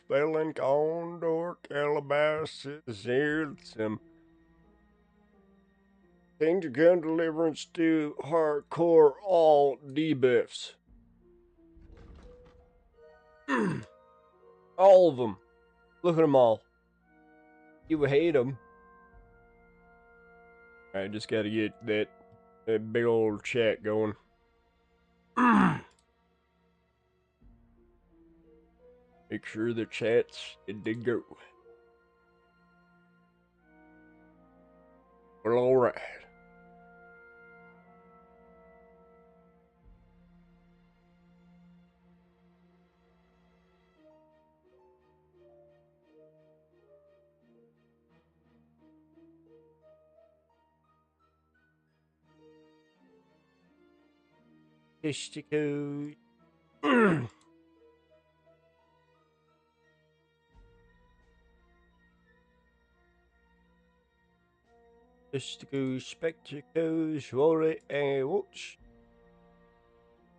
Felon Condor Calabasas here. Some Change gun deliverance to hardcore all debuffs. All of them. Look at them all. You would hate them. I just gotta get that big old chat going. Make sure the chat's good to go. Well, alright. Testicles. Testicles, spectacles, wallet, and watch.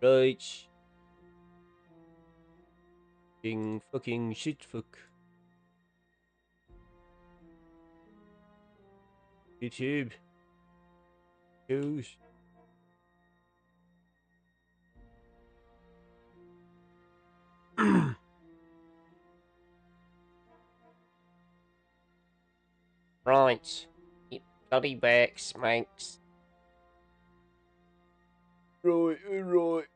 Right. Fucking shit fuck. YouTube. Goes. Right. Bloody back, smanks. Right.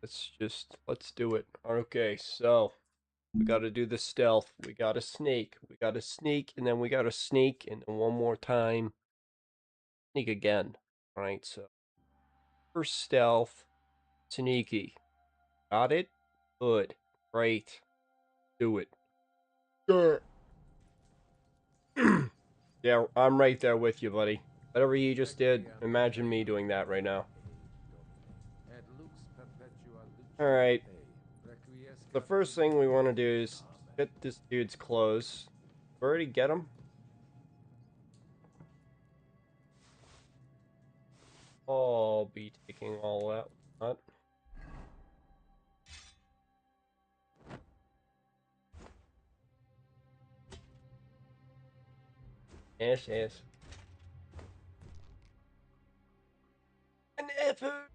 Let's do it. Okay, so we gotta do the stealth. We gotta sneak. We gotta sneak, and then we gotta sneak, and then one more time. Sneak again. Alright, so first stealth, sneaky. Got it? Good. Great. Do it. Sure. Yeah, I'm right there with you, buddy. Whatever you just did, imagine me doing that right now. Alright. The first thing we want to do is fit this dude's clothes. Already get him? I'll be taking all that. What? Yes, yes. An effort!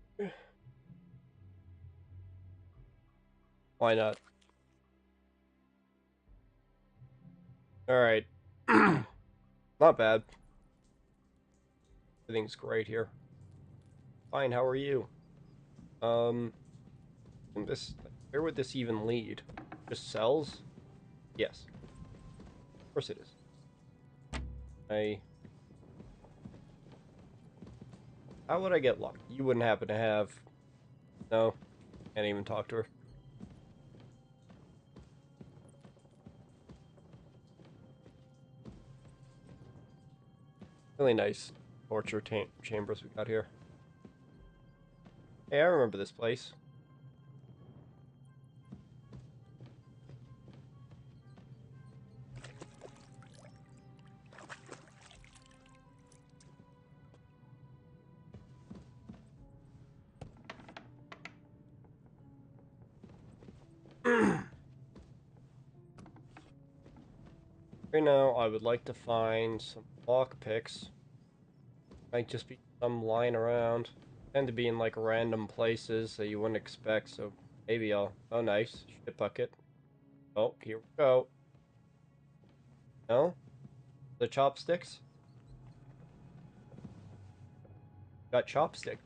Why not? Alright. Not bad. Everything's great here. Fine, how are you? Where would this even lead? Just cells? Yes. Of course it is. How would I get luck? You wouldn't happen to have... No. Can't even talk to her. Really nice torture chambers we got here. Hey, I remember this place. Right now, I would like to find some lockpicks. Might just be some lying around. Tend to be in like random places that you wouldn't expect, so maybe I'll... Oh, nice. Shit bucket. Oh, here we go. No? The chopsticks? Got chopstick.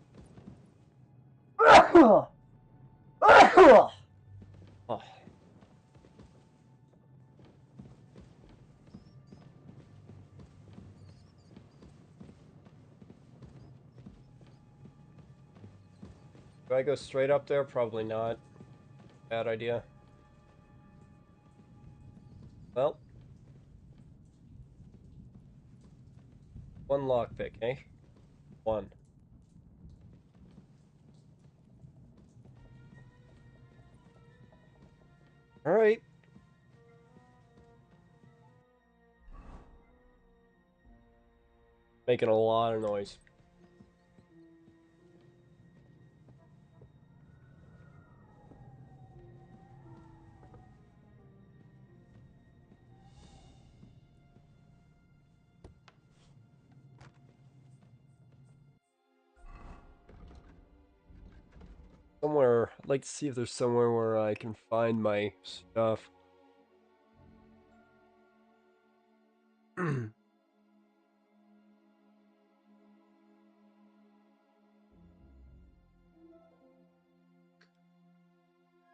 Oh. Do I go straight up there? Probably not. Bad idea. Well. One lockpick, eh? One. Alright. Making a lot of noise. somewhere. I'd like to see if there's somewhere where I can find my stuff.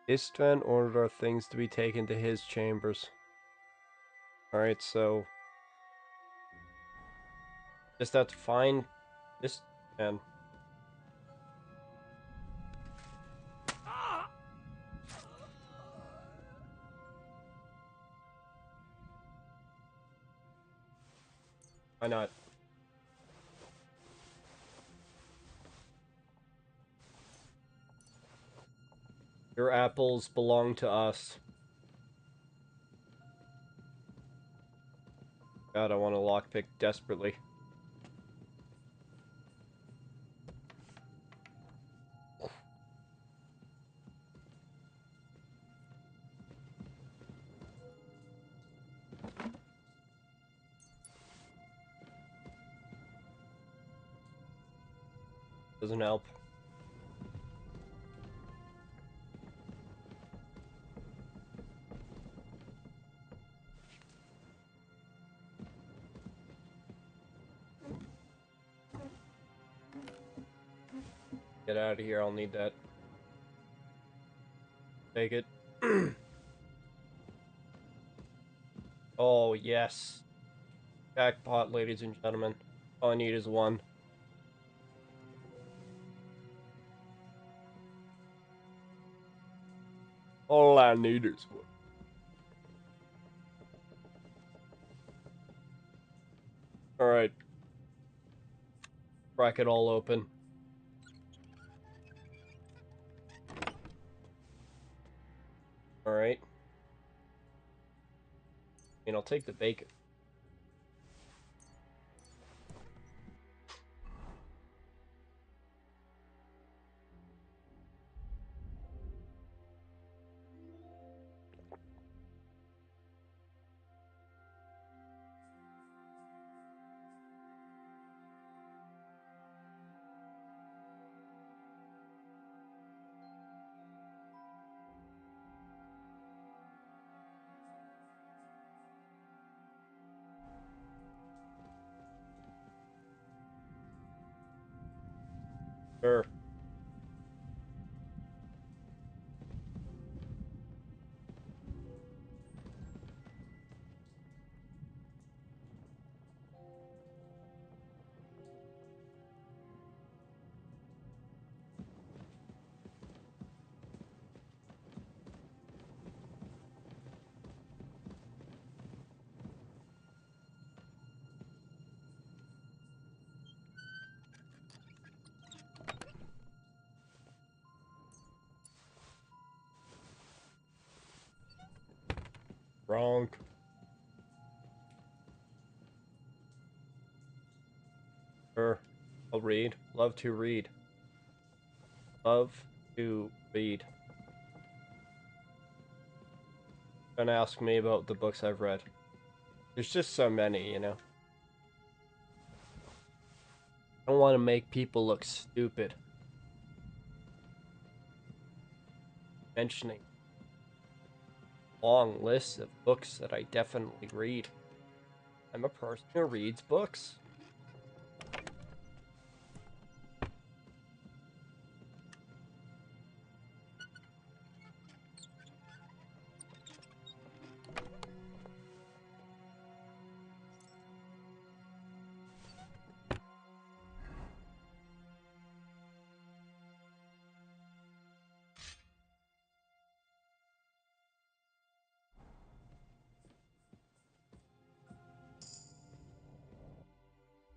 Istvan ordered our things to be taken to his chambers. Alright, so just have to find this man. Why not? Your apples belong to us. God, I want a lockpick desperately. Doesn't help. Get out of here, I'll need that. Take it. Oh, yes. Jackpot, ladies and gentlemen. All I need is one. All I need is one. Alright. Crack it all open. Alright. I mean, I'll take the bacon. Sure. Wrong. Sure. I'll read. Love to read. Love to read. Don't ask me about the books I've read. There's just so many, you know? I don't want to make people look stupid. Mentioning long lists of books that I definitely read. I'm a person who reads books.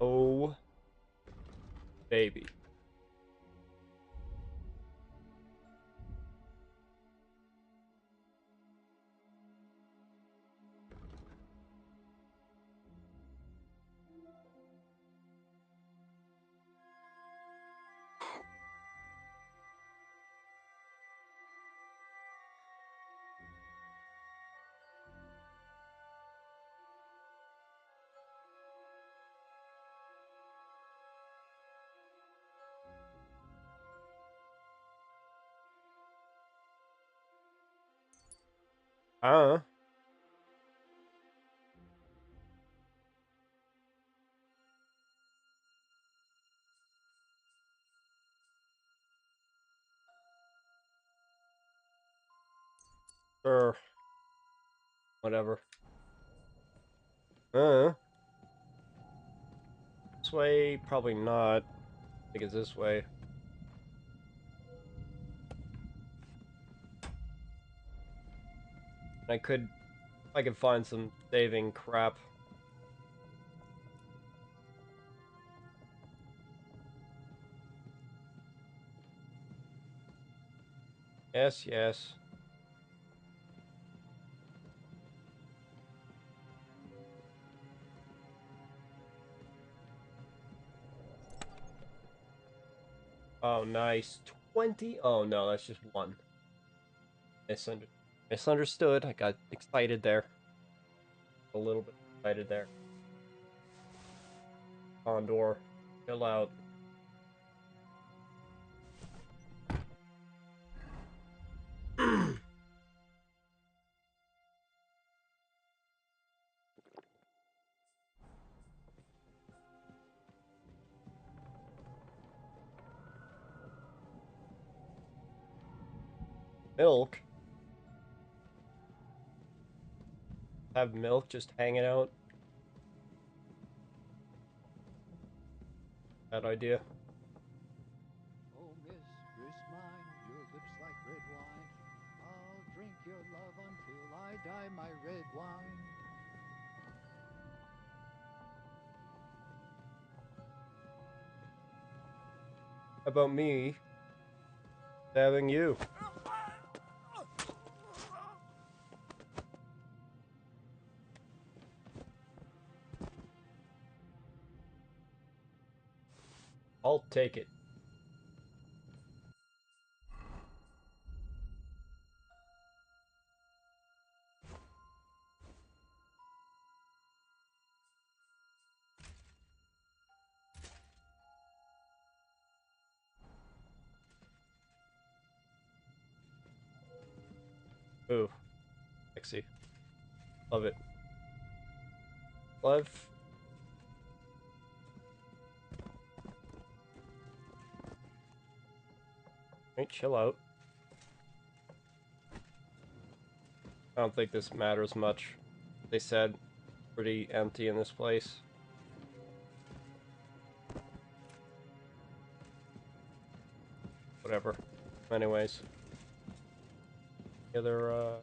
Oh, baby. Uh, sure. Whatever. Uh, this way, probably not. I think it's this way. I could find some saving crap. Yes, yes. Oh, nice. 20? Oh, no, that's just one. Misunderstood. I got excited there. A little bit excited there. Condor, chill out. Milk? Have milk just hanging out? Bad idea. Oh, mistress mine, your lips like red wine. I'll drink your love until I die, my red wine. How about me stabbing you? I'll take it. Ooh, sexy. Love it. Love. Right, chill out. I don't think this matters much. They said pretty empty in this place. Whatever. Anyways. The other,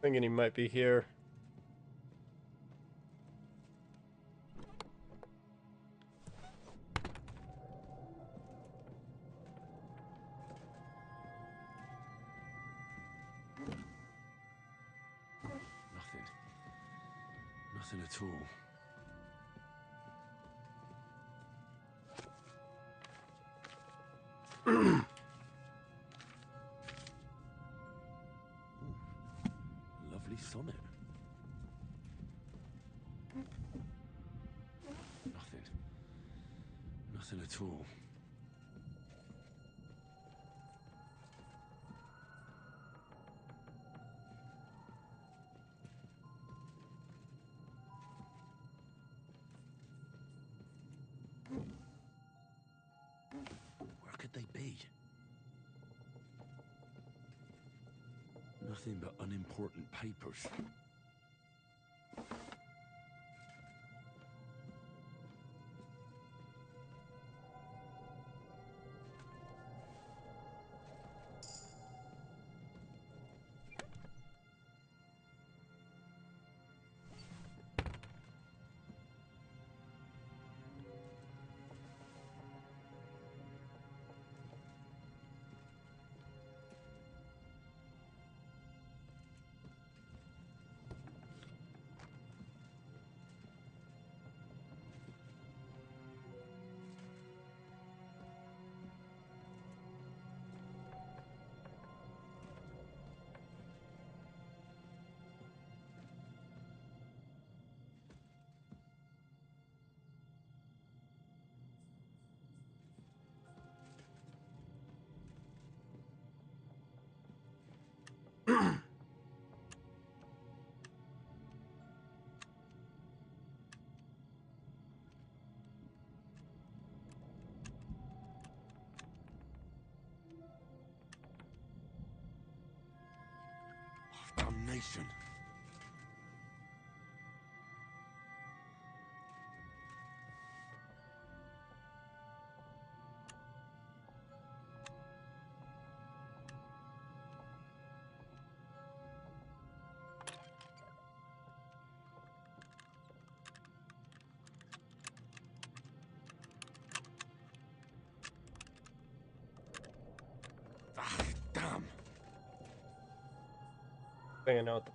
Thinking he might be here. Nothing. Nothing at all. Lovely sonnet. Nothing. Nothing at all. Where could they be? Nothing but unimportant papers. Damnation. Ah, damn. Hanging out the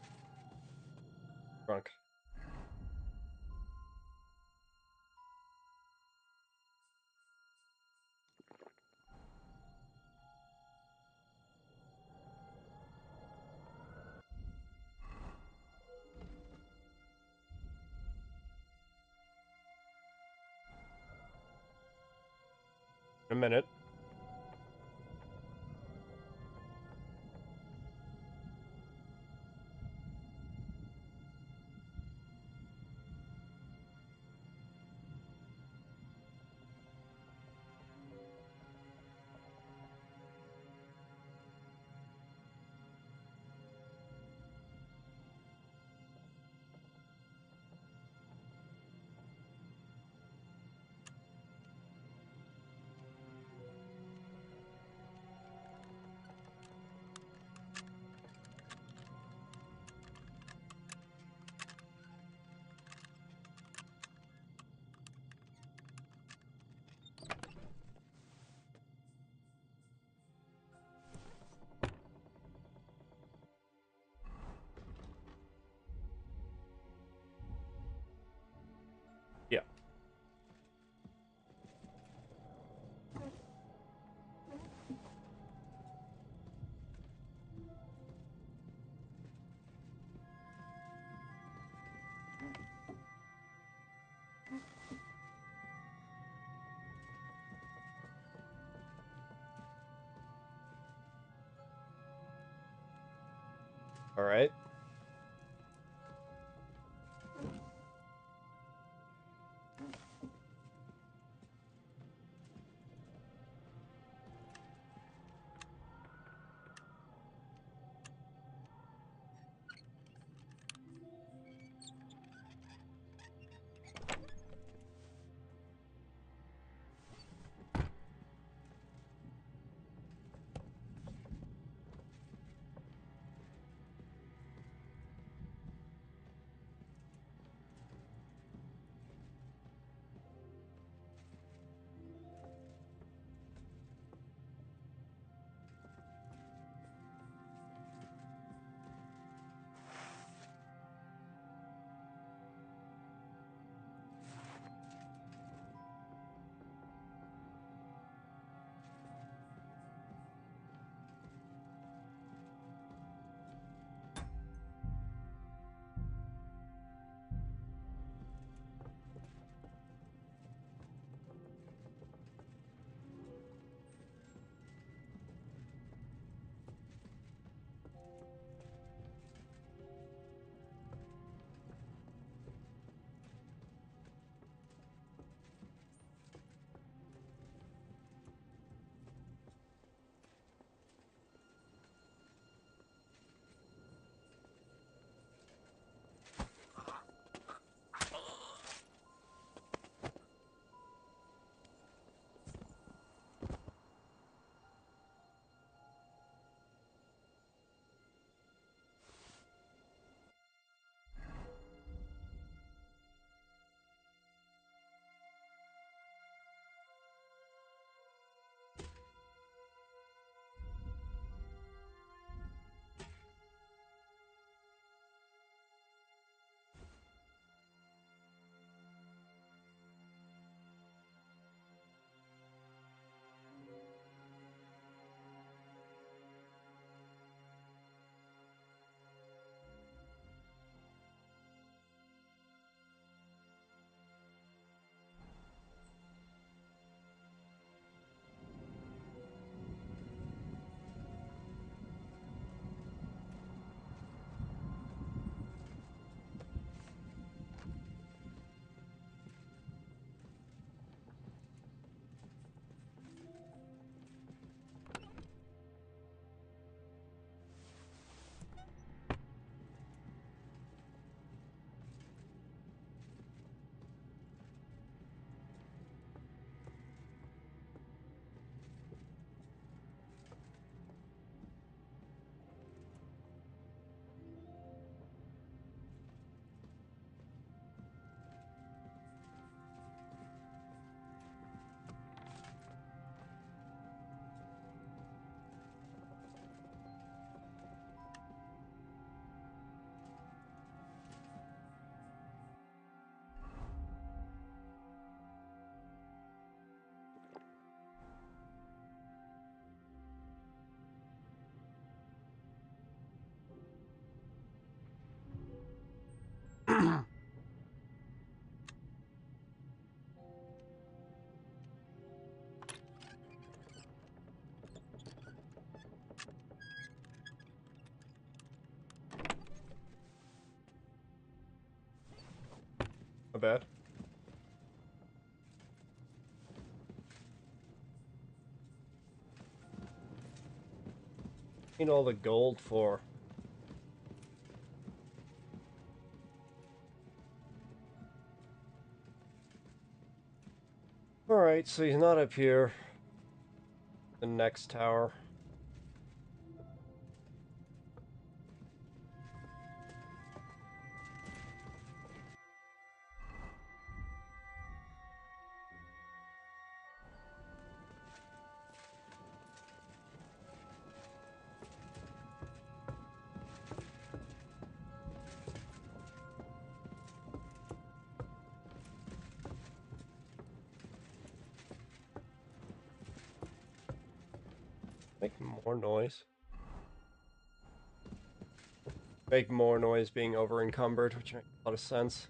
trunk. A minute. All right. Not bad. Need all the gold for. Alright, so he's not up here. The next tower. Make more noise. Make more noise being over encumbered, which makes a lot of sense.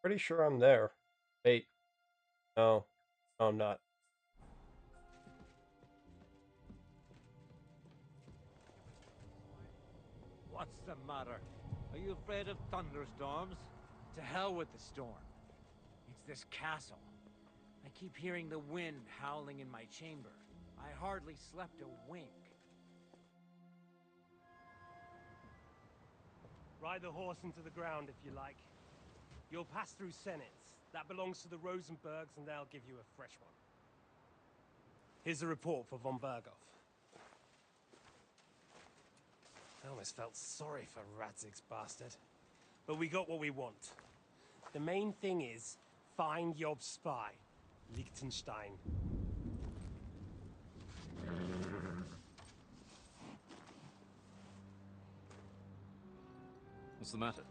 Pretty sure I'm there. Wait. No. No, I'm not. What's the matter? Are you afraid of thunderstorms? To hell with the storm. It's this castle. I keep hearing the wind howling in my chamber. I hardly slept a wink. Ride the horse into the ground if you like. You'll pass through Senates. That belongs to the Rosenbergs, and they'll give you a fresh one. Here's a report for von Berghoff. I almost felt sorry for Radzig's bastard. But we got what we want. The main thing is, find Job's spy, Liechtenstein. What's the matter?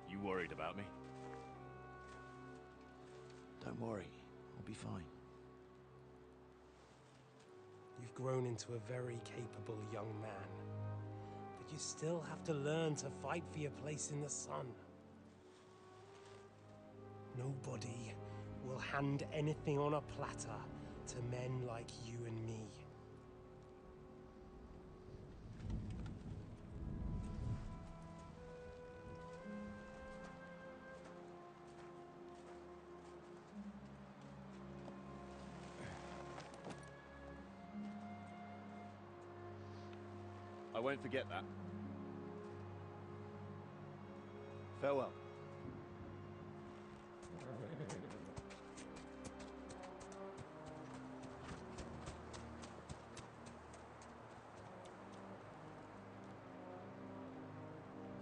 You worried about me? Don't worry, I'll be fine. You've grown into a very capable young man. But you still have to learn to fight for your place in the sun. Nobody will hand anything on a platter to men like you and me. I won't forget that. Farewell.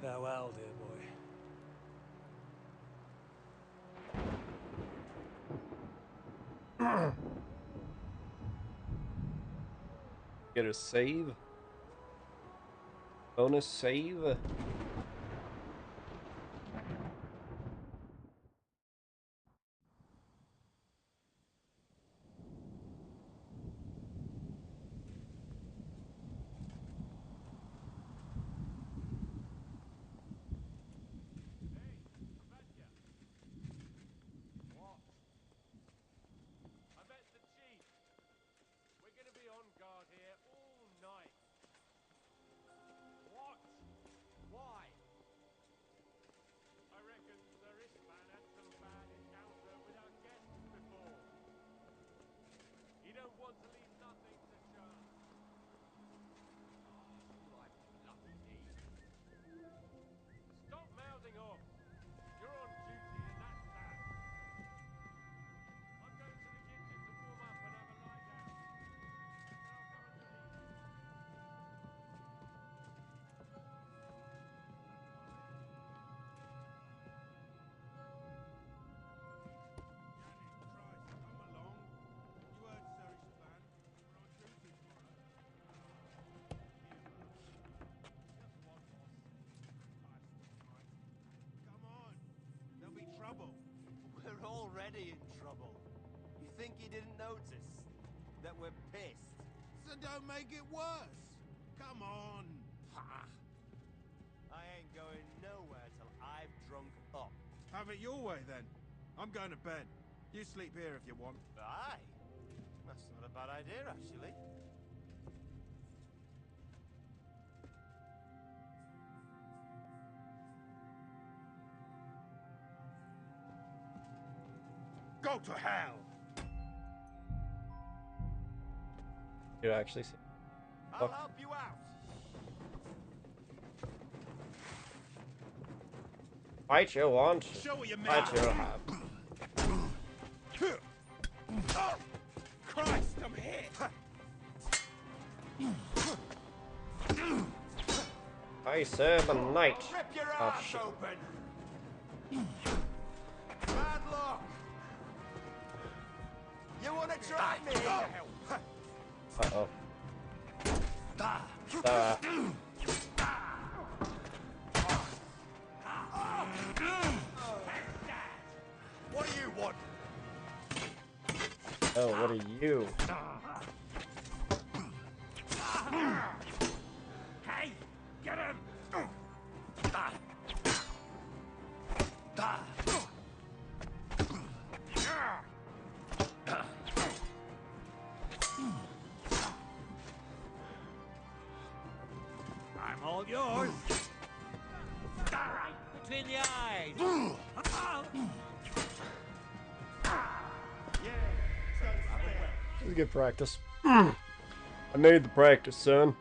Farewell, dear boy. Get a save. Bonus save. I met the chief. We're gonna be on guard here all night. What? Why? I reckon the wristman had some bad encounter with our guests before. He don't want to leave nothing to chance. Like lucky me. Stop mouthing off. You're on duty and that's that. I'm going to the kitchen to warm up and have a lie down. Then I'll come and relieve you. Trouble. We're already in trouble. You think he didn't notice that we're pissed? So don't make it worse. Come on. Ha! I ain't going nowhere till I've drunk up. Have it your way then. I'm going to bed. You sleep here if you want. Aye. That's not a bad idea, actually. Go to hell! You actually see. I'll help you out. Fight you want. Show what you made Fight you of. have. Oh, Christ, I'm hit! I serve a knight. I'll rip your Oh, ass shit. open. Bad luck. You wanna try me? Uh-oh. What do you want? Oh, what are you? Hey, get him! Yours. Right between the eyes. This is good practice. I need the practice, son.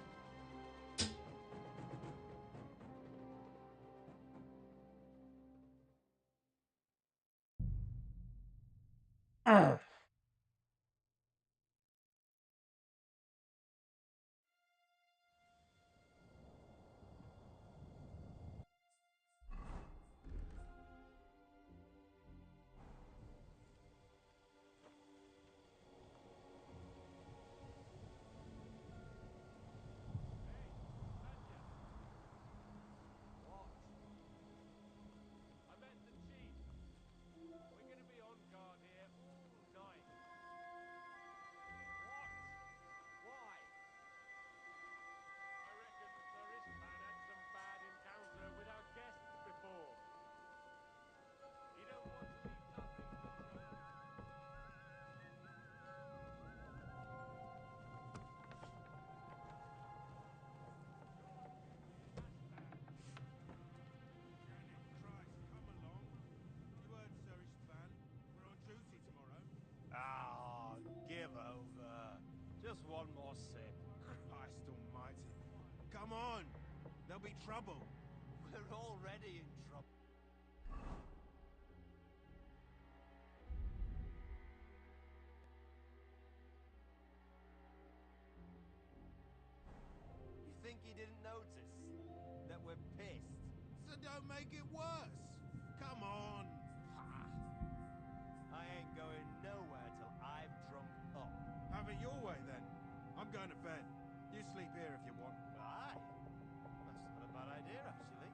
Christ, come along. You heard Sir Istvan. We're on duty tomorrow. Ah, give over. Just one more sip. Christ almighty. Come on. There'll be trouble. We're already in trouble. You think he didn't notice that we're pissed? So don't make it worse. Come on. I ain't going nowhere till I've drunk up. Have it your way then. I'm going to bed. You sleep here if you want. Aye. That's not a bad idea, actually.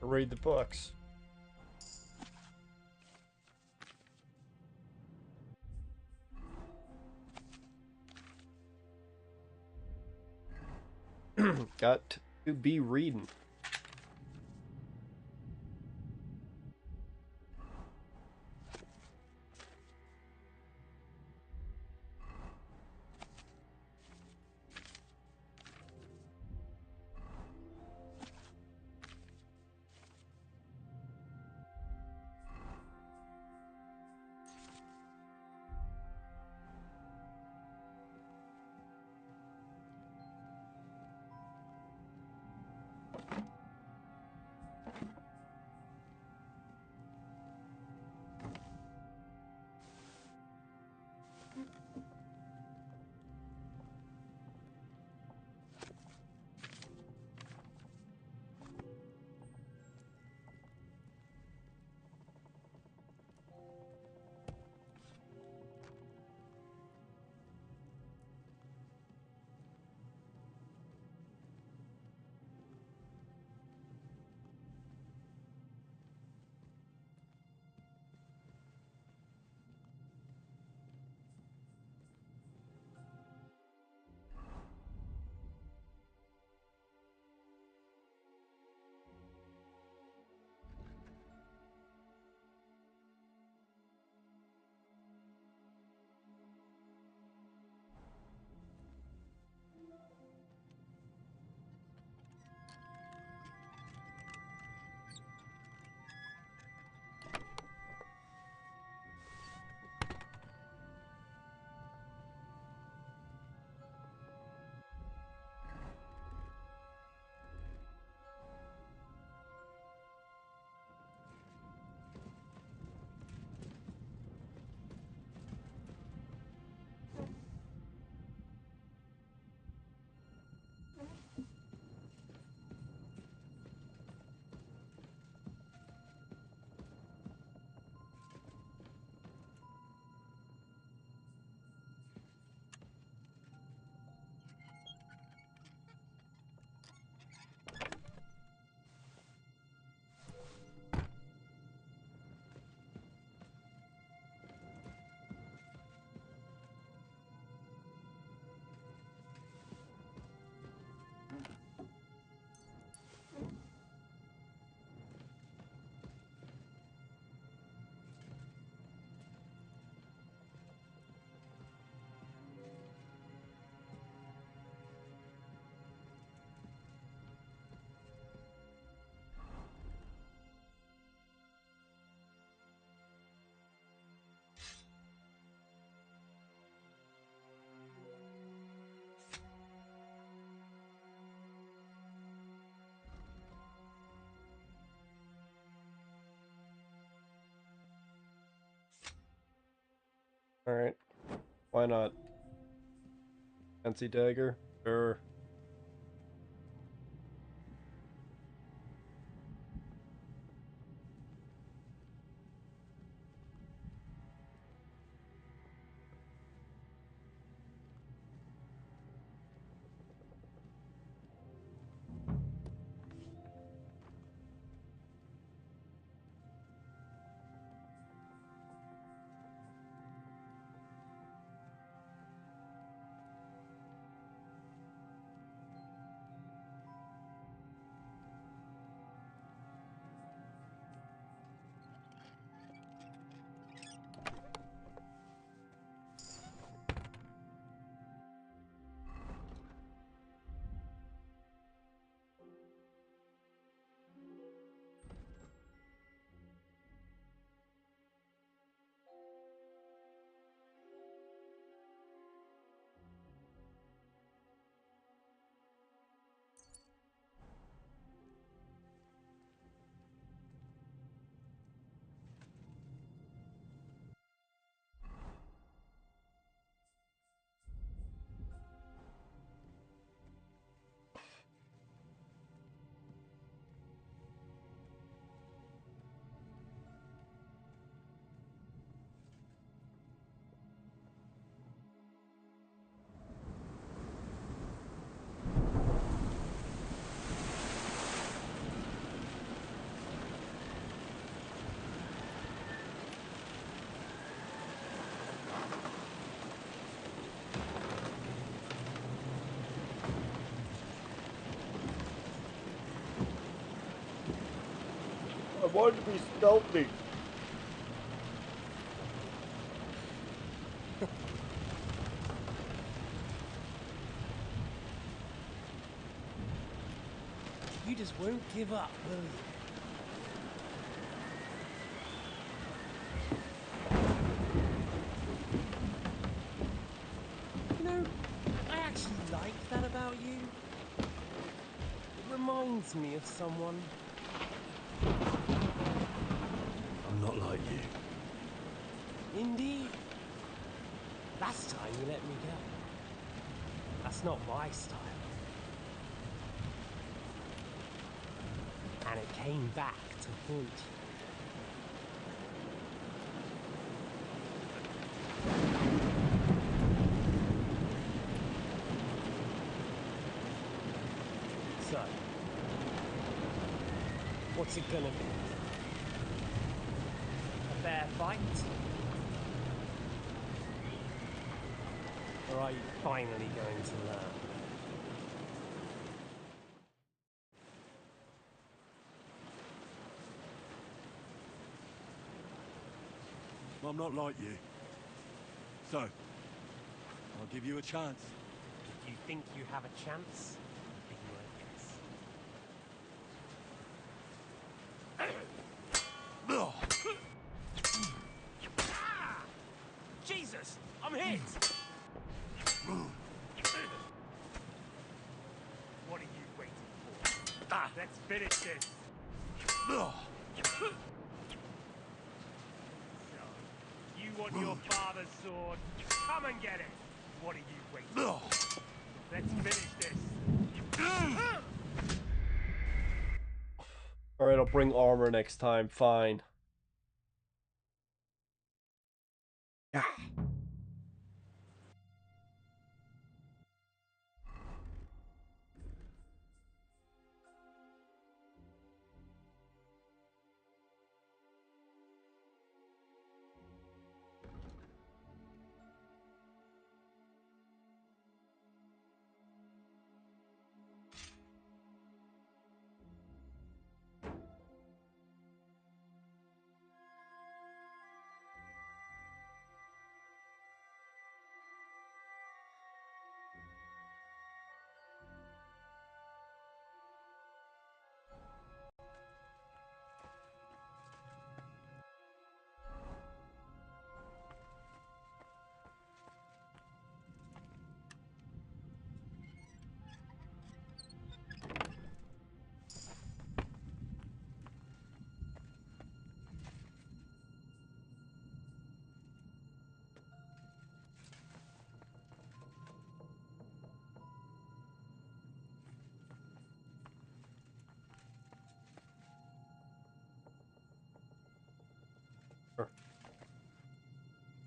Read the books. Got to be reading. Alright. Why not? Fancy dagger? Sure. I wanted to be stealthy. You just won't give up, will you? You know, I actually like that about you. It reminds me of someone. I'm not like you. Indeed. Last time you let me go. That's not my style. And it came back to haunt you. So, what's it gonna be? A fair fight? Or are you finally going to learn? I'm not like you. So, I'll give you a chance. If you think you have a chance, then you won't guess. Ah! Jesus! I'm hit! What are you waiting for? Ah, let's finish this! So, you want your father's sword? Come and get it! What are you waiting for? Let's finish this! Alright, I'll bring armor next time. Fine. Yeah.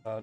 Uh,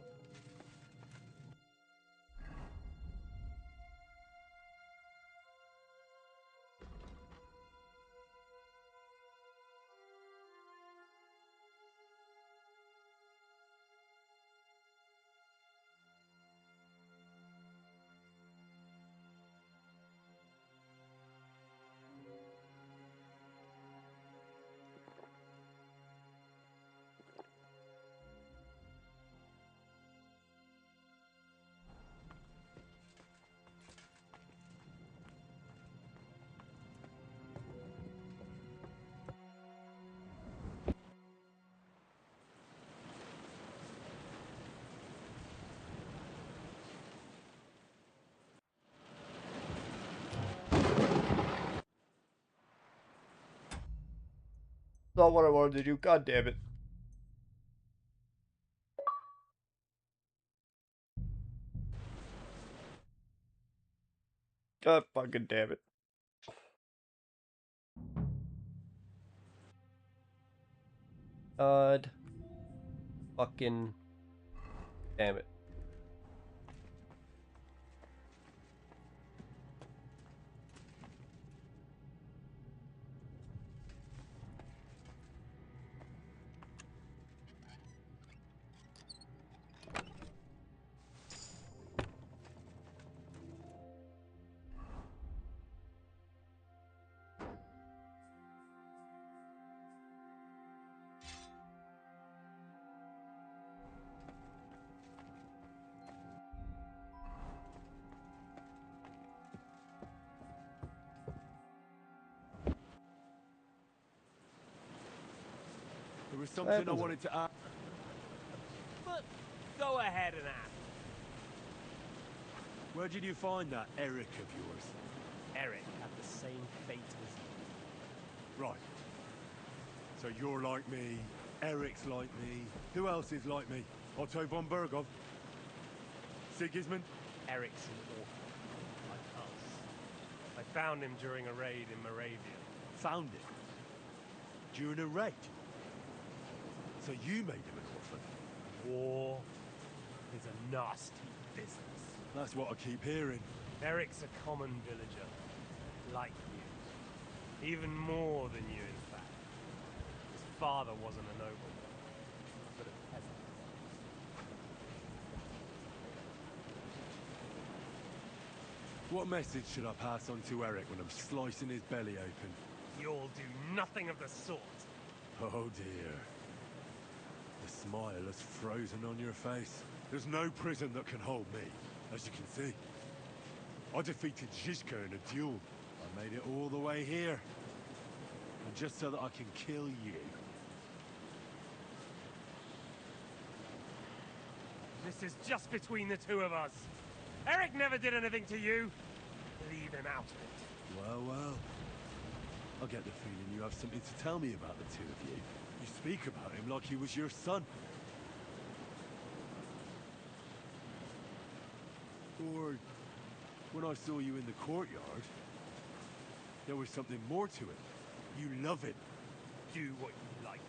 Not what I wanted to do. God damn it. God fucking damn it. God fucking damn it. There was something I wanted to ask. But go ahead and ask. Where did you find that Eric of yours? Eric had the same fate as you. Right. So you're like me, Eric's like me. Who else is like me? Otto von Bergov? Sigismund? Eric's an orphan, like us. I found him during a raid in Moravia. Found it? During a raid? So you made him an orphan? War is a nasty business. That's what I keep hearing. Eric's a common villager, like you. Even more than you, in fact. His father wasn't a nobleman, but a peasant. What message should I pass on to Eric when I'm slicing his belly open? You'll do nothing of the sort. Oh dear. The smile is frozen on your face. There's no prison that can hold me, as you can see. I defeated Zizka in a duel. I made it all the way here. And just so that I can kill you. This is just between the two of us. Eric never did anything to you. Leave him out of it. Well, well. I get the feeling you have something to tell me about the two of you. You speak about him like he was your son. Or when I saw you in the courtyard, there was something more to it. You love him. Do what you like.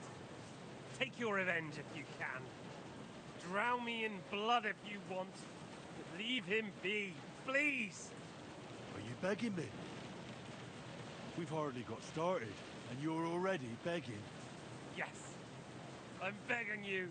Take your revenge if you can. Drown me in blood if you want. But leave him be, please. Are you begging me? We've hardly got started, and you're already begging. Yes, I'm begging you.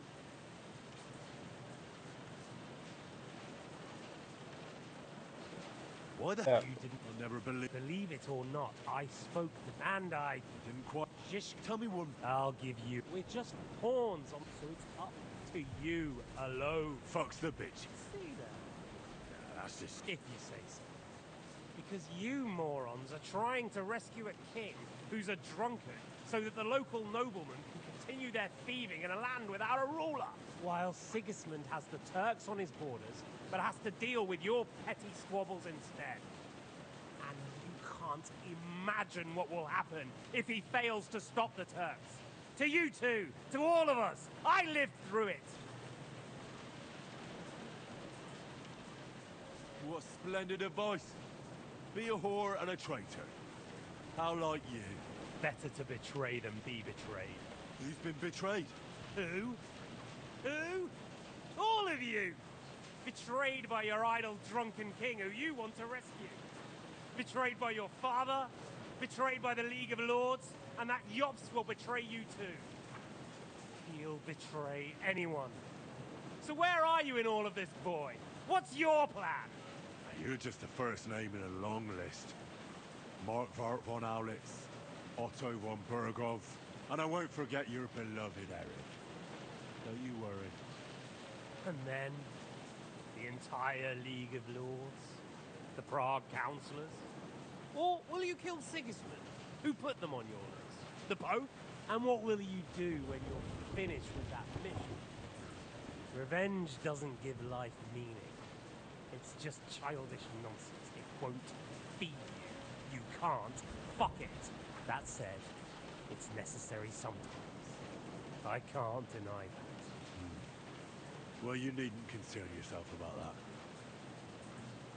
Why the Yeah. hell you didn't? I'll never Believe it or not, I spoke to and I didn't quite. Shish. Tell me one. I'll give you. We're just pawns on, so it's up to you alone. Fuck's the bitch. See there, That's just. if you say so. Because you morons are trying to rescue a king who's a drunkard, so that the local noblemen can continue their thieving in a land without a ruler. While Sigismund has the Turks on his borders, but has to deal with your petty squabbles instead. And you can't imagine what will happen if he fails to stop the Turks. To you two, to all of us, I lived through it. What splendid advice. Be a whore and a traitor. How like you? Better to betray than be betrayed. Who's been betrayed? Who? Who? All of you! Betrayed by your idle drunken king who you want to rescue. Betrayed by your father, betrayed by the League of Lords, and that Yops will betray you too. He'll betray anyone. So where are you in all of this, boy? What's your plan? You're just the first name in a long list. Mark Vart von Aulitz, Otto von Burgov, and I won't forget your beloved Eric. Don't you worry. And then, the entire League of Lords? The Prague Councillors? Or will you kill Sigismund, who put them on your list? The Pope? And what will you do when you're finished with that mission? Revenge doesn't give life meaning. It's just childish nonsense. It won't feed you. You can't fuck it. That said, it's necessary sometimes. I can't deny that. Well, you needn't concern yourself about that.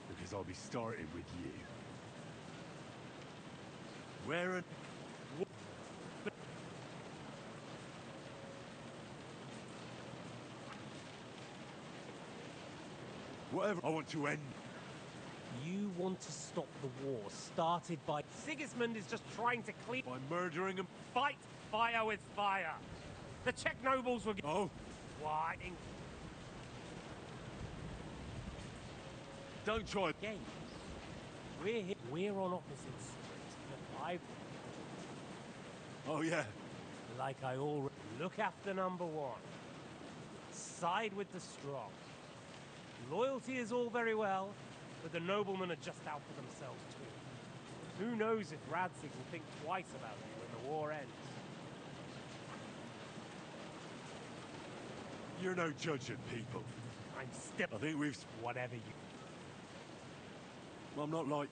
Because I'll be starting with you. Where whatever I want to end. You want to stop the war started by... Sigismund is just trying to clean... By murdering him. Fight fire with fire. The Czech nobles were... Oh, Why? don't try. Games. We're on opposite streets, but I've... Oh, yeah. Like I already... Look after number one. Side with the strong. Loyalty is all very well, but the noblemen are just out for themselves too. Who knows if Radzig will think twice about you when the war ends. You're no judge of people. I'm still... I think we've... Whatever you... I'm not like...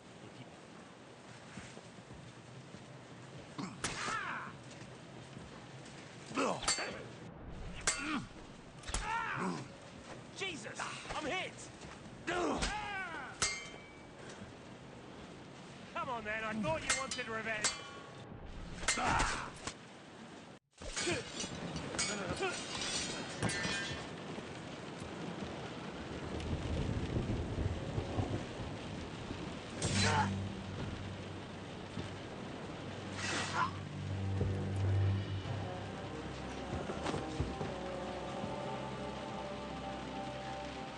Jesus! I'm hit! Come on then, I thought you wanted revenge.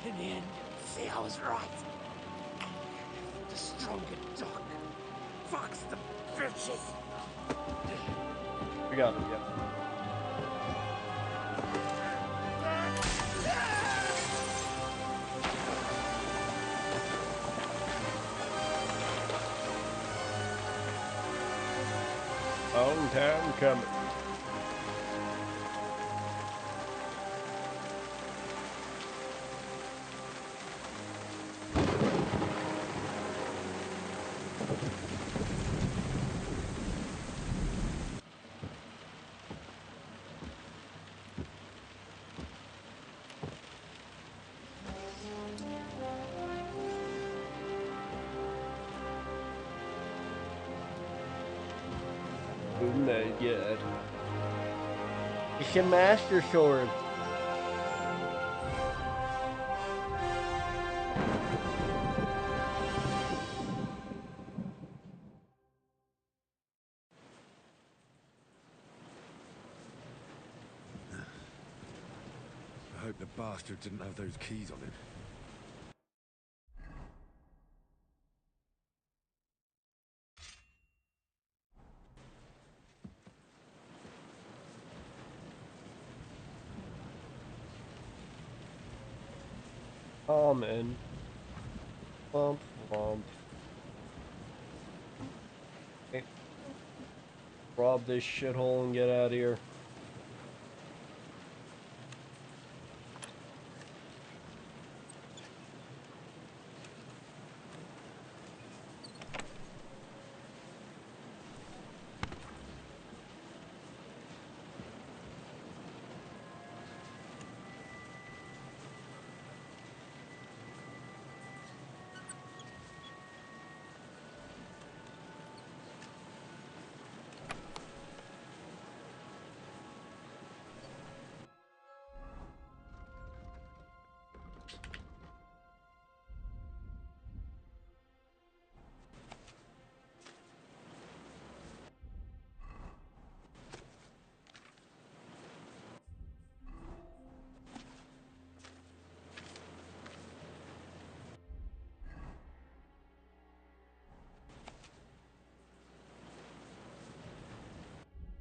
In the end, see, I was right. The stronger dog fucks the bitches. We got it, yeah. Long time coming. Oh my god. It's a master sword. I hope the bastard didn't have those keys on him. Amen. Bump, bump. Okay. Rob this shithole and get out of here.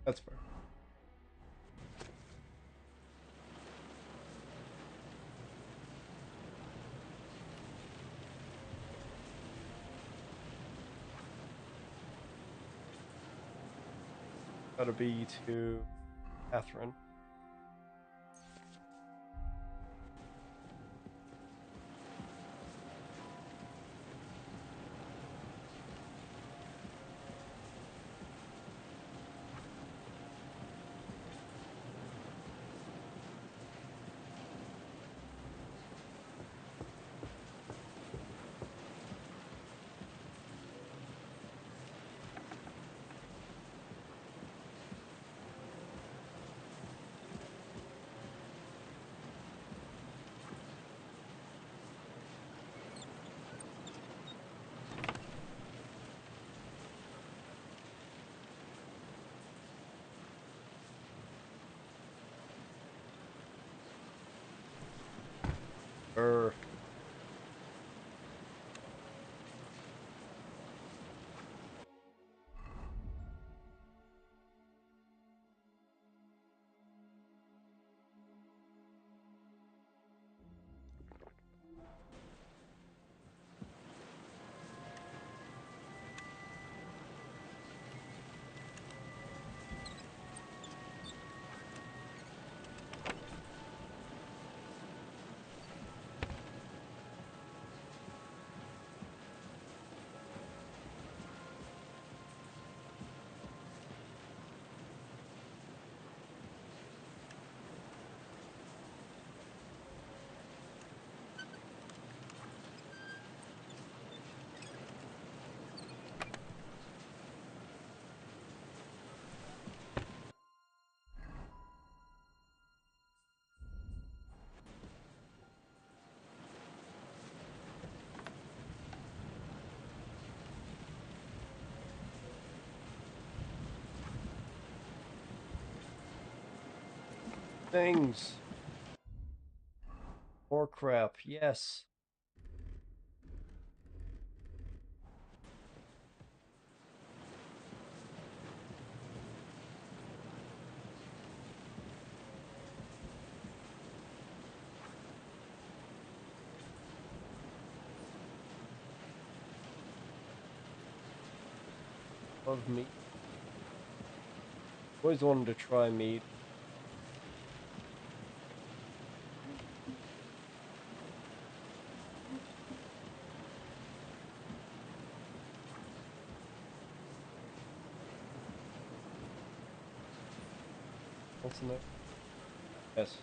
That's fair. Gotta be to Catherine. Things. More crap. Yes. Love meat. Always wanted to try meat. What's in there? Yes.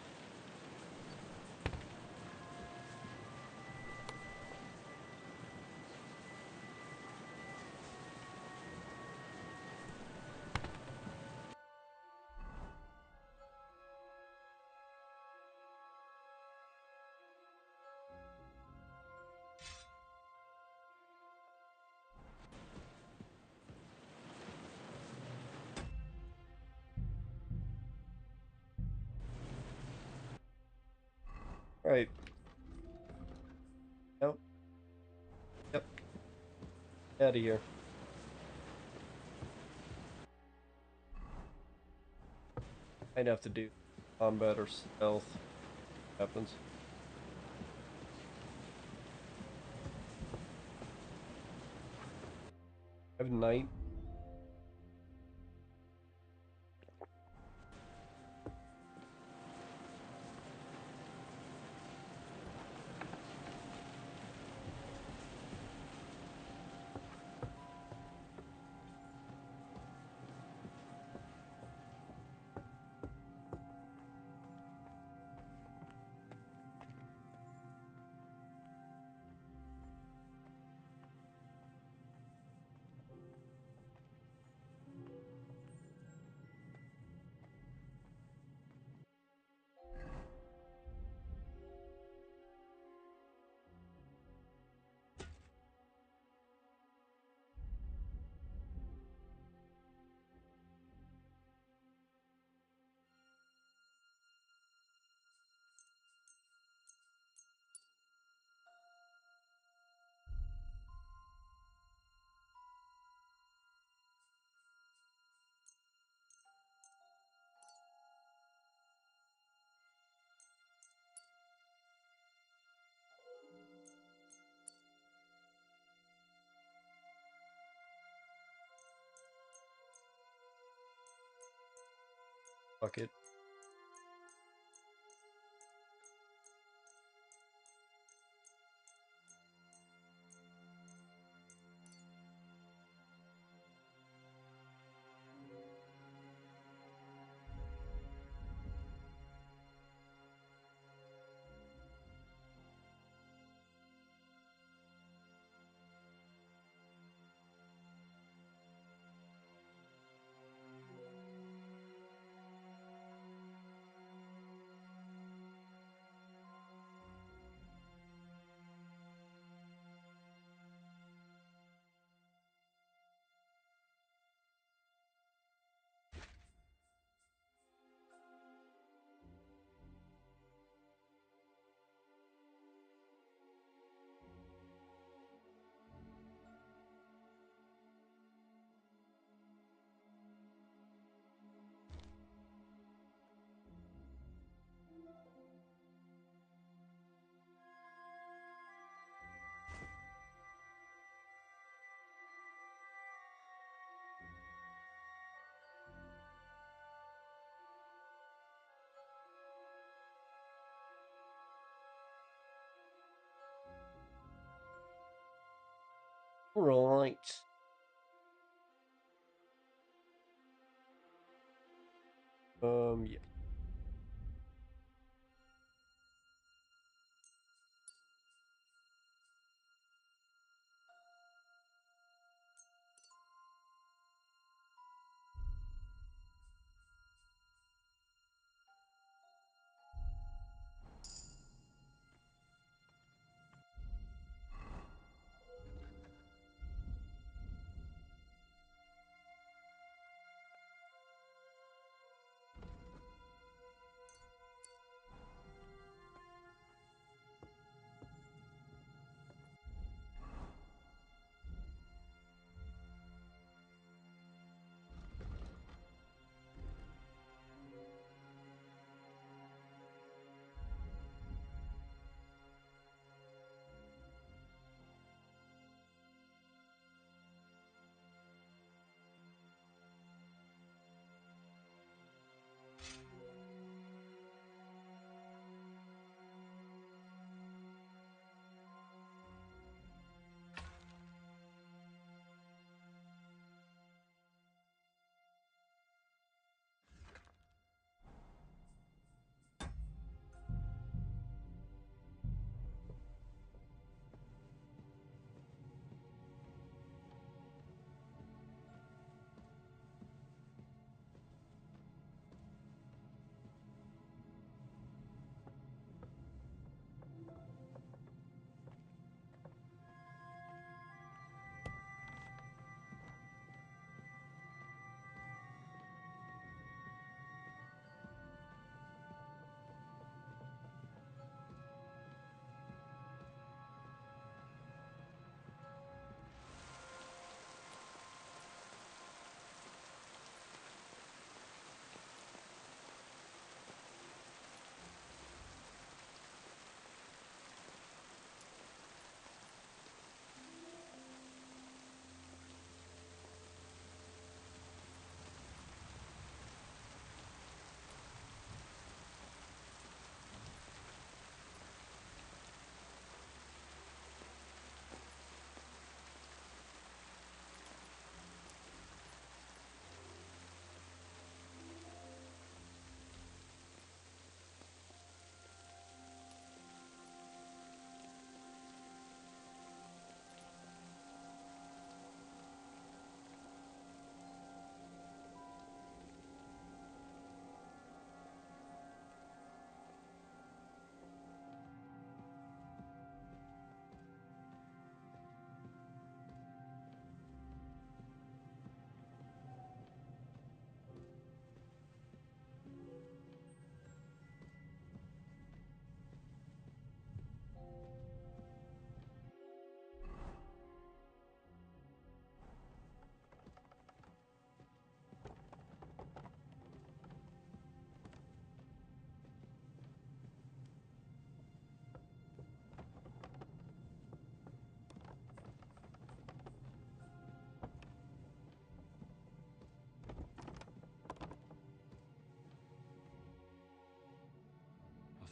Right. Yep. Yep. Out of here. I'd have to do combat or stealth. Happens. I have night. Fuck it. Right. Yeah.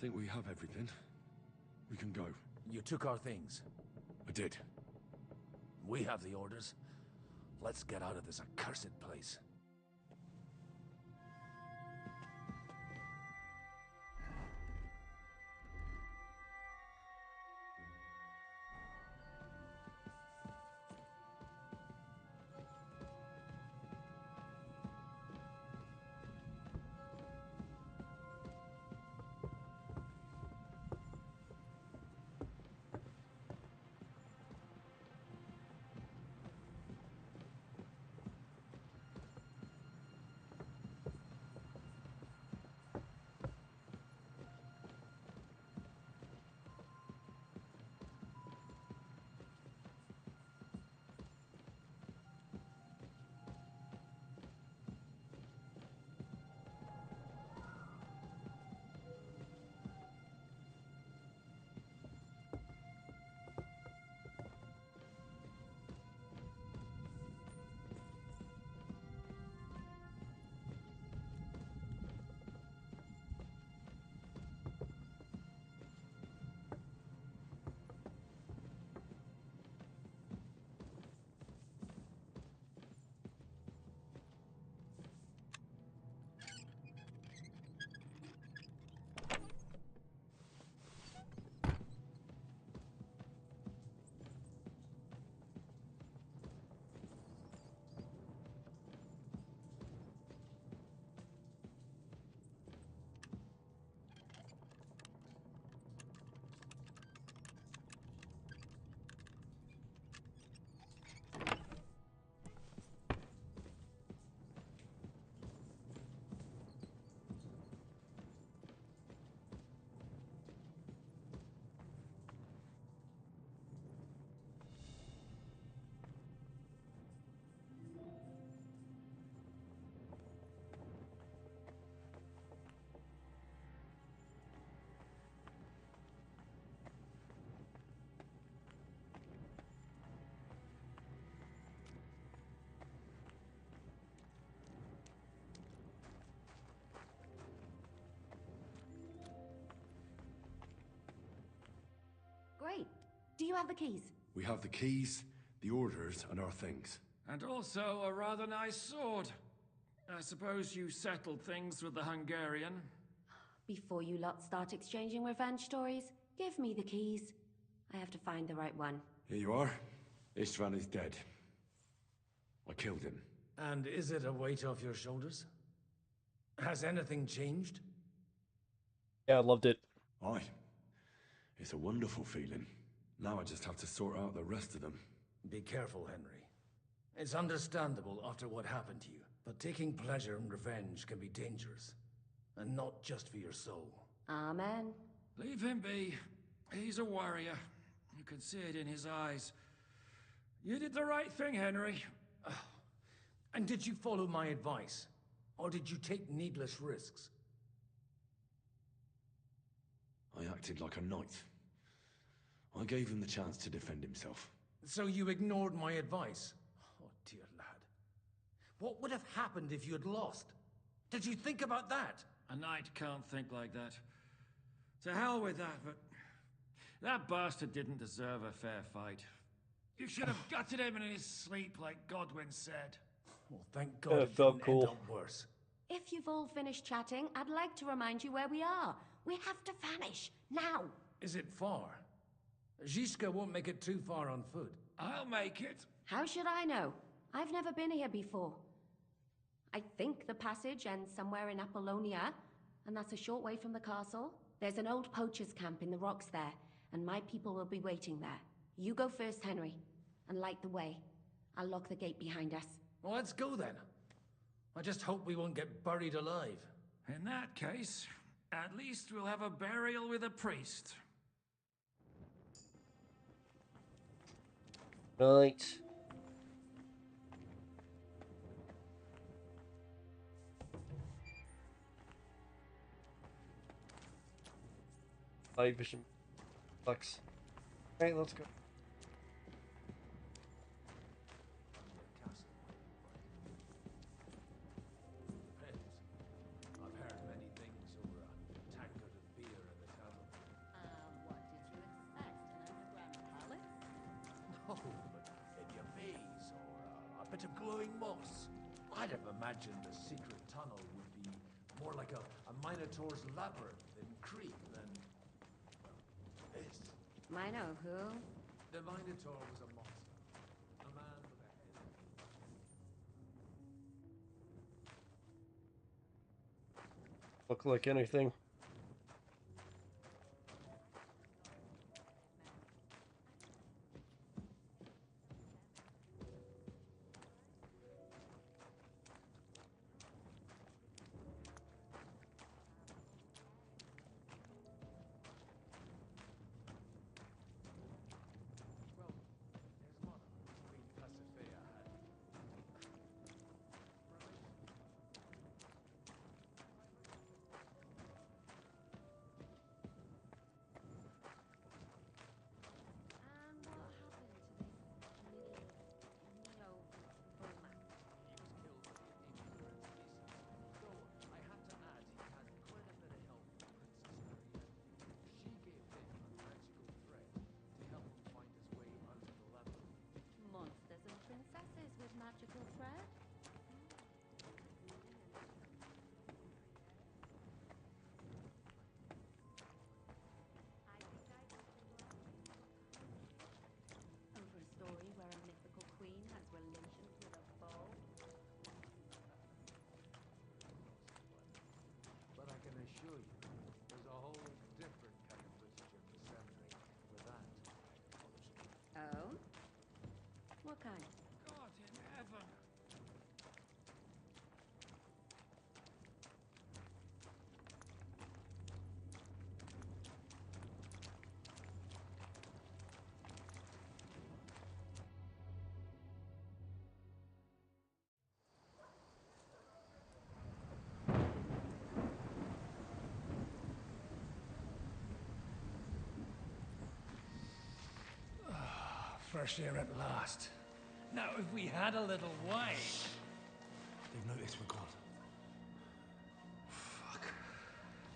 think we have everything. We can go. You took our things. I did. We have the orders. Let's get out of this accursed place. Great. Do you have the keys? We have the keys, the orders, and our things. And also a rather nice sword. I suppose you settled things with the Hungarian. Before you lot start exchanging revenge stories, give me the keys. I have to find the right one. Here you are. Istvan is dead. I killed him. And is it a weight off your shoulders? Has anything changed? Yeah, I loved it. Aye. It's a wonderful feeling. Now I just have to sort out the rest of them. Be careful, Henry. It's understandable after what happened to you, but taking pleasure in revenge can be dangerous. And not just for your soul. Amen. Leave him be. He's a warrior. You can see it in his eyes. You did the right thing, Henry. And did you follow my advice? Or did you take needless risks? I acted like a knight. I gave him the chance to defend himself. So you ignored my advice? Oh, dear lad. What would have happened if you had lost? Did you think about that? A knight can't think like that. To hell with that, but... that bastard didn't deserve a fair fight. You should have gutted him in his sleep, like Godwin said. Well, thank God it felt didn't cool. end up worse. If you've all finished chatting, I'd like to remind you where we are. We have to vanish, now. Is it far? Zizka won't make it too far on foot. I'll make it. How should I know? I've never been here before. I think the passage ends somewhere in Apollonia, and that's a short way from the castle. There's an old poacher's camp in the rocks there, and my people will be waiting there. You go first, Henry, and light the way. I'll lock the gate behind us. Well, let's go then. I just hope we won't get buried alive. In that case, at least we'll have a burial with a priest. Right. Night vision. Sucks. Alright, let's go. I've heard many things over a tankard of beer in the Oh, maybe a maze or a bit of glowing moss. I'd have imagined the secret tunnel would be more like a Minotaur's labyrinth in Crete than, well, this. Mino who? The Minotaur was a monster. A man with a head. Look like anything? Well, his mother, Queen Pasiphae, had And what happened to this little neo-Roman? He was killed by the intolerant species. Though I have to add, he had quite a bit of help from Princess Marianne. She gave him a magical thread to help him find his way out of the labyrinth. Monsters and princesses with magical thread? Over a story where a mythical queen has relations with a beau? But I can assure you, there's a whole different kind of literature in the seminary for that kind of Oh? What kind? God in heaven! Fresh air at last. Now, if we had a little wine. They've noticed we're gone. Fuck.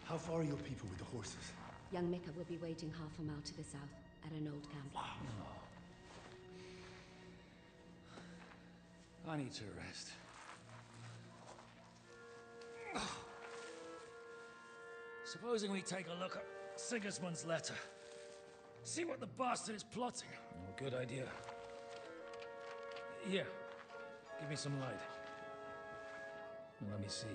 How far are your people with the horses? Young Mika will be waiting half a mile to the south, at an old camp. I need to rest. Supposing we take a look at Sigismund's letter. See what the bastard is plotting. Oh, good idea. Here, give me some light. Let me see.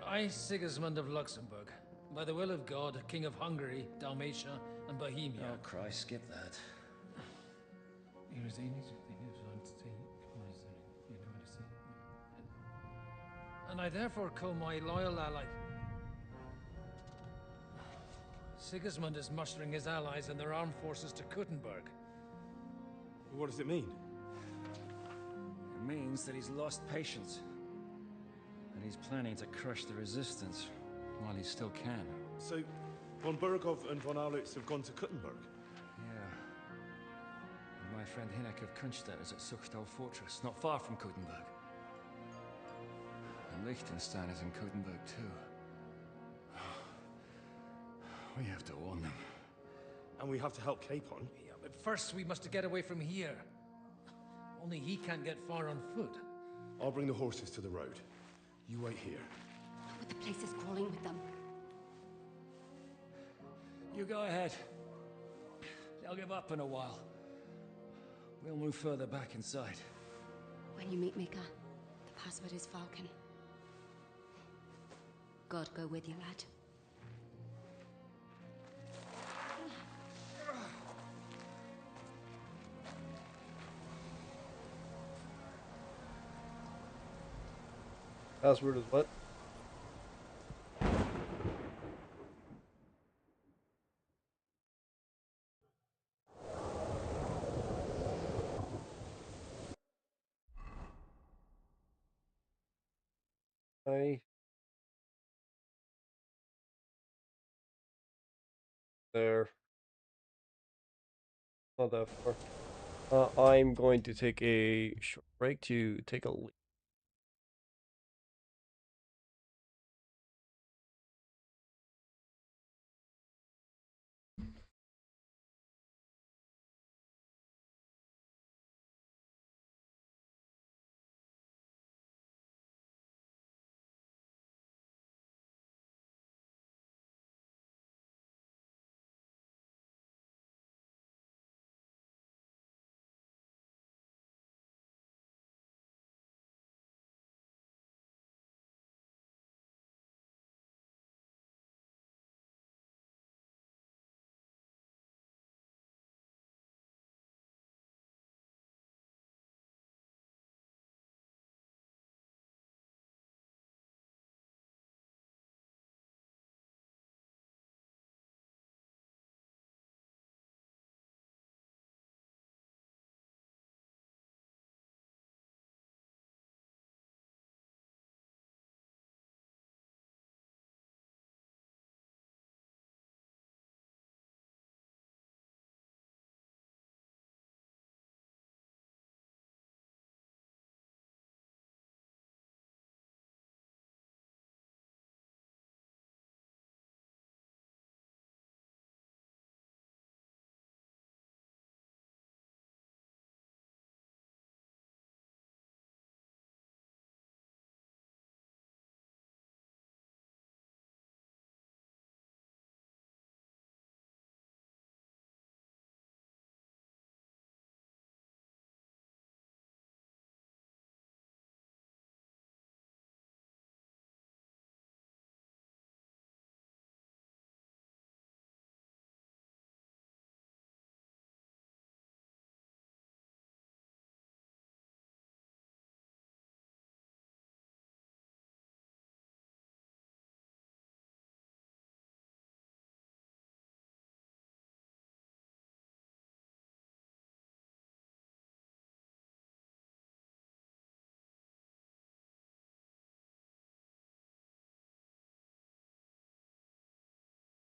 I, Sigismund of Luxembourg, by the will of God, King of Hungary, Dalmatia, and Bohemia. Oh, Christ, skip that. And I therefore call my loyal ally. Sigismund is mustering his allies and their armed forces to Kuttenberg. What does it mean? It means that he's lost patience. And he's planning to crush the resistance while he still can. So, von Burgov and von Aulitz have gone to Kuttenberg? Yeah. And my friend Hinek of Kunstedt is at Suchtal Fortress, not far from Kuttenberg. And Liechtenstein is in Kuttenberg too. We have to warn them. And we have to help Capon? Yeah, but first we must get away from here. Only he can't get far on foot. I'll bring the horses to the road. You wait here. But the place is crawling with them. You go ahead. They'll give up in a while. We'll move further back inside. When you meet Mika, the password is Falcon. God go with you, lad. Password is what? There. Not that far. I'm going to take a short break to take a leak.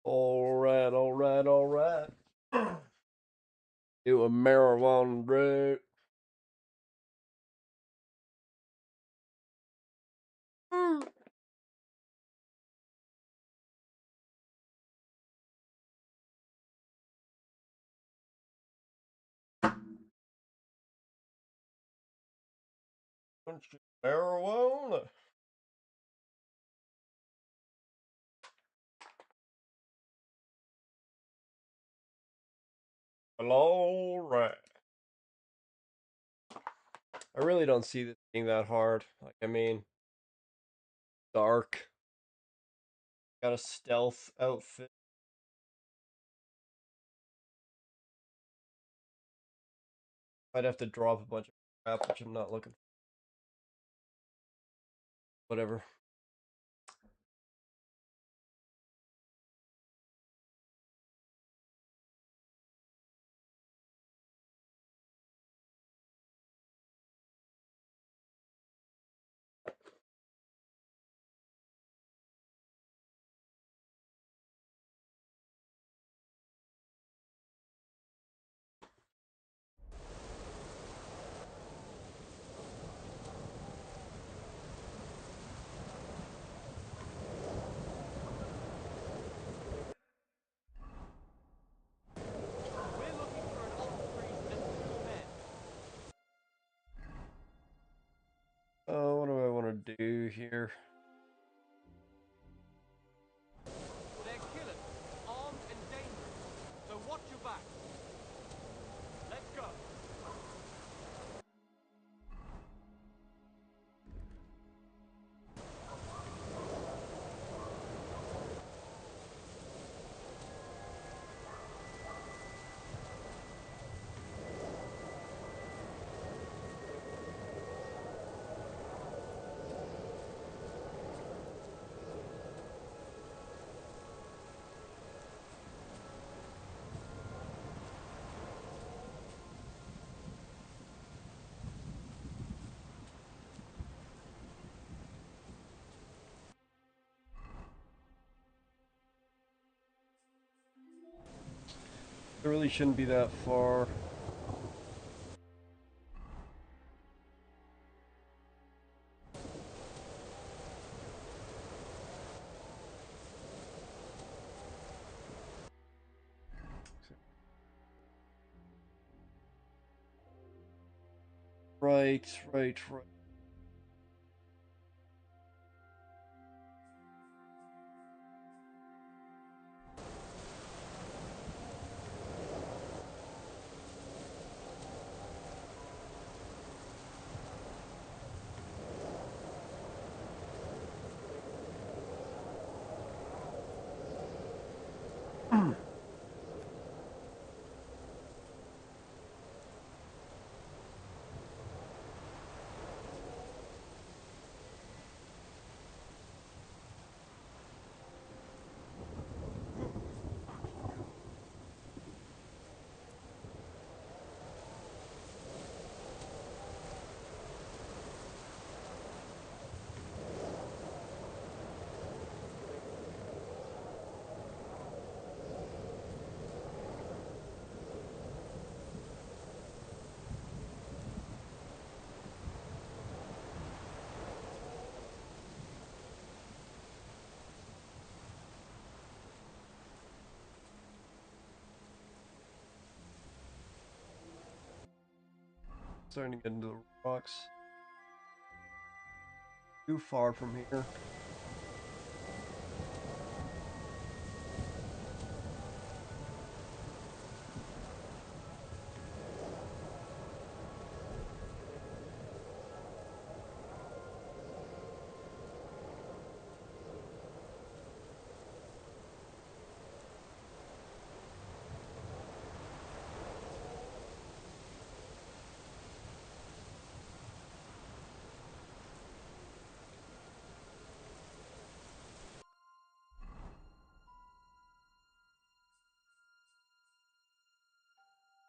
Alright, alright, alright. Do a marijuana drug. Marijuana. Well, alright. I really don't see this being that hard. Like, I mean, dark. Got a stealth outfit. I'd have to drop a bunch of crap, which I'm not looking for. Whatever. We're looking for an archpriest and 2 men. Oh, what do I want to do here? They're killers, armed and dangerous. So watch your back. Let's go. It really shouldn't be that far. Right, right, right. Starting to get into the rocks. Too far from here.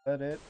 That it?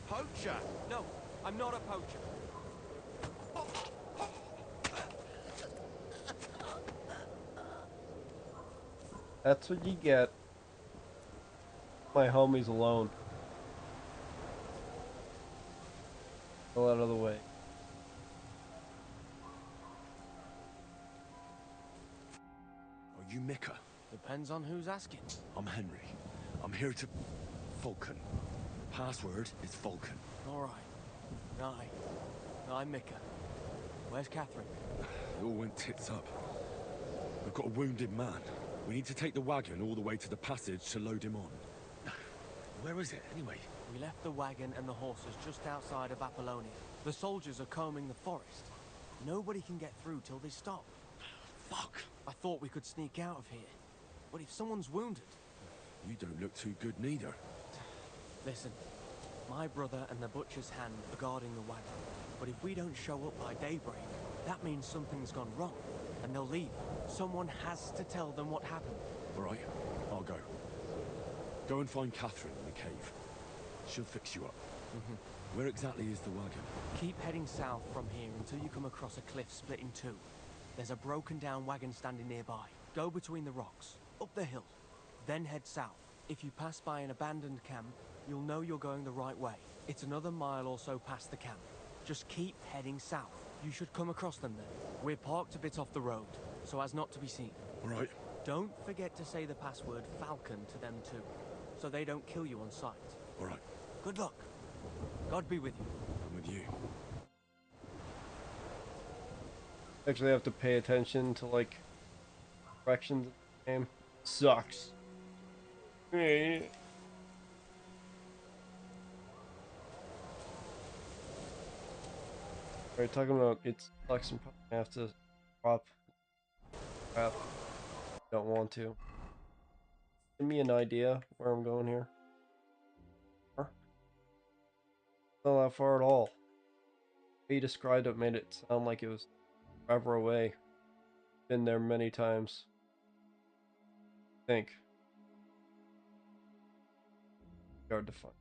Poacher? No, I'm not a poacher. That's what you get. My homie's alone. Go out of the way. Are you Mika? Depends on who's asking. I'm Henry. I'm here to... Vulcan. The password is Vulcan. All right. I'm Mika. Where's Catherine? It all went tits up. We've got a wounded man. We need to take the wagon all the way to the passage to load him on. Where is it, anyway? We left the wagon and the horses just outside of Apollonia. The soldiers are combing the forest. Nobody can get through till they stop. Fuck! I thought we could sneak out of here. But if someone's wounded... You don't look too good neither. Listen, my brother and the butcher's hand are guarding the wagon. But if we don't show up by daybreak, that means something's gone wrong. And they'll leave. Someone has to tell them what happened. All right, I'll go. Go and find Catherine in the cave. She'll fix you up. Where exactly is the wagon? Keep heading south from here until you come across a cliff split in two. There's a broken down wagon standing nearby. Go between the rocks, up the hill, then head south. If you pass by an abandoned camp, you'll know you're going the right way. It's another mile or so past the camp. Just keep heading south. You should come across them then. We're parked a bit off the road, so as not to be seen. All right. Don't forget to say the password Falcon to them too, so they don't kill you on sight. All right. Good luck. God be with you. I'm with you. Actually have to pay attention to like corrections in the game. Sucks. Are you talking about it sucks and probably have to drop crap? Don't want to. Give me an idea where I'm going here. Not that far at all. He described it made it sound like it was forever away. Been there many times. Think. Hard to find.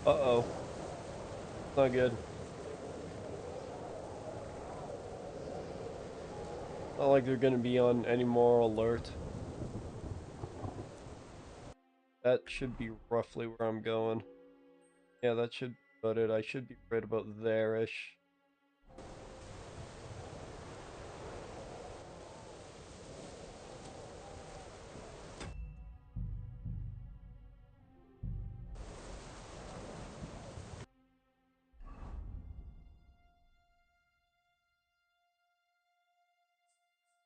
Uh-oh. Not good. Not like they're gonna be on any more alert. That should be roughly where I'm going. Yeah, that should be about it. I should be right about there-ish.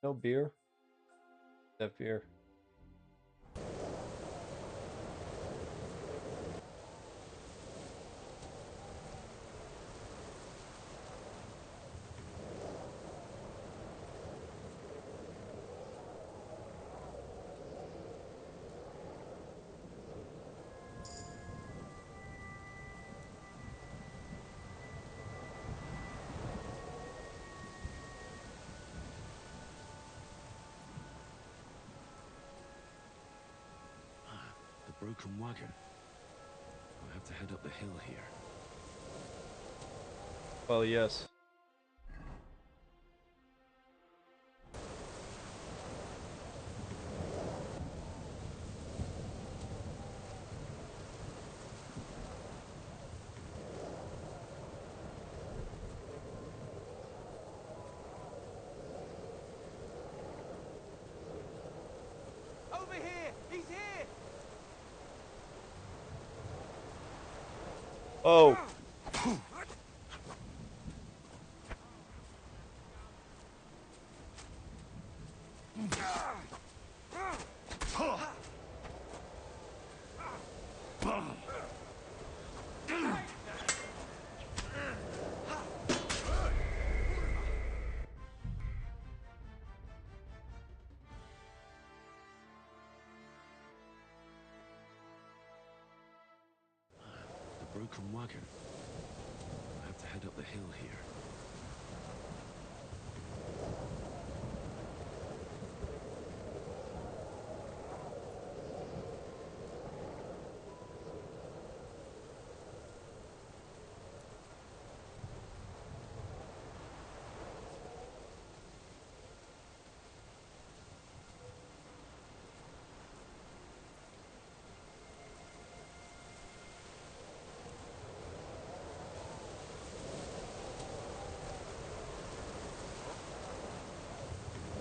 No beer? That beer. The broken wagon. I have to head up the hill here. Well, yes. Oh. The broken wagon. I have to head up the hill here.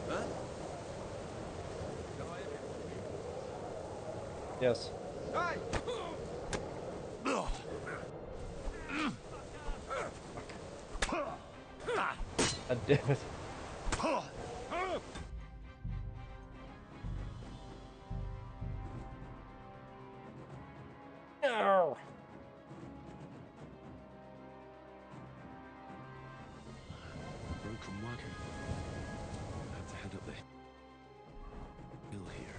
Huh? You got him, Trosky? Yes. Hey! God damn it. No. Broken wagon. I have to head up the hill here.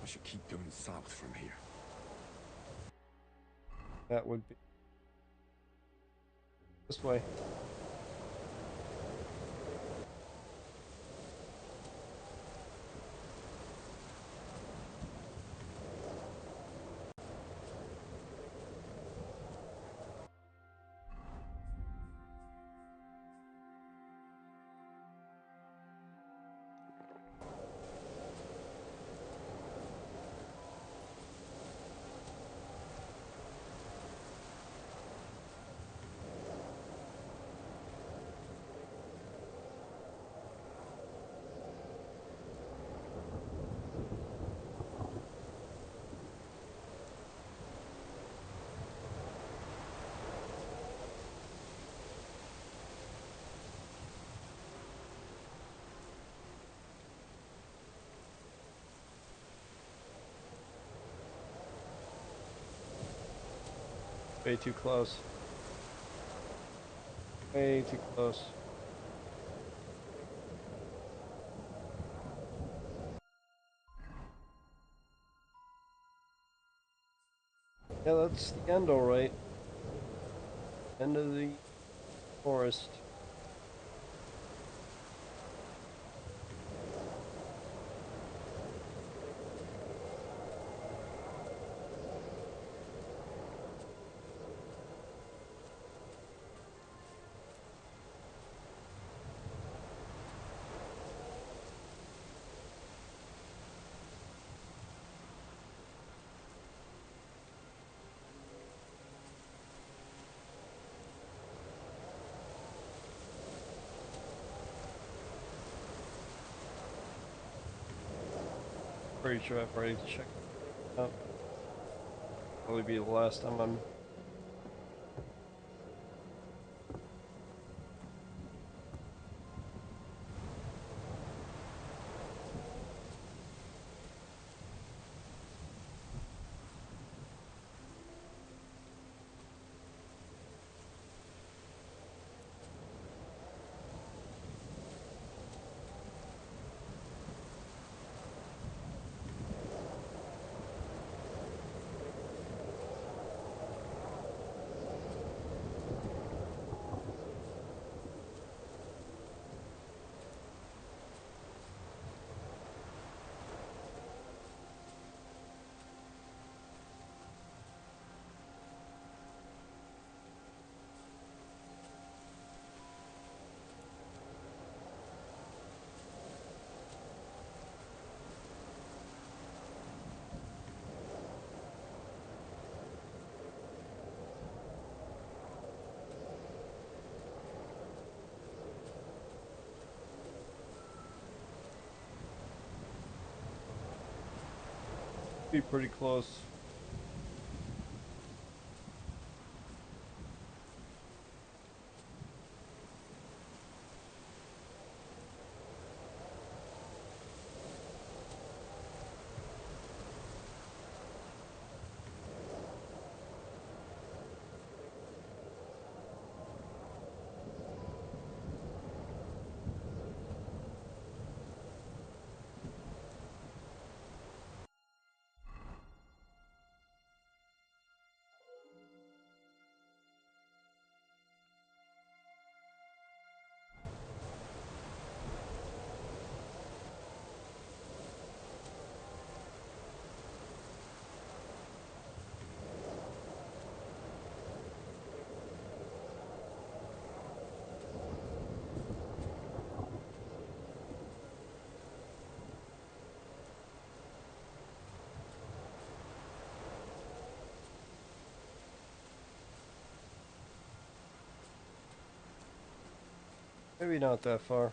I should keep going south from here. That would be this way. Way too close. Way too close. Yeah, that's the end, alright. End of the forest. Pretty sure I've already checked it out. Probably be the last time I'm Be pretty close. Maybe not that far.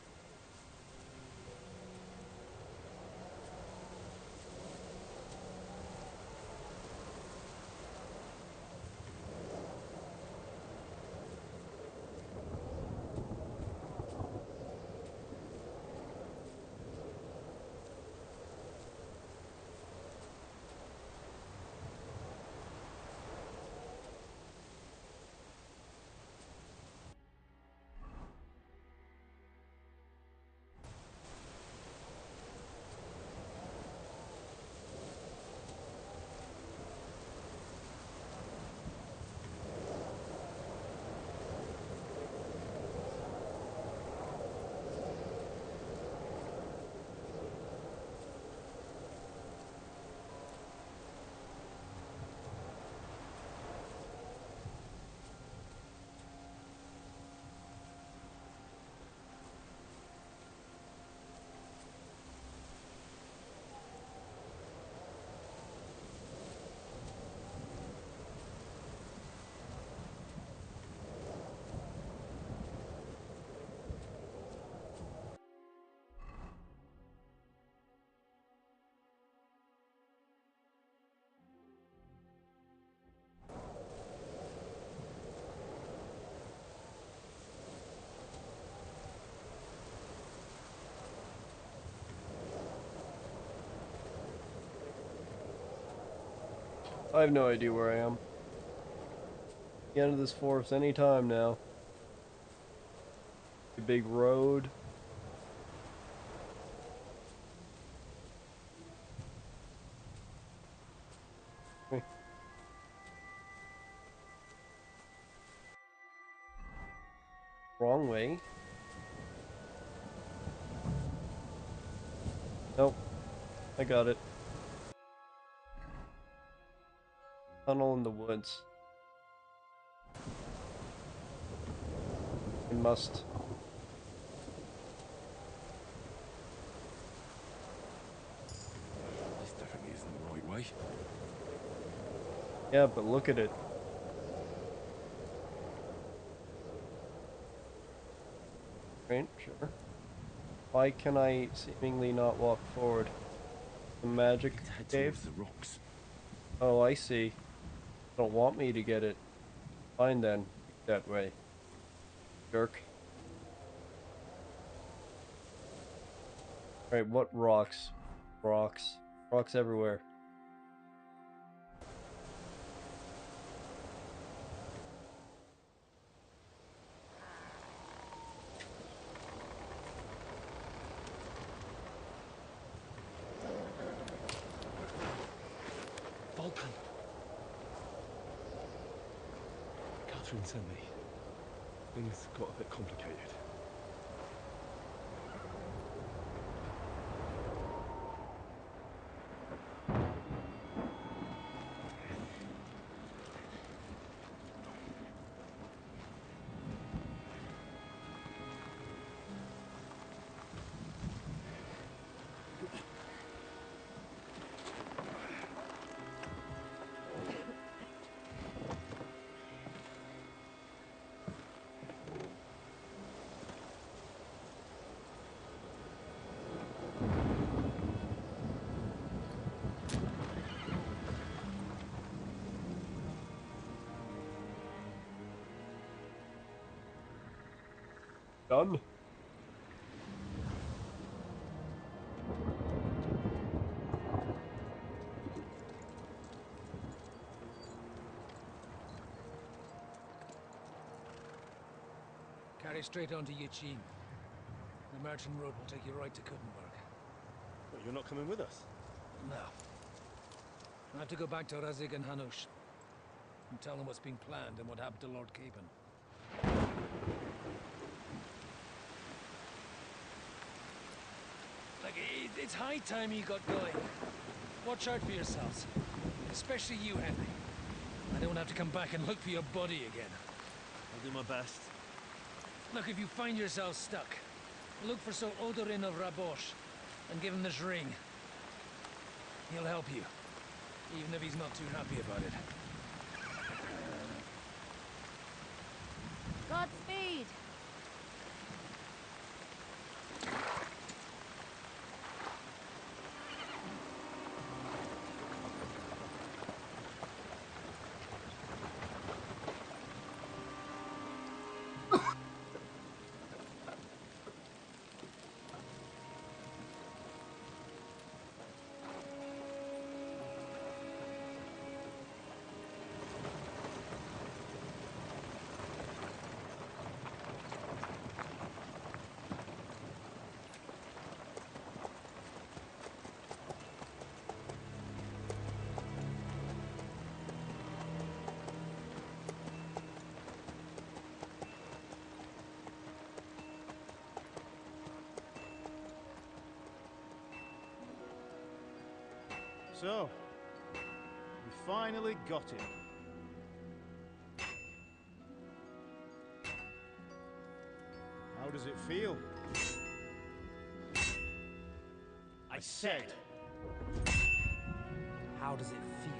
I have no idea where I am. The end of this forest any time now. A big road. Okay. Wrong way. Nope. I got it. Tunnel in the woods. I must. This definitely isn't the right way. Yeah, but look at it. Right, sure. Why can I seemingly not walk forward? The We magic need to head cave? towards the rocks. Oh, I see. Don't want me to get it. Fine then. That way. Jerk. Right, what rocks? Rocks. Rocks everywhere. Vulcan! Catherine sent me. Things got a bit complicated. Done. Carry straight on to Yichin. The merchant road will take you right to Kuttenberg. But you're not coming with us? No. I have to go back to Razig and Hanush and tell them what's been planned and what happened to Lord Capon. Like, it's high time you got going. Watch out for yourselves. Especially you, Henry. I don't have to come back and look for your body again. I'll do my best. Look, if you find yourself stuck, look for Sir Odorin of Rabosh and give him this ring. He'll help you, even if he's not too happy about it. Godspeed! So, we finally got him. How does it feel? I said, how does it feel?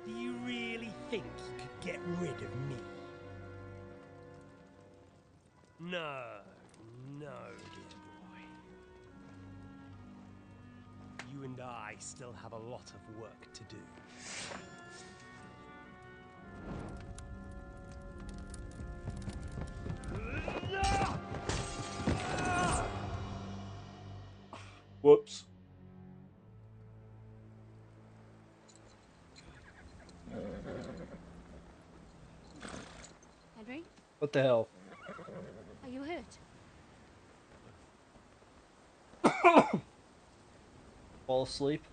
Do you really think you could get rid of me? No, no, dear boy. You and I still have a lot of work to do. Whoops. Henry, What the hell? are you hurt? Fall asleep?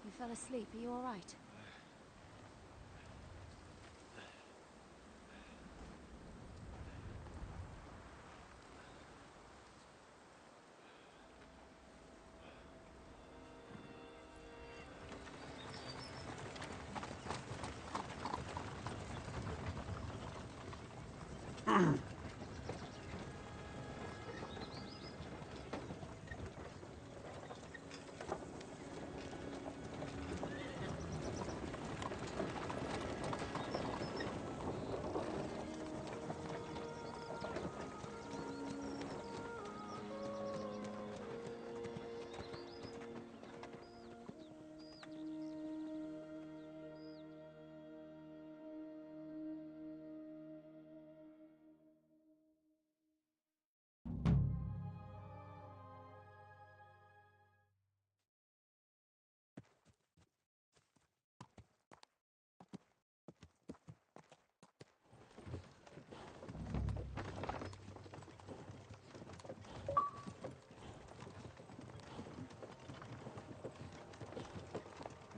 You fell asleep. Are you all right?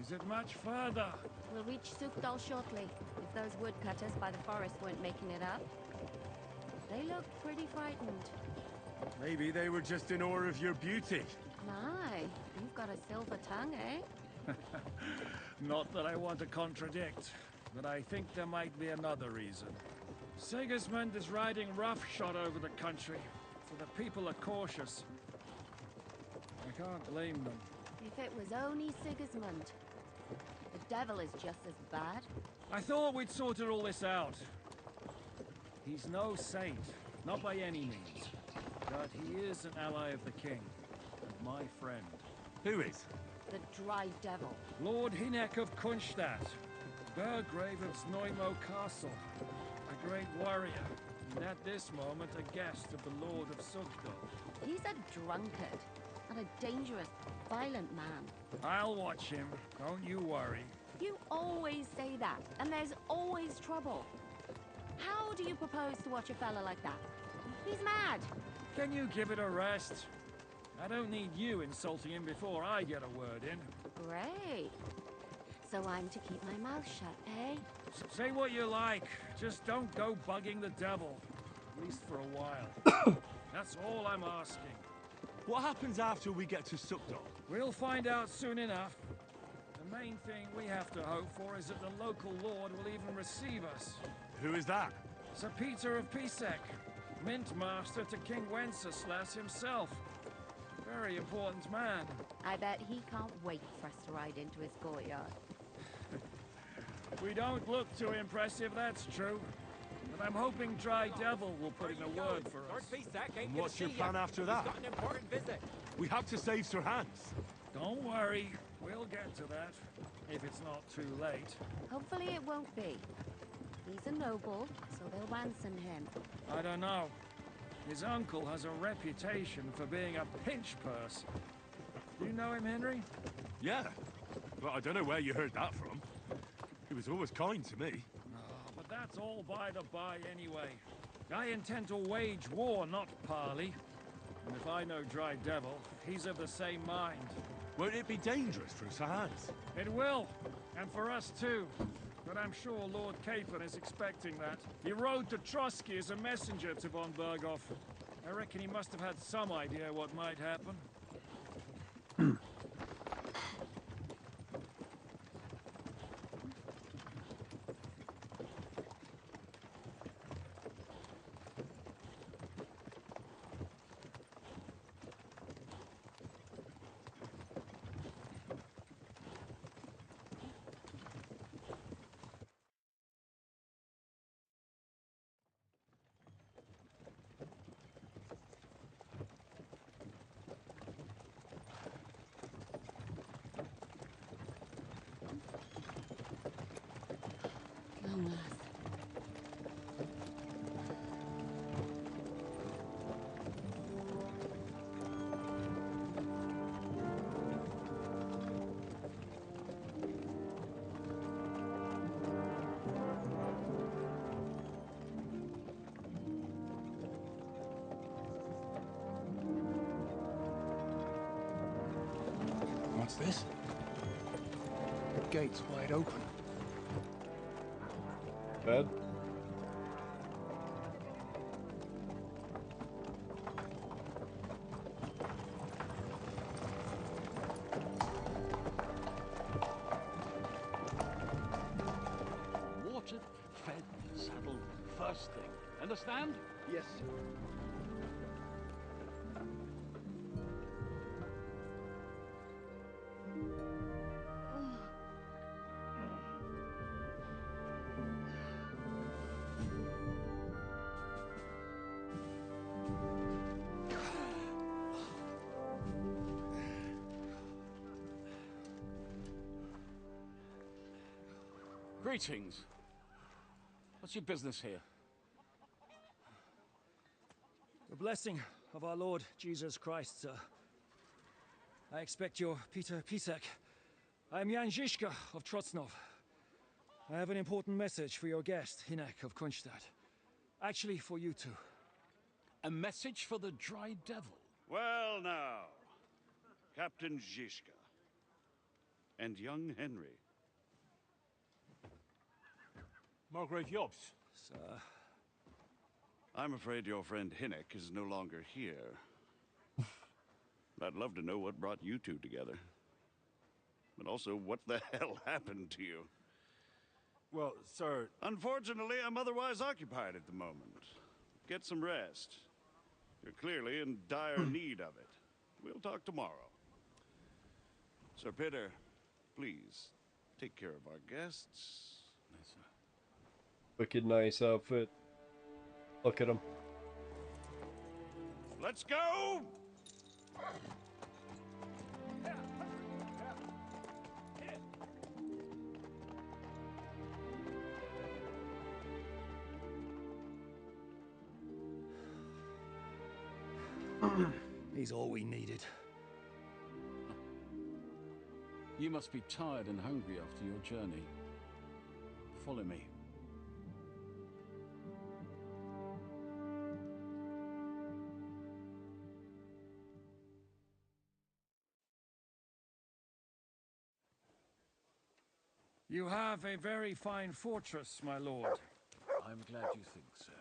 Is it much further? We'll reach Sukdal shortly, if those woodcutters by the forest weren't making it up. They look pretty frightened. Maybe they were just in awe of your beauty. My, you've got a silver tongue, eh? Not that I want to contradict, but I think there might be another reason. Sigismund is riding roughshod over the country, so the people are cautious. I can't blame them. If it was only Sigismund. The devil is just as bad. I thought we'd sorted all this out. He's no saint, not by any means. But he is an ally of the king, and my friend. Who is? The dry devil. Lord Hinek of Kunstadt. Burgrave of Snoimo Castle, a great warrior, and at this moment a guest of the Lord of Sugdo. He's a drunkard and a dangerous, violent man. I'll watch him, don't you worry. You always say that, and there's always trouble. How do you propose to watch a fella like that? He's mad. Can you give it a rest? I don't need you insulting him before I get a word in. Great. So I'm to keep my mouth shut, eh? Say what you like, just don't go bugging the devil. At least for a while. That's all I'm asking. What happens after we get to Sukdal? We'll find out soon enough. The main thing we have to hope for is that the local lord will even receive us. Who is that? Sir Peter of Pisek, Mint Master to King Wenceslas himself. Very important man. I bet he can't wait for us to ride into his courtyard. We don't look too impressive, that's true. But I'm hoping Dry Devil will put in a word for us. And what's your plan after that? He's got an important visit. We have to save Sir Hans. Don't worry, we'll get to that. If it's not too late. Hopefully it won't be. He's a noble, so they'll ransom him. I don't know. His uncle has a reputation for being a pinch purse. Do you know him, Henry? Yeah, but I don't know where you heard that from. He was always kind to me. Oh, but that's all by the by anyway. I intend to wage war, not parley. And if I know Dry Devil, he's of the same mind. Won't it be dangerous for Sir Hans? It will, and for us too. But I'm sure Lord Capon is expecting that. He rode to Trosky as a messenger to von Berghoff. I reckon he must have had some idea what might happen. Come, lass. What's this? The gate's wide open. Bed? Watered, fed, saddled, first thing. Understand? Yes, sir. Greetings. What's your business here? The blessing of our Lord Jesus Christ, sir. I expect you're Peter Pisek. I am Jan Žižka of Trocnov. I have an important message for your guest, Hinek of Kunstadt. Actually, for you two. A message for the Dry Devil? Well now, Captain Žižka and young Henry. Margrave Jobs. Sir. I'm afraid your friend Hinek is no longer here. I'd love to know what brought you two together. But also, what the hell happened to you? Well, sir... Unfortunately, I'm otherwise occupied at the moment. Get some rest. You're clearly in dire need of it. We'll talk tomorrow. Sir Peter, please, take care of our guests. Yes, sir. Wicked nice outfit. Look at him. Let's go! He's all we needed. You must be tired and hungry after your journey. Follow me. You have a very fine fortress, my lord. I'm glad you think so.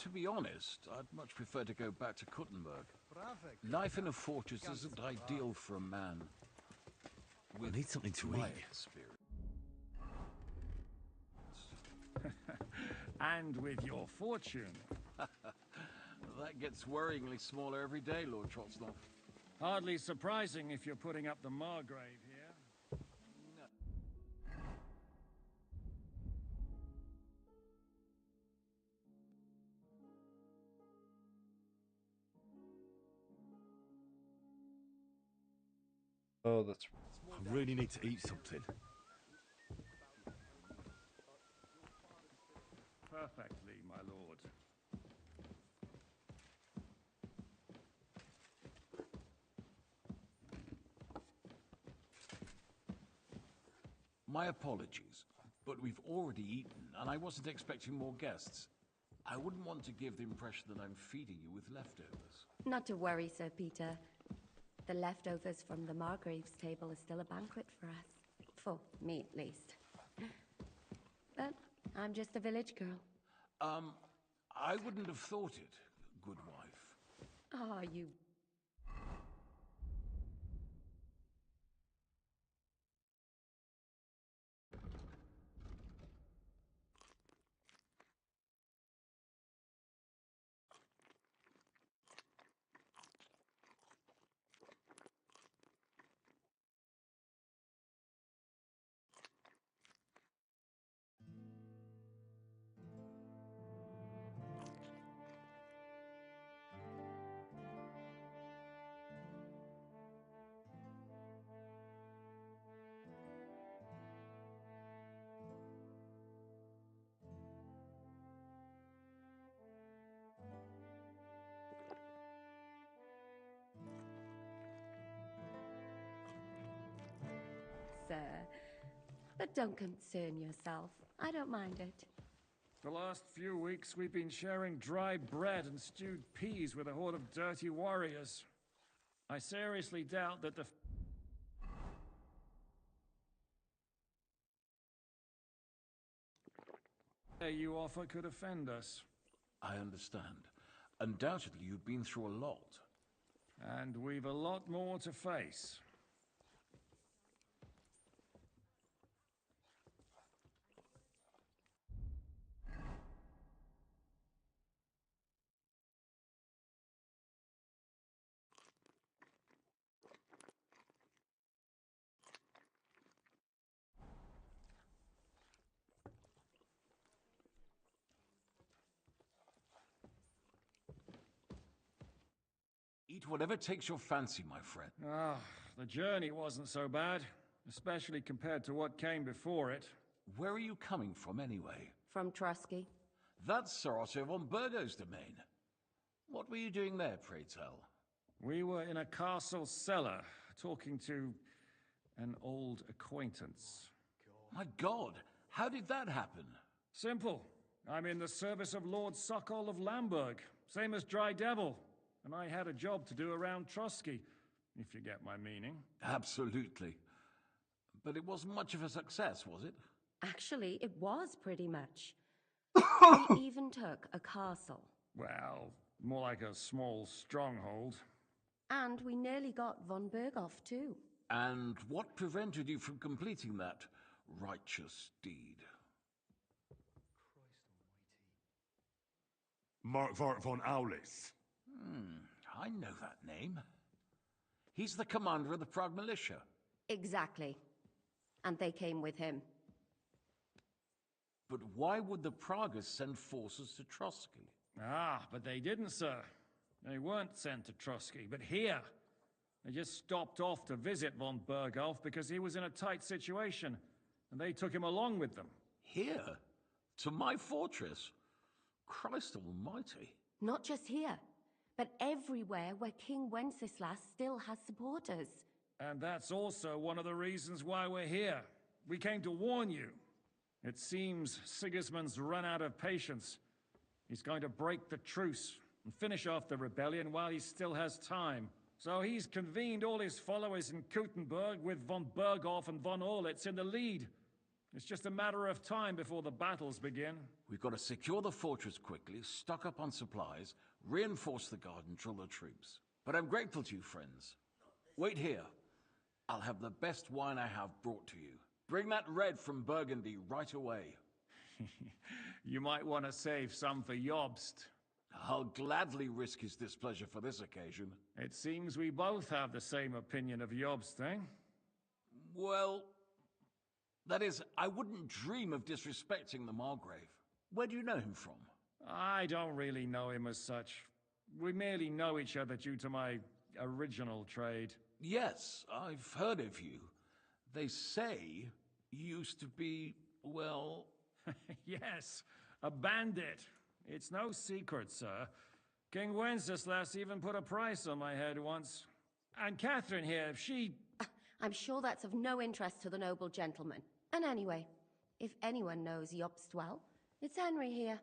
To be honest, I'd much prefer to go back to Kuttenberg. Life in a fortress isn't ideal for a man. We need something to my eat. experience. And with your fortune. That gets worryingly smaller every day, Lord Trotsnov. Hardly surprising if you're putting up the Margrave here. Oh, that's... I really need to eat something. Perfectly, my lord. My apologies, but we've already eaten, and I wasn't expecting more guests. I wouldn't want to give the impression that I'm feeding you with leftovers. Not to worry, Sir Peter. The leftovers from the Margrave's table are still a banquet for us. For me, at least. But I'm just a village girl. I wouldn't have thought it, good wife. Ah, you... Sir. But don't concern yourself. I don't mind it. The last few weeks we've been sharing dry bread and stewed peas with a horde of dirty warriors. I seriously doubt that the fare you offer could offend us. I understand. Undoubtedly, you've been through a lot. And we've a lot more to face. Eat whatever takes your fancy, my friend. Ah, the journey wasn't so bad, especially compared to what came before it. Where are you coming from, anyway? From Trosky. That's Sir Otto von Burgo's domain. What were you doing there, pray tell? We were in a castle cellar, talking to an old acquaintance. My God, how did that happen? Simple. I'm in the service of Lord Sokol of Lamberg, same as Dry Devil, and I had a job to do around Trosky, if you get my meaning. Absolutely. But it wasn't much of a success, was it? Actually, it was pretty much. We even took a castle. Well, more like a small stronghold. And we nearly got von Berghoff, too. And what prevented you from completing that righteous deed? Markvart von Aulis. I know that name. He's the commander of the Prague militia. Exactly. And they came with him. But why would the Praguers send forces to Trosky? Ah, but they didn't, sir. They weren't sent to Trosky, but here. They just stopped off to visit von Berghoff because he was in a tight situation, and they took him along with them. Here? To my fortress? Christ almighty. Not just here, but everywhere where King Wenceslas still has supporters. And that's also one of the reasons why we're here. We came to warn you. It seems Sigismund's run out of patience. He's going to break the truce and finish off the rebellion while he still has time. So he's convened all his followers in Kuttenberg with von Berghoff and von Orlitz in the lead. It's just a matter of time before the battles begin. We've got to secure the fortress quickly, stock up on supplies, reinforce the guard and drill the troops. But I'm grateful to you, friends. Wait here. I'll have the best wine I have brought to you. Bring that red from Burgundy right away. You might want to save some for Jobst. I'll gladly risk his displeasure for this occasion. It seems we both have the same opinion of Jobst, eh? Well, that is, I wouldn't dream of disrespecting the Margrave. Where do you know him from? I don't really know him as such. We merely know each other due to my original trade. Yes, I've heard of you. They say you used to be, well... Yes, a bandit. It's no secret, sir. King Wenceslas even put a price on my head once. And Catherine here, she... I'm sure that's of no interest to the noble gentleman. And anyway, if anyone knows Jobst well, it's Henry here.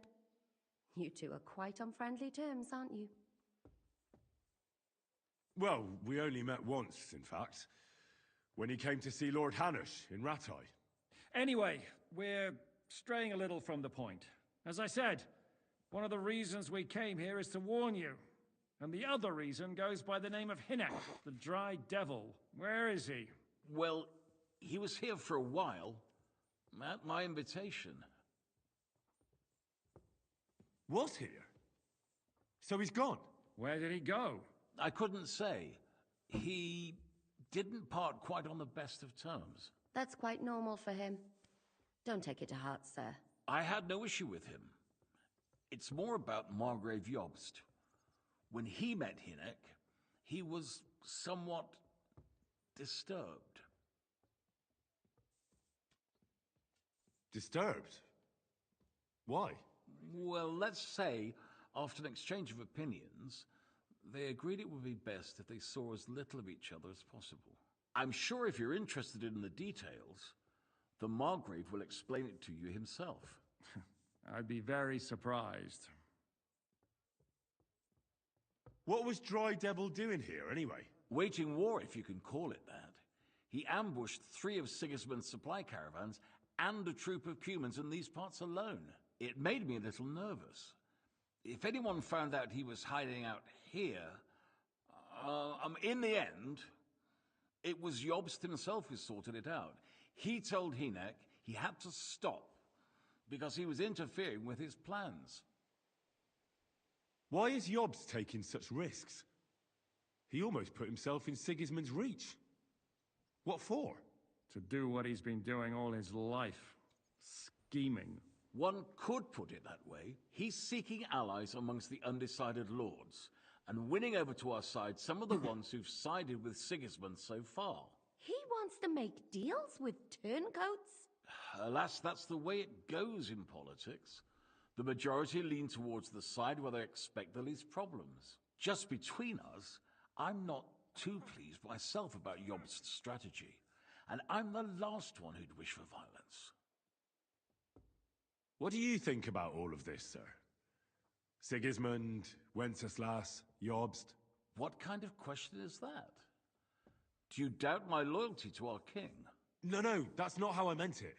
You two are quite on friendly terms, aren't you? Well, we only met once, in fact. When he came to see Lord Hanush in Rattay. Anyway, we're straying a little from the point. As I said, one of the reasons we came here is to warn you. And the other reason goes by the name of Hinek, the Dry Devil. Where is he? Well, he was here for a while, at my invitation. Was here? So he's gone? Where did he go? I couldn't say. He didn't part quite on the best of terms. That's quite normal for him. Don't take it to heart, sir. I had no issue with him. It's more about Margrave Jobst. When he met Hinek, he was somewhat disturbed. Disturbed? Why? Well, let's say, after an exchange of opinions, they agreed it would be best if they saw as little of each other as possible. I'm sure if you're interested in the details, the Margrave will explain it to you himself. I'd be very surprised. What was Dry Devil doing here, anyway? Waging war, if you can call it that. He ambushed 3 of Sigismund's supply caravans and a troop of Cumans in these parts alone. It made me a little nervous. If anyone found out he was hiding out here, in the end, it was Jobst himself who sorted it out. He told Hinek he had to stop because he was interfering with his plans. Why is Jobst taking such risks? He almost put himself in Sigismund's reach. What for? To do what he's been doing all his life. Scheming. One could put it that way. He's seeking allies amongst the undecided lords, and winning over to our side some of the ones who've sided with Sigismund so far. He wants to make deals with turncoats? Alas, that's the way it goes in politics. The majority lean towards the side where they expect the least problems. Just between us, I'm not too pleased myself about Jobst's strategy, and I'm the last one who'd wish for violence. What do you think about all of this, sir? Sigismund, Wenceslas, Jobst? What kind of question is that? Do you doubt my loyalty to our king? No, that's not how I meant it.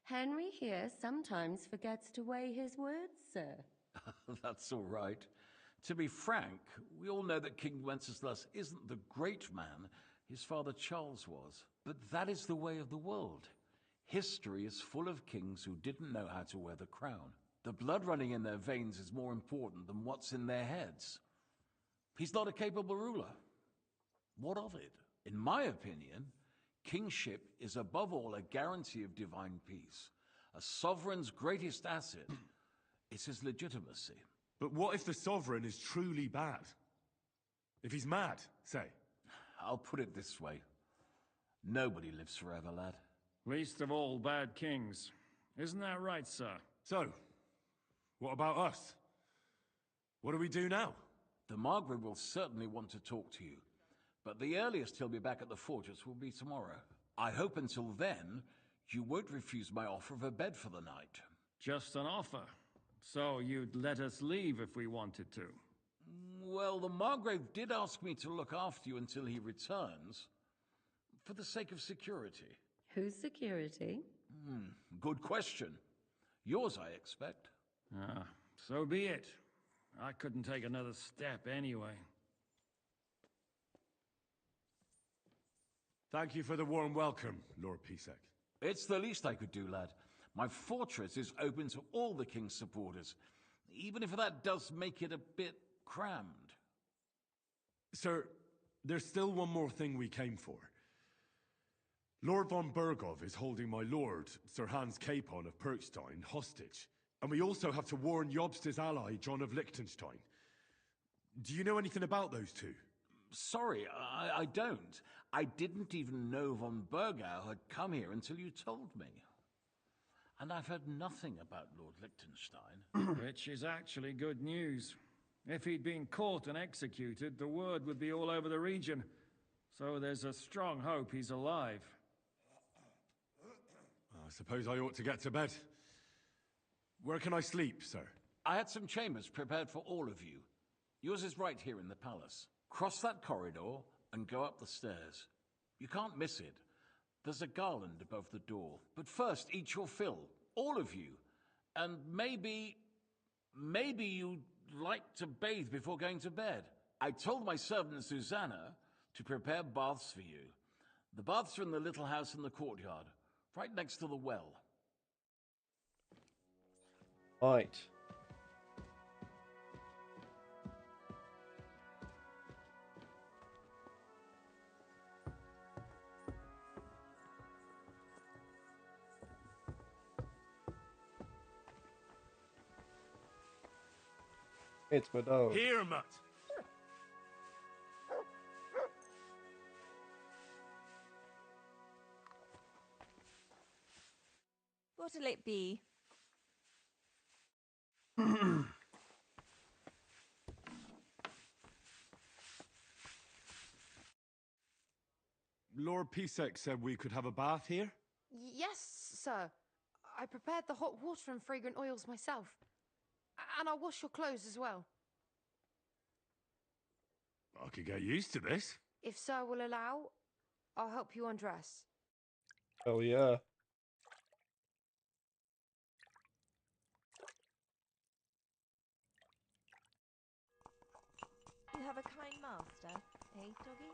Henry here sometimes forgets to weigh his words, sir. That's all right. To be frank, we all know that King Wenceslas isn't the great man his father Charles was. But that is the way of the world. History is full of kings who didn't know how to wear the crown. The blood running in their veins is more important than what's in their heads. He's not a capable ruler. What of it? In my opinion, kingship is above all a guarantee of divine peace. A sovereign's greatest asset is his legitimacy. But what if the sovereign is truly bad? If he's mad, say? I'll put it this way. Nobody lives forever, lad. Least of all bad kings. Isn't that right, sir? So, what about us? What do we do now? The Margrave will certainly want to talk to you, but the earliest he'll be back at the fortress will be tomorrow. I hope until then, you won't refuse my offer of a bed for the night. Just an offer. So you'd let us leave if we wanted to? Well, the Margrave did ask me to look after you until he returns, for the sake of security. Whose security? Good question. Yours, I expect. Ah, so be it. I couldn't take another step anyway. Thank you for the warm welcome, Lord Pisek. It's the least I could do, lad. My fortress is open to all the king's supporters, even if that does make it a bit crammed. Sir, there's still one more thing we came for. Lord von Bergov is holding my lord, Sir Hans Capon of Perkstein, hostage. And we also have to warn Jobst's ally, John of Liechtenstein. Do you know anything about those two? Sorry, I don't. I didn't even know von Bergau had come here until you told me. And I've heard nothing about Lord Liechtenstein. Which is actually good news. If he'd been caught and executed, the word would be all over the region. So there's a strong hope he's alive. I suppose I ought to get to bed. Where can I sleep, sir? I had some chambers prepared for all of you. Yours is right here in the palace. Cross that corridor and go up the stairs. You can't miss it. There's a garland above the door. But first, eat your fill. All of you. And maybe you'd like to bathe before going to bed. I told my servant Susanna to prepare baths for you. The baths are in the little house in the courtyard, right next to the well. Right. It's my dog. Here, Mutt. What'll it be? Lord Pisek said we could have a bath here? Yes, sir. I prepared the hot water and fragrant oils myself. And I'll wash your clothes as well. I could get used to this. If sir will allow, I'll help you undress. Oh, yeah. You have a kind master, eh, doggy?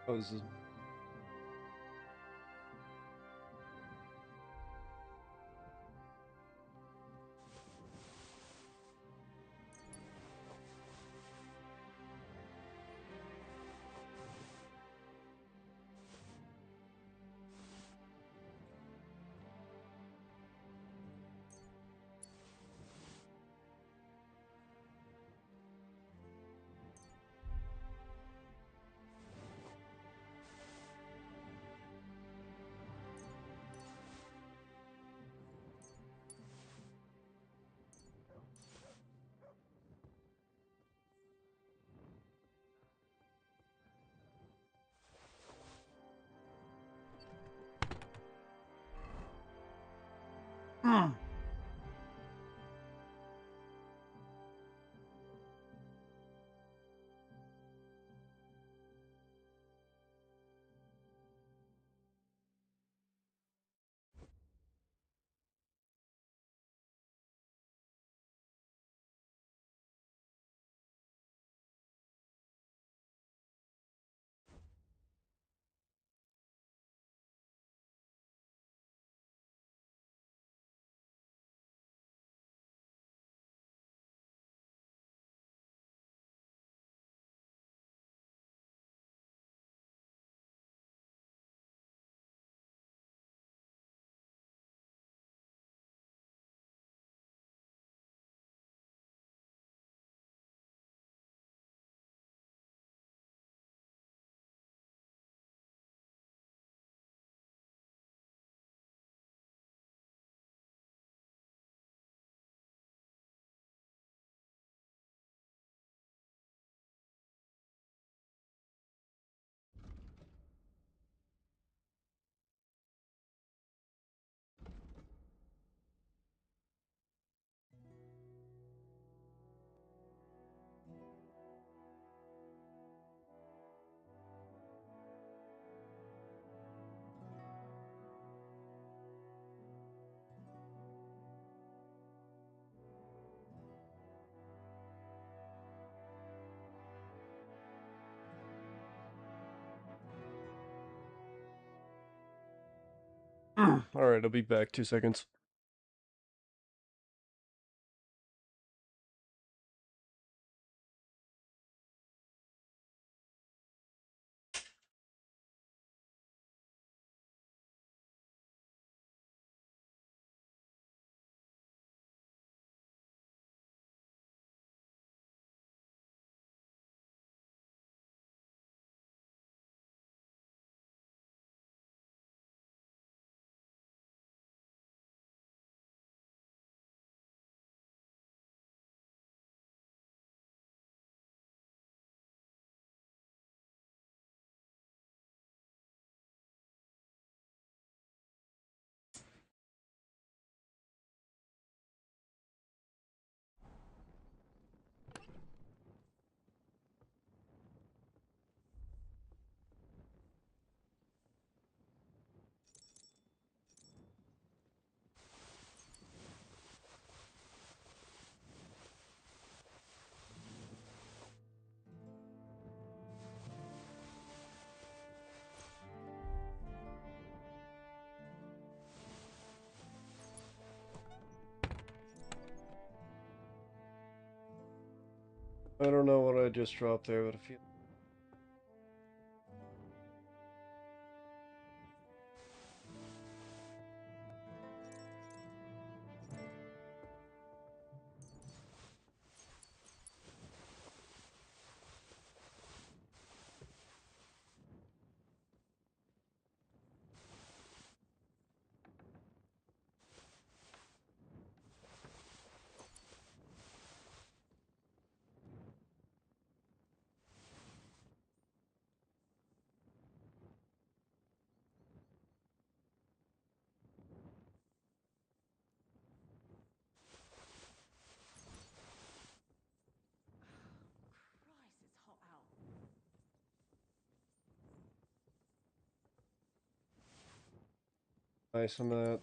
Oh, this is... Alright, I'll be back. 2 seconds. I don't know what I just dropped there, but I feel... Nice on that.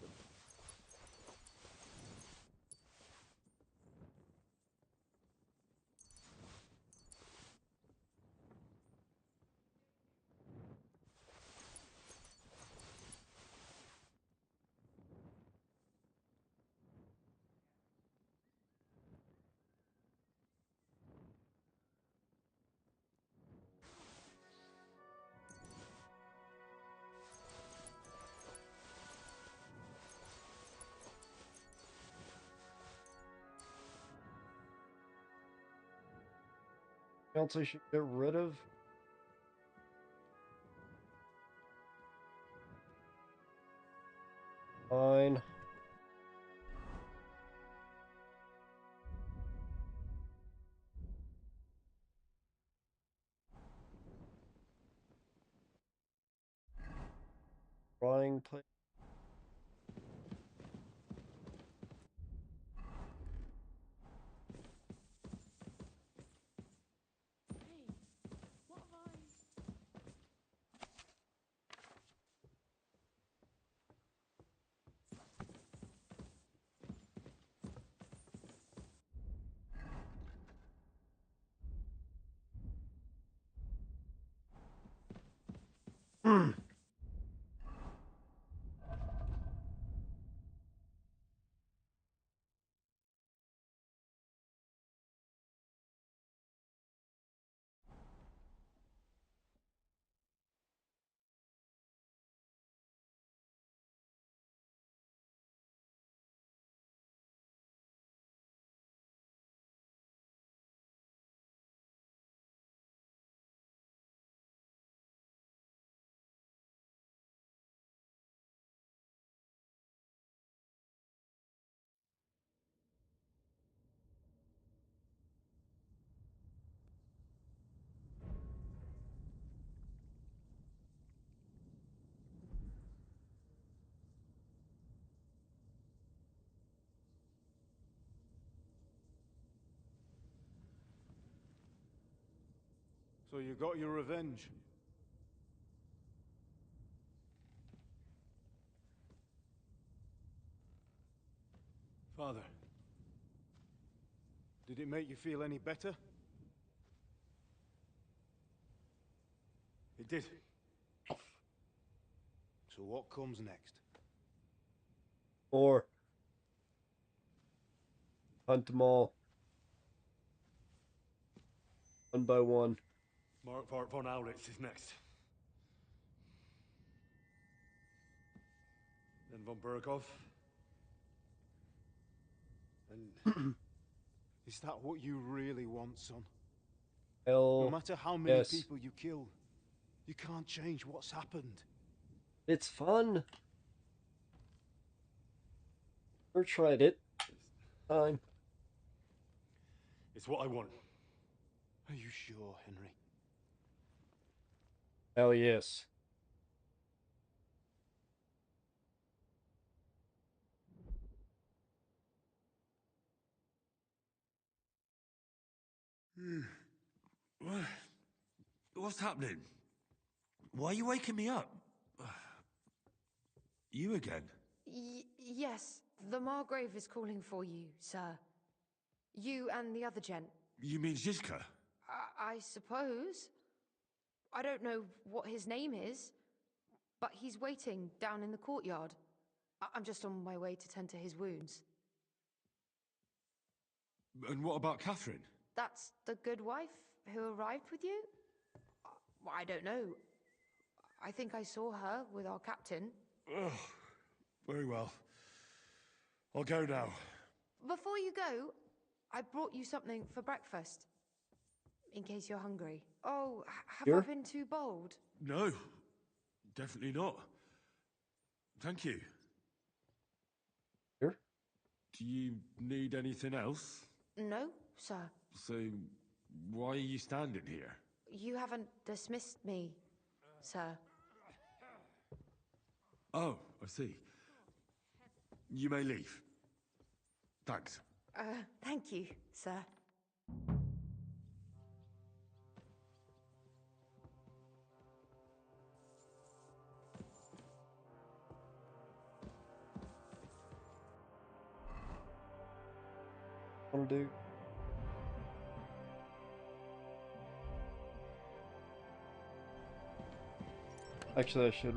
else I should get rid of? Fine. Drawing plate. So you got your revenge. Father, did it make you feel any better? It did. So what comes next? 4. Hunt them all. One by one. Mark von Aulitz is next. Then von Burgov. And is that what you really want, son? Hell, No matter how many yes. people you kill, you can't change what's happened. It's fun. Never tried it. Time. It's what I want. Are you sure, Henry? Hell yes. What's happening? Why are you waking me up? You again? Yes, the Margrave is calling for you, sir. You and the other gent. You mean Zizka? I suppose. I don't know what his name is, but he's waiting down in the courtyard. I'm just on my way to tend to his wounds. And what about Catherine? That's the good wife who arrived with you? I don't know. I think I saw her with our captain. Oh, very well. I'll go now. Before you go, I brought you something for breakfast. In case you're hungry. Oh, have I been too bold? No, definitely not. Thank you. Here? Do you need anything else? No, sir. So, why are you standing here? You haven't dismissed me, sir. Oh, I see. You may leave. Thanks. Thank you, sir. Want to do? Actually, I should.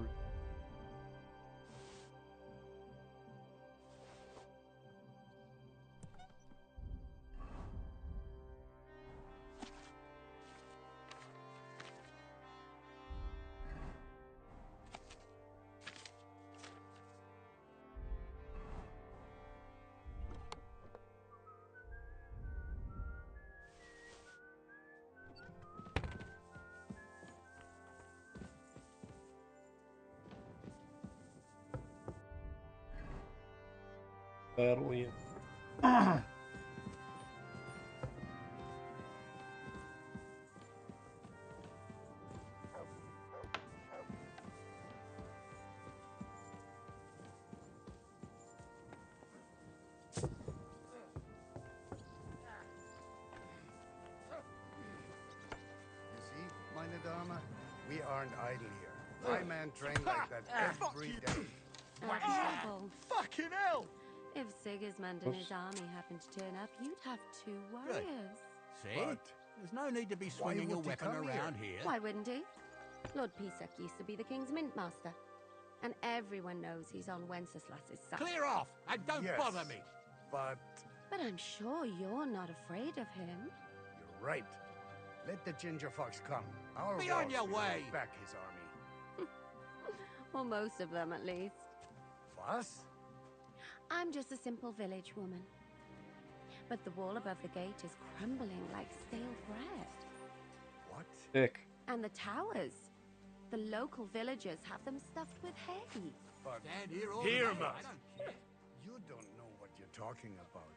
Battle in. You see, meine Dame, we aren't idle here. My men train like that every day. Admirable. Fucking hell! If Sigismund and his army happened to turn up, you'd have 2 warriors. See? But There's no need to be why swinging a would he weapon come around here. Why wouldn't he? Lord Pisak used to be the king's mint master. And everyone knows he's on Wenceslas's side. Clear off and don't Yes, bother me. but But I'm sure you're not afraid of him. you're right. Let the ginger fox come. Our Be on your warriors will way. back his army. Or most of them, at least. Was? I'm just a simple village woman. But the wall above the gate is crumbling like stale bread. What? Thick. And the towers. The local villagers have them stuffed with hay. But Stand here all Hear night. him out. I don't care. you don't know what you're talking about.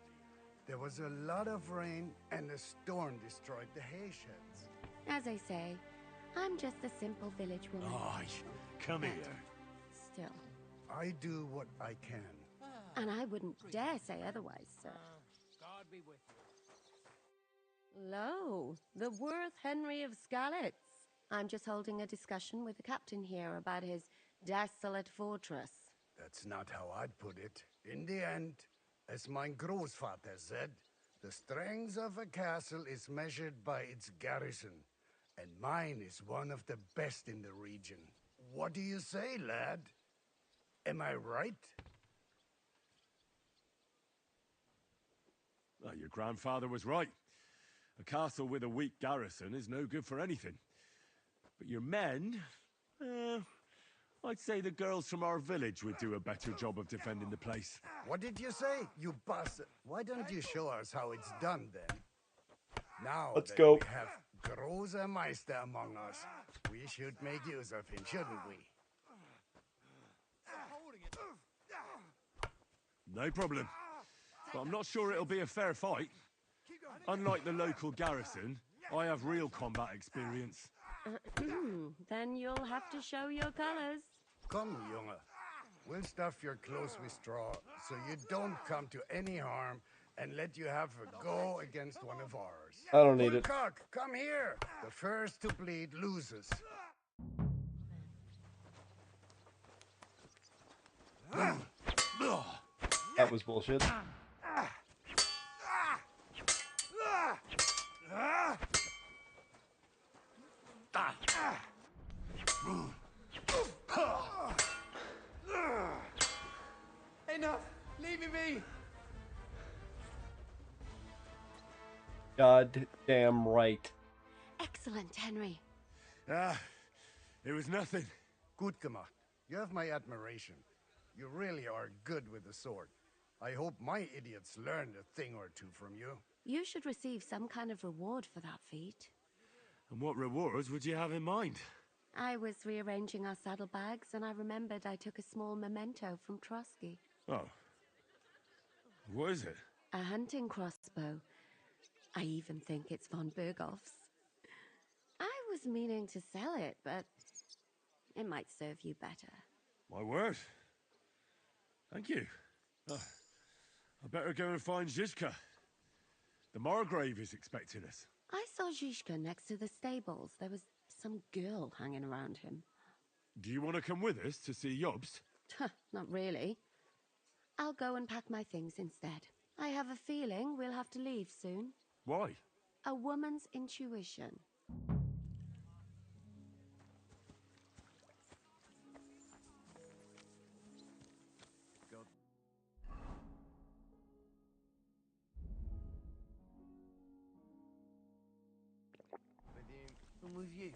There was a lot of rain and a storm destroyed the hay sheds. As I say, I'm just a simple village woman. Aye, come here. Still. I do what I can. And I wouldn't dare say otherwise, sir. God be with you. Lo, the worth Henry of Skalitz. I'm just holding a discussion with the captain here about his desolate fortress. That's not how I'd put it. In the end, as my Großvater said, the strength of a castle is measured by its garrison, and mine is one of the best in the region. What do you say, lad? Am I right? Well, your grandfather was right. A castle with a weak garrison is no good for anything. But your men, I'd say the girls from our village would do a better job of defending the place. What did you say, you bastard? Why don't you show us how it's done, then? Now Let's that go. we have Großer Meister among us, we should make use of him, shouldn't we? No problem. But I'm not sure it'll be a fair fight. Unlike the local garrison, I have real combat experience. Then you'll have to show your colors. Come, Junge. We'll stuff your clothes with straw so you don't come to any harm and let you have a go against one of ours. I don't need it. Cock, come here. The first to bleed loses. That was bullshit. Enough! Leave me be! God damn right. Excellent, Henry. It was nothing. Gut gemacht. You have my admiration. You really are good with the sword. I hope my idiots learned a thing or two from you. You should receive some kind of reward for that feat. And what rewards would you have in mind? I was rearranging our saddlebags and I remembered I took a small memento from Trosky. Oh. What is it? A hunting crossbow. I even think it's von Berghoff's. I was meaning to sell it, but it might serve you better. My word. Thank you. Oh, I better go and find Zizka. The Margrave is expecting us. I saw Zhishka next to the stables. There was some girl hanging around him. Do you want to come with us to see Jobst? Not really. I'll go and pack my things instead. I have a feeling we'll have to leave soon. Why? A woman's intuition. I'm with you.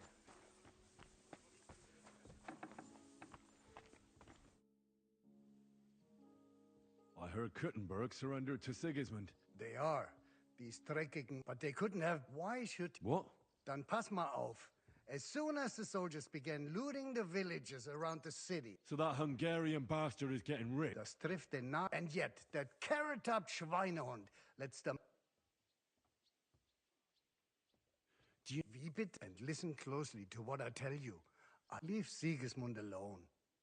I heard Kuttenberg surrendered to Sigismund. They are. These dreckigen, but they couldn't have. Why should... What? Dann pass mal auf. As soon as the soldiers began looting the villages around the city. So that Hungarian bastard is getting rich. Das trifft den Namen. And yet, that carrot-top Schweinehund lets them... Weep it and listen closely to what I tell you. I leave Sigismund alone.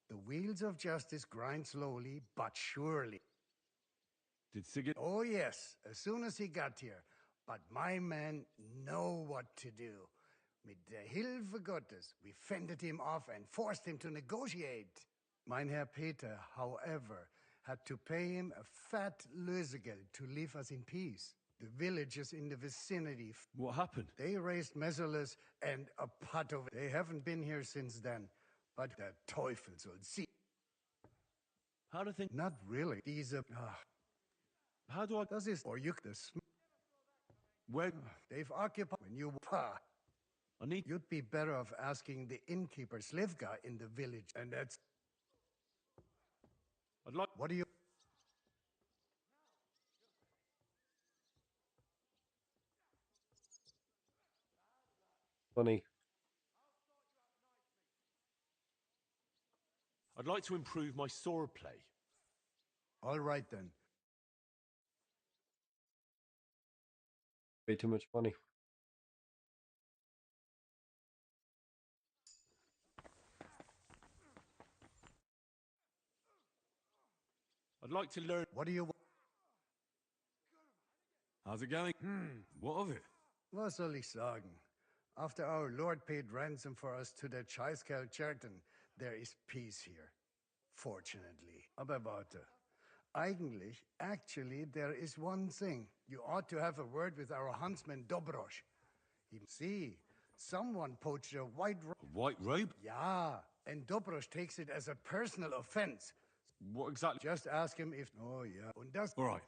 The wheels of justice grind slowly, but surely. Did Sigurd? Oh yes, as soon as he got here. But my men know what to do. Mit der Hilfe Gottes, we fended him off and forced him to negotiate. Mein Herr Peter, however, had to pay him a fat Lösegeld to leave us in peace. The villagers in the vicinity... What happened? They raised Messerles and a pot of... They haven't been here since then. But der Teufel soll sie... How do things... Not really. These How do I... Das ist... Or you... Where... They've occupied... When you... I need... You'd be better off asking the innkeeper Slivka in the village. And that's... I'd like... What do you... Funny. I'd like to improve my sword play. All right then. Way too much money. I'd like to learn... What do you... How's it going? What of it? Was soll ich sagen? After our Lord paid ransom for us to the Chaiskel-Cherton, there is peace here. Fortunately. Aber warte. Actually, there is one thing. You ought to have a word with our huntsman Dobrosh. See, someone poached a white robe. A white robe? Yeah, and Dobrosh takes it as a personal offense. What exactly? Just ask him if... Oh, yeah. Und das... All right.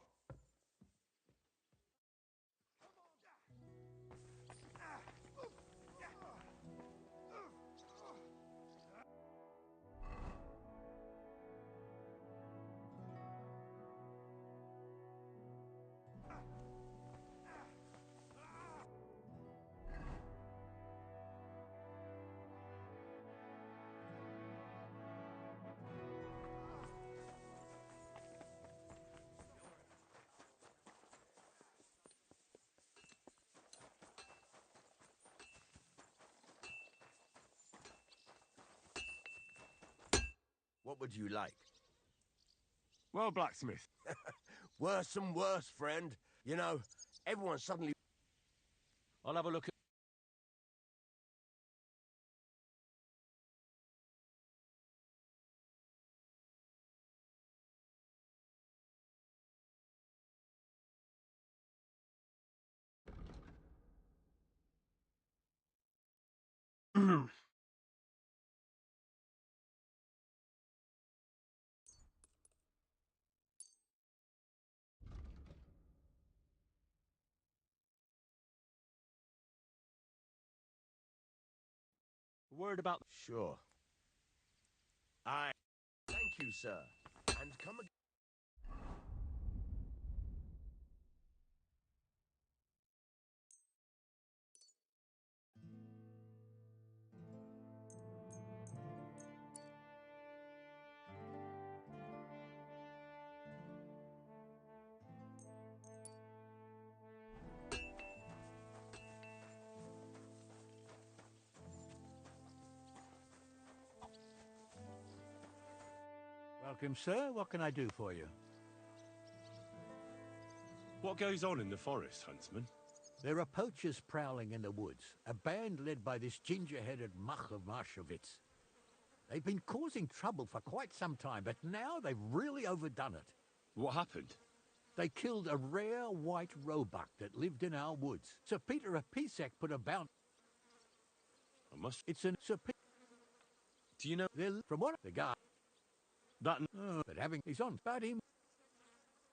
What would you like? Well, blacksmith. Worse and worse, friend. You know, everyone suddenly... I'll have a look at... Word about... Sure. Thank you, sir. And come again. Welcome, sir. What can I do for you? What goes on in the forest, huntsman? There are poachers prowling in the woods, a band led by this ginger-headed muck of Marshowitz. They've been causing trouble for quite some time, but now they've really overdone it. What happened? They killed a rare white roebuck that lived in our woods. Sir Peter of Pisek put a bounty... I must... It's an... Sir Peter... Do you know... From what? The guy... That... but having... He's on about him.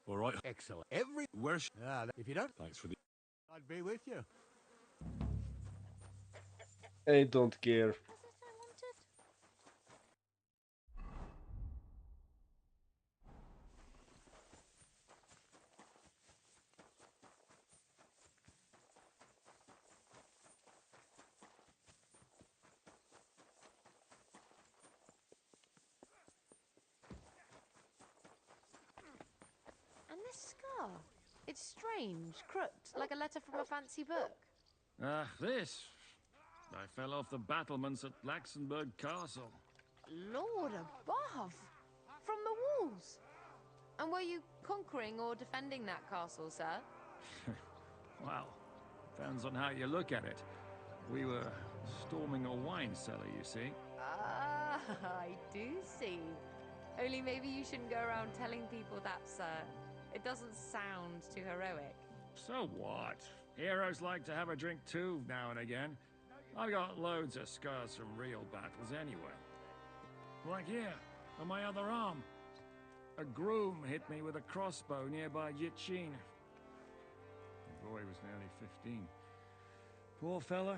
All right. Excellent. Every... Where's... if you don't... Thanks for the... I'd be with you. I don't care. It's strange, crooked, like a letter from a fancy book. This. I fell off the battlements at Laxenburg Castle. Lord above! From the walls! And were you conquering or defending that castle, sir? Well, depends on how you look at it. We were storming a wine cellar, you see. Ah, I do see. Only maybe you shouldn't go around telling people that, sir. It doesn't sound too heroic. So what? Heroes like to have a drink too, now and again. I got loads of scars from real battles anyway. Like here, on my other arm. A groom hit me with a crossbow nearby Yichin. The boy was nearly 15. Poor fella.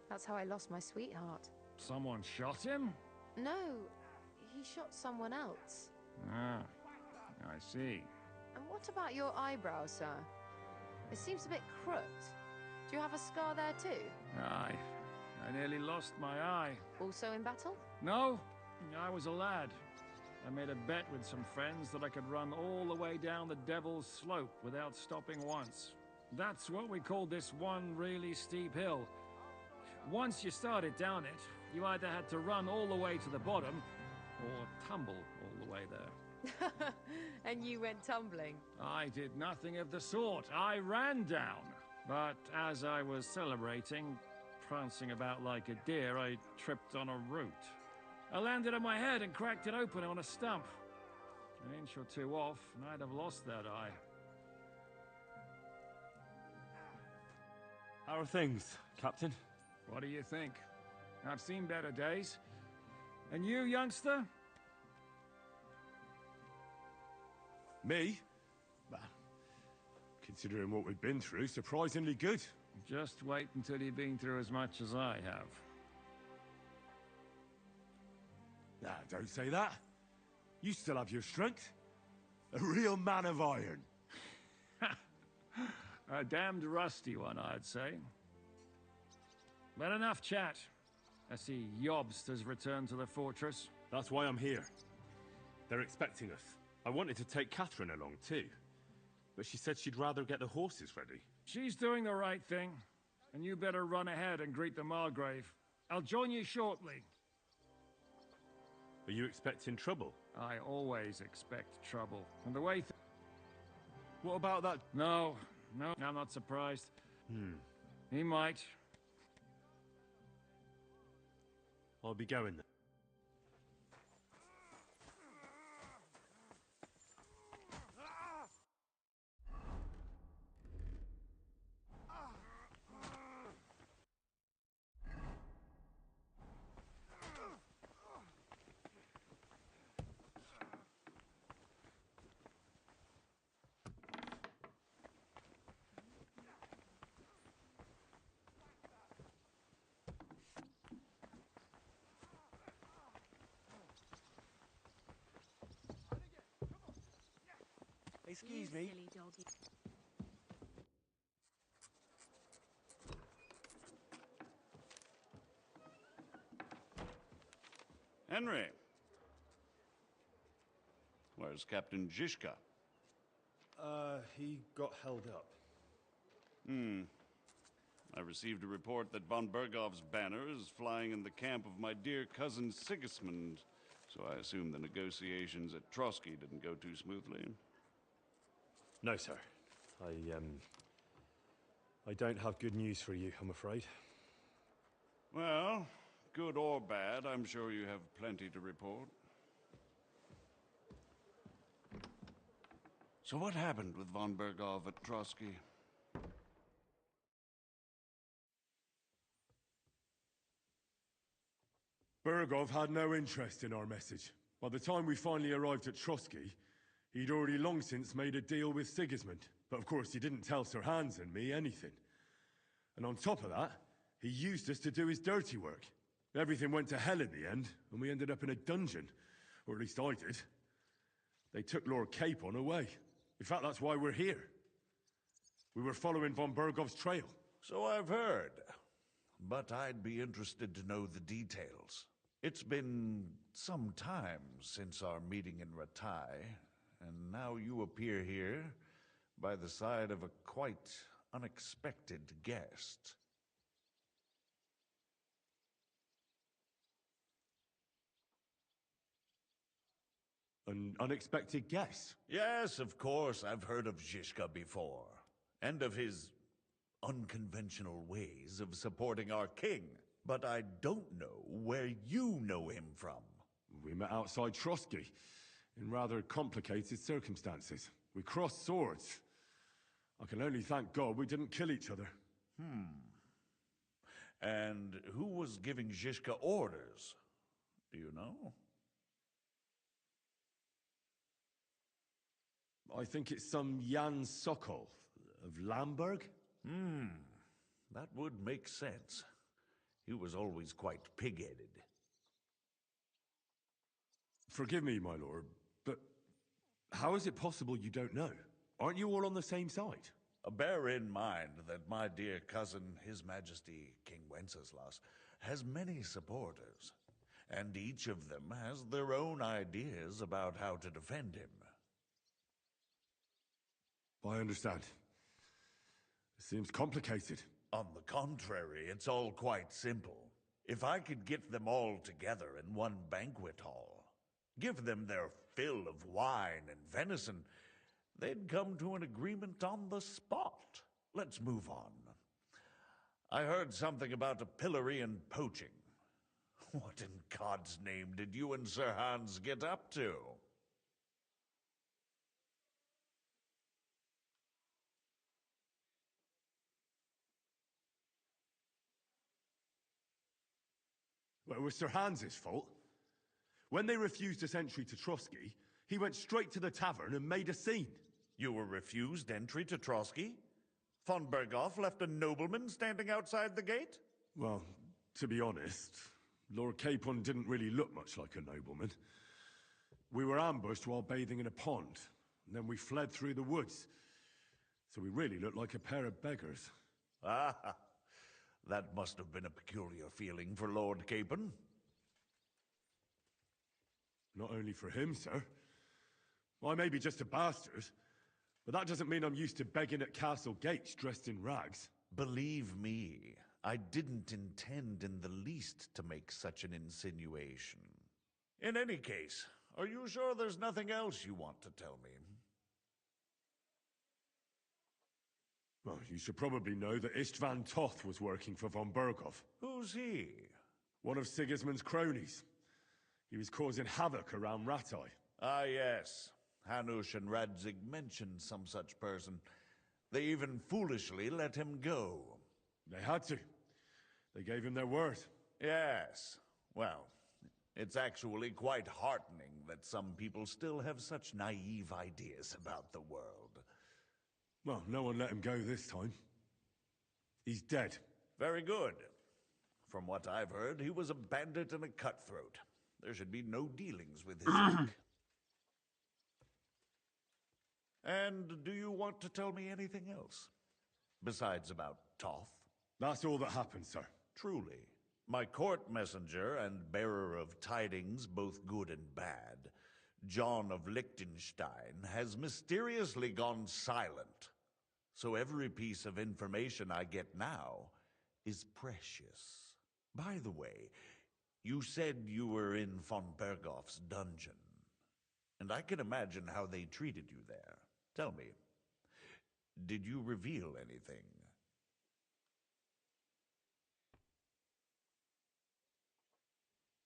That's how I lost my sweetheart. Someone shot him? No, he shot someone else. Ah, I see. And what about your eyebrow, sir? It seems a bit crooked. Do you have a scar there too? Aye. I nearly lost my eye. Also in battle? No, I was a lad. I made a bet with some friends that I could run all the way down the Devil's Slope without stopping once. That's what we called this one really steep hill. Once you started down it, you either had to run all the way to the bottom, or tumble all the way there. And you went tumbling? I did nothing of the sort. I ran down. But as I was celebrating, prancing about like a deer, I tripped on a root. I landed on my head and cracked it open on a stump. An inch or two off, and I'd have lost that eye. How are things, Captain? What do you think? I've seen better days. And you, youngster? Me? Well, considering what we've been through, surprisingly good. Just wait until you've been through as much as I have. Nah, don't say that. You still have your strength. A real man of iron. A damned rusty one, I'd say. But enough chat. I see Jobst has returned to the fortress. That's why I'm here. They're expecting us. I wanted to take Catherine along too, but she said she'd rather get the horses ready. She's doing the right thing, and you better run ahead and greet the Margrave. I'll join you shortly. Are you expecting trouble? I always expect trouble. And the way what about that? No, I'm not surprised. He might. I'll be going then. Excuse me. Silly doggy. Henry. Where's Captain Zizka? He got held up. I received a report that von Bergov's banner is flying in the camp of my dear cousin Sigismund, so I assume the negotiations at Trosky didn't go too smoothly. No, sir. I don't have good news for you, I'm afraid. Well, good or bad, I'm sure you have plenty to report. So what happened with von Bergov at Trosky? Bergov had no interest in our message. By the time we finally arrived at Trosky, he'd already long since made a deal with Sigismund. But of course, he didn't tell Sir Hans and me anything. And on top of that, he used us to do his dirty work. Everything went to hell in the end, and we ended up in a dungeon. Or at least I did. They took Lord Capon away. In fact, that's why we're here. We were following von Bergov's trail. So I've heard. But I'd be interested to know the details. It's been some time since our meeting in Ratai, and now you appear here by the side of a quite unexpected guest. An unexpected guest? Yes, of course, I've heard of Zhishka before, and of his unconventional ways of supporting our king. But I don't know where you know him from. We met outside Trosky, in rather complicated circumstances. We crossed swords. I can only thank God we didn't kill each other. And who was giving Zhishka orders? Do you know? I think it's some Jan Sokol of Lamberg. That would make sense. He was always quite pig-headed. Forgive me, my lord, but how is it possible you don't know? Aren't you all on the same side? Bear in mind that my dear cousin, His Majesty King Wenceslas, has many supporters, and each of them has their own ideas about how to defend him. I understand. It seems complicated. On the contrary, it's all quite simple. If I could get them all together in one banquet hall, give them their fill of wine and venison, they'd come to an agreement on the spot. Let's move on. I heard something about a pillory and poaching. What in God's name did you and Sir Hans get up to? Well, it was Sir Hans's fault. When they refused us entry to Trosky, he went straight to the tavern and made a scene. You were refused entry to Trosky? Von Berghoff left a nobleman standing outside the gate? Well, to be honest, Lord Capon didn't really look much like a nobleman. We were ambushed while bathing in a pond, and then we fled through the woods. So we really looked like a pair of beggars. Ah, that must have been a peculiar feeling for Lord Capon. Not only for him, sir. I may be just a bastard, but that doesn't mean I'm used to begging at castle gates dressed in rags. Believe me, I didn't intend in the least to make such an insinuation. In any case, are you sure there's nothing else you want to tell me? Well, you should probably know that Istvan Toth was working for von Berghoff. Who's he? One of Sigismund's cronies. He was causing havoc around Ratai. Ah, yes. Hanush and Radzig mentioned some such person. They even foolishly let him go. They had to. They gave him their word. Yes. Well, it's actually quite heartening that some people still have such naive ideas about the world. Well, no one let him go this time. He's dead. Very good. From what I've heard, he was a bandit and a cutthroat. There should be no dealings with his ilk. And do you want to tell me anything else? Besides about Toth? That's all that happened, sir. Truly. My court messenger and bearer of tidings, both good and bad, John of Liechtenstein, has mysteriously gone silent. So every piece of information I get now is precious. By the way, you said you were in von Berghoff's dungeon, and I can imagine how they treated you there. Tell me, did you reveal anything?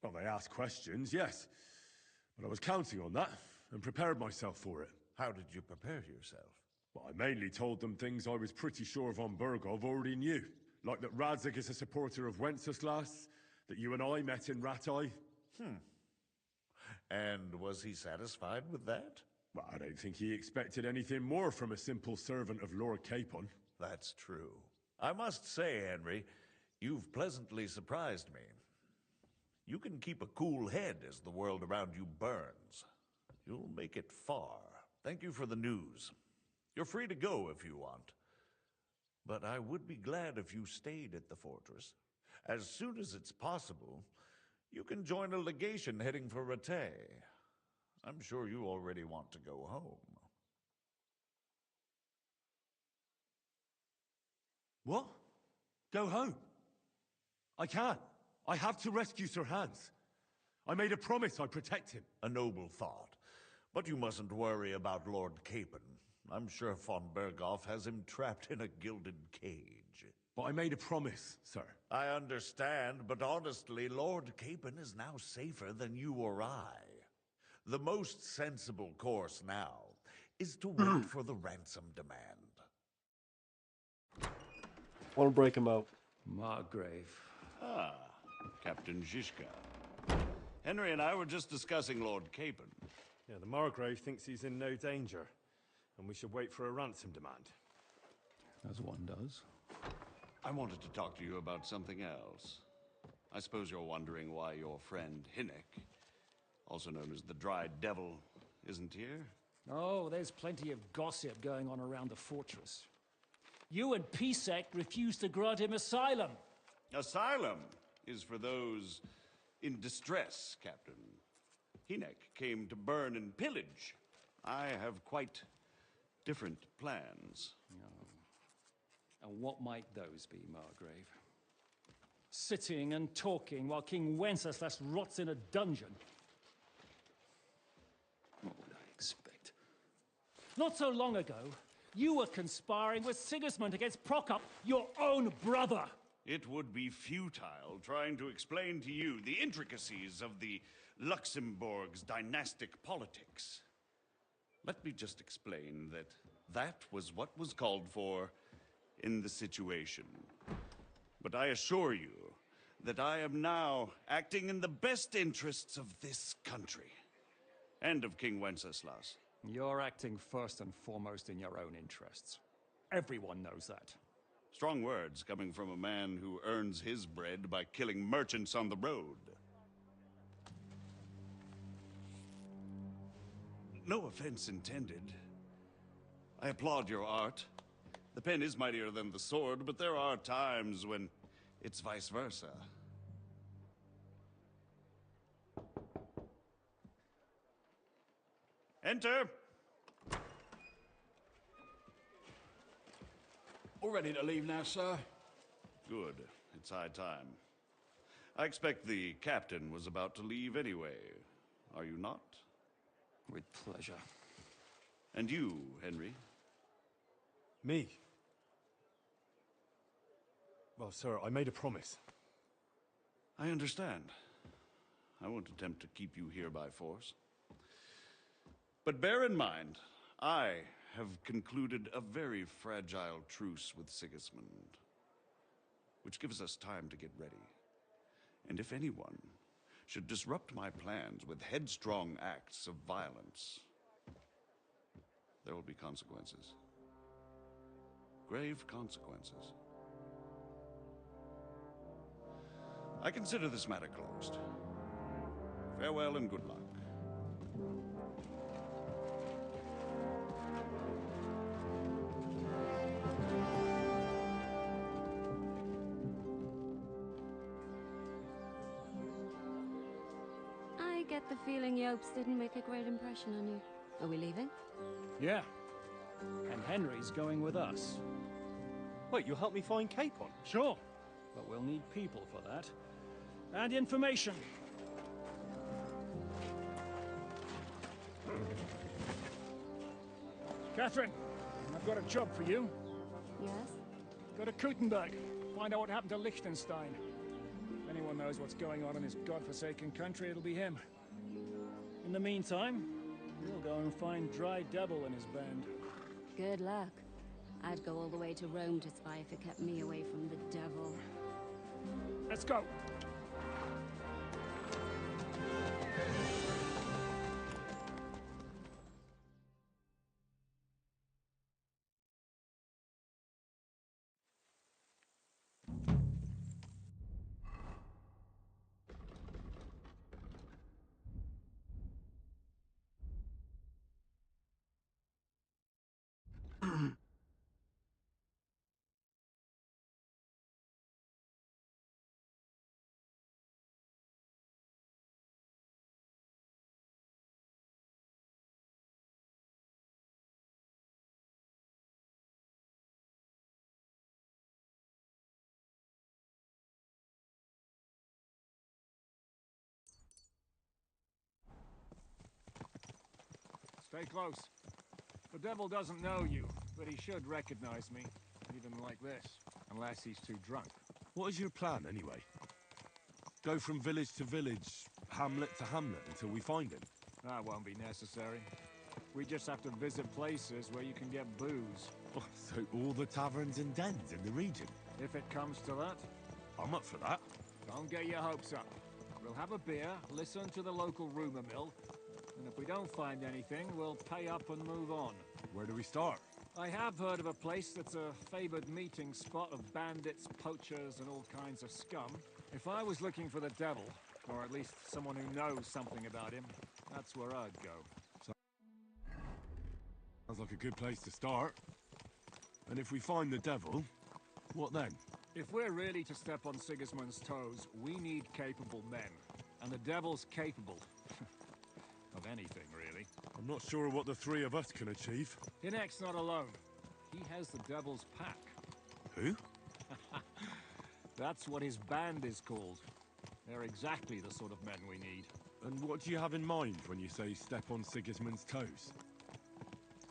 Well, they asked questions, yes. But I was counting on that, and prepared myself for it. How did you prepare yourself? Well, I mainly told them things I was pretty sure von Berghoff already knew. Like that Radzig is a supporter of Wenceslas, that you and I met in Ratai. And was he satisfied with that? Well, I don't think he expected anything more from a simple servant of Lord Capon. That's true. I must say, Henry, you've pleasantly surprised me. You can keep a cool head as the world around you burns. You'll make it far. Thank you for the news. You're free to go if you want. But I would be glad if you stayed at the fortress. As soon as it's possible, you can join a legation heading for Rattay. I'm sure you already want to go home. What? Go home? I can't. I have to rescue Sir Hans. I made a promise I'd protect him. A noble thought. But you mustn't worry about Lord Capon. I'm sure von Berghoff has him trapped in a gilded cage. But I made a promise, sir. I understand, but honestly, Lord Capon is now safer than you or I. The most sensible course now is to wait for the ransom demand. I want to break him out. Margrave. Ah, Captain Zizka. Henry and I were just discussing Lord Capon. Yeah, the Margrave thinks he's in no danger, and we should wait for a ransom demand. As one does. I wanted to talk to you about something else. I suppose you're wondering why your friend Hinnek, also known as the Dried Devil, isn't here? Oh, there's plenty of gossip going on around the fortress. You and Pisek refused to grant him asylum. Asylum is for those in distress, Captain. Hinnek came to burn and pillage. I have quite different plans. Oh. And what might those be, Margrave? Sitting and talking while King Wenceslas rots in a dungeon. What would I expect? Not so long ago, you were conspiring with Sigismund against Prokop, your own brother. It would be futile trying to explain to you the intricacies of the Luxembourg's dynastic politics. Let me just explain that that was what was called for in the situation. But I assure you that I am now acting in the best interests of this country and of King Wenceslas. You're acting first and foremost in your own interests. Everyone knows that. Strong words coming from a man who earns his bread by killing merchants on the road. No offense intended. I applaud your art. The pen is mightier than the sword, but there are times when it's vice versa. Enter! All ready to leave now, sir? Good. It's high time. I expect the captain was about to leave anyway. Are you not? With pleasure. And you, Henry? Me? Well, sir, I made a promise. I understand. I won't attempt to keep you here by force. But bear in mind, I have concluded a very fragile truce with Sigismund, which gives us time to get ready. And if anyone should disrupt my plans with headstrong acts of violence, there will be consequences. Grave consequences. I consider this matter closed. Farewell and good luck. I get the feeling Yopes didn't make a great impression on you. Are we leaving? Yeah. And Henry's going with us. Wait, you'll help me find Capon? Sure. But we'll need people for that. And information. Catherine, I've got a job for you. Yes? Go to Kuttenberg. Find out what happened to Liechtenstein. If anyone knows what's going on in this godforsaken country, it'll be him. In the meantime, we'll go and find Dry Devil and his band. Good luck. I'd go all the way to Rome to spy if it kept me away from the devil. Let's go! Stay close. The devil doesn't know you, but he should recognize me, even like this, unless he's too drunk. What is your plan, anyway? Go from village to village, hamlet to hamlet, until we find him? That won't be necessary. We just have to visit places where you can get booze. Oh, so all the taverns and dens in the region? If it comes to that. I'm up for that. Don't get your hopes up. We'll have a beer, listen to the local rumor mill, and if we don't find anything, we'll pay up and move on. Where do we start? I have heard of a place that's a favored meeting spot of bandits, poachers, and all kinds of scum. If I was looking for the devil, or at least someone who knows something about him, that's where I'd go. Sounds like a good place to start. And if we find the devil, what then? If we're really to step on Sigismund's toes, we need capable men. And the devil's capable. Of anything, really. I'm not sure what the three of us can achieve. Hinek's not alone. He has the devil's pack. Who? That's what his band is called. They're exactly the sort of men we need. And what do you have in mind when you say step on Sigismund's toes?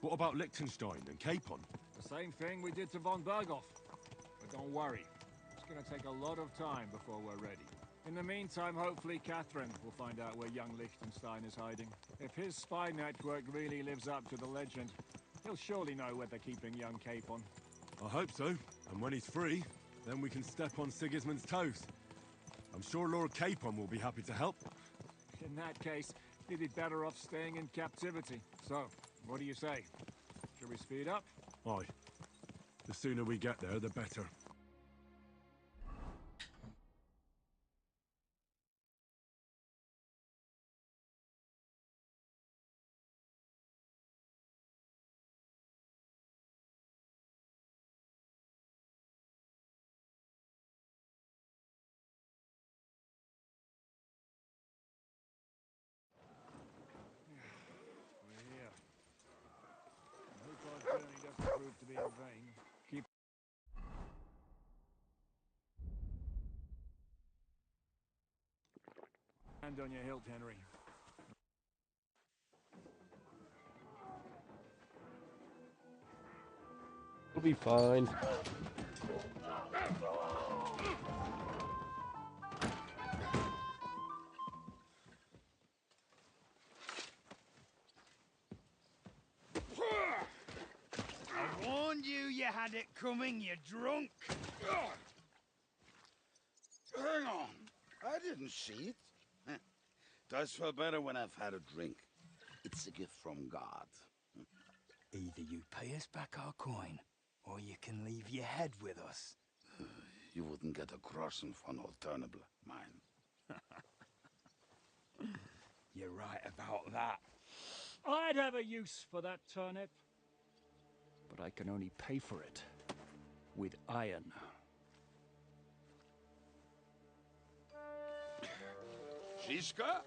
What about Liechtenstein and Capon? The same thing we did to von Berghoff. But don't worry. It's gonna take a lot of time before we're ready. In the meantime, hopefully Catherine will find out where young Liechtenstein is hiding. If his spy network really lives up to the legend, he'll surely know where they're keeping young Capon. I hope so. And when he's free, then we can step on Sigismund's toes. I'm sure Lord Capon will be happy to help. In that case, he'd be better off staying in captivity. So, what do you say? Should we speed up? Aye. The sooner we get there, the better. Journey doesn't prove to be in vain. Keep hand on your hilt, Henry. It'll be fine. I warned you had it coming, you drunk. Hang on. I didn't see it. Does feel better when I've had a drink. It's a gift from God. Either you pay us back our coin, or you can leave your head with us. You wouldn't get a crossing for an alternative, mine. You're right about that. I'd have a use for that turnip. But I can only pay for it with iron. Ziska?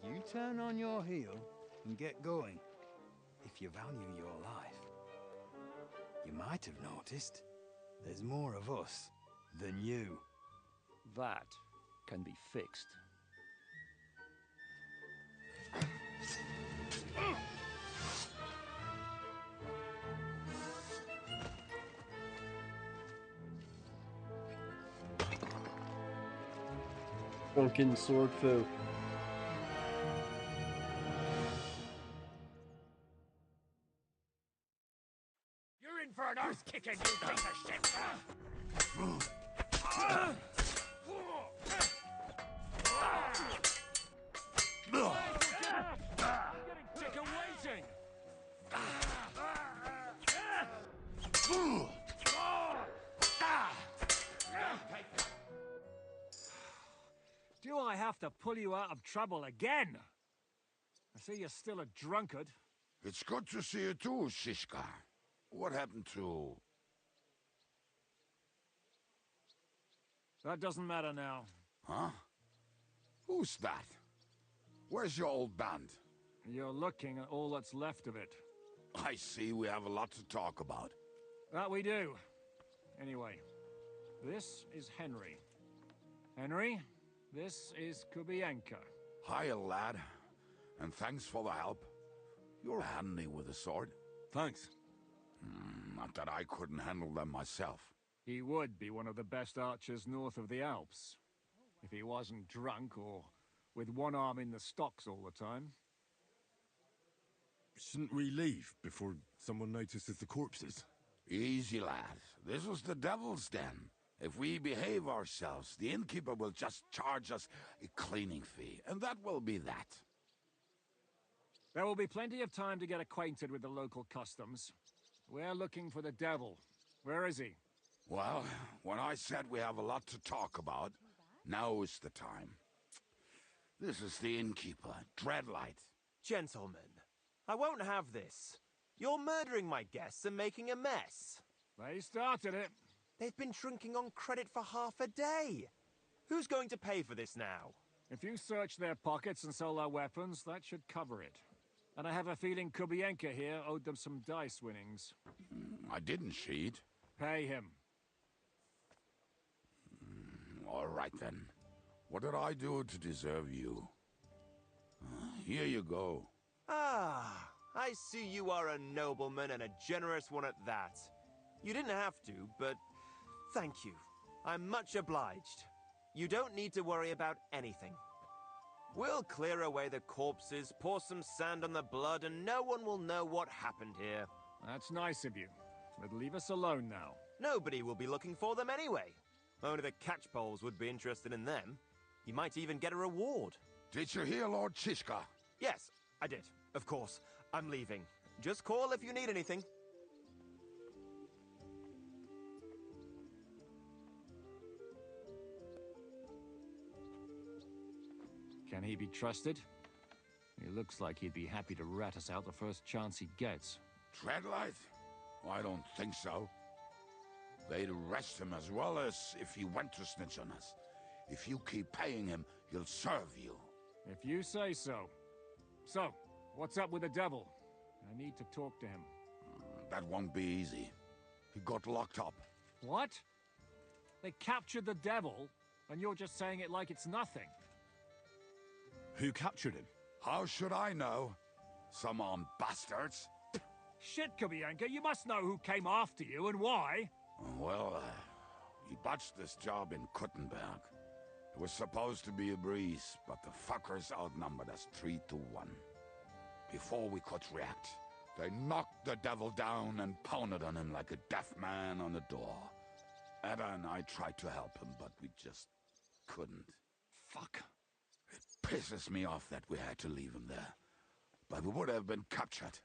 You turn on your heel and get going. If you value your life. You might have noticed there's more of us than you. That can be fixed. Drunken sword foo. You're in for an arse kicking, you piece of shit! I'm getting sick of waiting! Do I have to pull you out of trouble again? I see you're still a drunkard. It's good to see you too, Ziska. What happened to... That doesn't matter now. Huh? Who's that? Where's your old band? You're looking at all that's left of it. I see we have a lot to talk about. That we do. Anyway, this is Henry. Henry, this is Kubienka. Hiya, lad. and thanks for the help. You're handy with a sword. Thanks. Not that I couldn't handle them myself. He would be one of the best archers north of the Alps, if he wasn't drunk or with one arm in the stocks all the time. Shouldn't we leave before someone notices the corpses? Easy, lad. This was the devil's den. If we behave ourselves, the innkeeper will just charge us a cleaning fee, and that will be that. There will be plenty of time to get acquainted with the local customs. We're looking for the devil. Where is he? Well, when I said we have a lot to talk about, now is the time. This is the innkeeper, Dreadlight. Gentlemen, I won't have this. You're murdering my guests and making a mess. They started it. They've been drinking on credit for half a day. Who's going to pay for this now? If you search their pockets and sell their weapons, that should cover it. And I have a feeling Kubienka here owed them some dice winnings. I didn't cheat. Pay him. All right, then. What did I do to deserve you? Here you go. Ah, I see you are a nobleman and a generous one at that. You didn't have to, but thank you. I'm much obliged. You don't need to worry about anything. We'll clear away the corpses, pour some sand on the blood, and no one will know what happened here. That's nice of you. But leave us alone now. Nobody will be looking for them anyway. Only the catchpoles would be interested in them. You might even get a reward. Did you hear Lord Chishka? Yes, I did. Of course. I'm leaving. Just call if you need anything. Can he be trusted? He looks like he'd be happy to rat us out the first chance he gets. Dreadlight? I don't think so. They'd arrest him as well as if he went to snitch on us. If you keep paying him, he'll serve you. If you say so. So, what's up with the devil? I need to talk to him. That won't be easy. He got locked up. What? They captured the devil, and you're just saying it like it's nothing. Who captured him? How should I know? Some armed bastards. Shit, Kubienka, you must know who came after you and why. Well, he botched this job in Kuttenberg. It was supposed to be a breeze, but the fuckers outnumbered us 3-1. Before we could react, they knocked the devil down and pounded on him like a deaf man on a door. Ada and I tried to help him, but we just couldn't. Fuck. It pisses me off that we had to leave him there, but we would have been captured.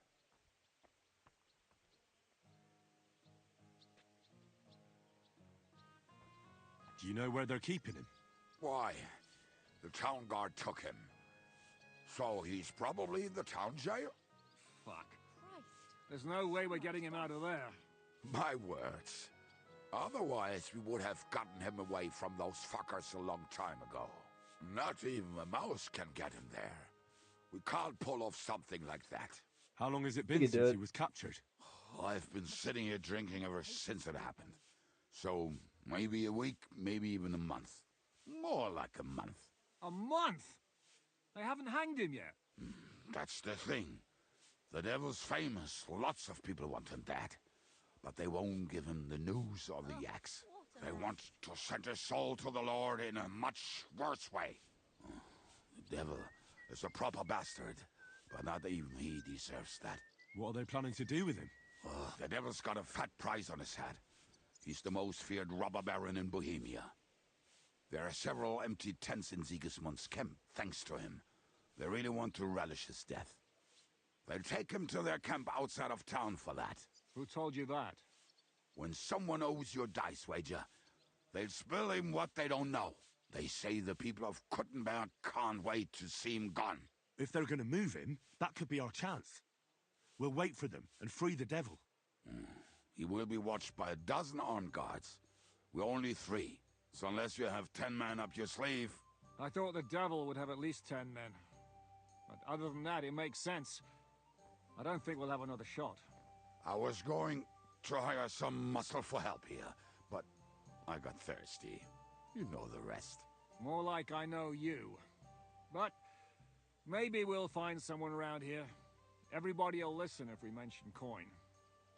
Do you know where they're keeping him? Why? The town guard took him. So he's probably in the town jail? Fuck. There's no way we're getting him out of there. My words. Otherwise, we would have gotten him away from those fuckers a long time ago. Not even a mouse can get him there. We can't pull off something like that. How long has it been since he was captured? I've been sitting here drinking ever since it happened. So, maybe a week, maybe even a month. More like a month. A month? They haven't hanged him yet. That's the thing. The devil's famous. Lots of people want him dead. But they won't give him the news or the axe. They want to send his soul to the Lord in a much worse way. The devil is a proper bastard, but not even he deserves that. What are they planning to do with him? The devil's got a fat price on his head. He's the most feared robber baron in Bohemia. There are several empty tents in Sigismund's camp, thanks to him. They really want to relish his death. They'll take him to their camp outside of town for that. Who told you that? When someone owes you a dice wager, they'll spill him what they don't know. They say the people of Kuttenberg can't wait to see him gone. If they're going to move him, that could be our chance. We'll wait for them and free the devil. He will be watched by a dozen armed guards. We're only 3, so unless you have 10 men up your sleeve... I thought the devil would have at least 10 men. But other than that, it makes sense. I don't think we'll have another shot. I was going to hire some muscle for help here, but I got thirsty. You know the rest. More like I know you. But Maybe we'll find someone around here. Everybody'll listen if we mention coin.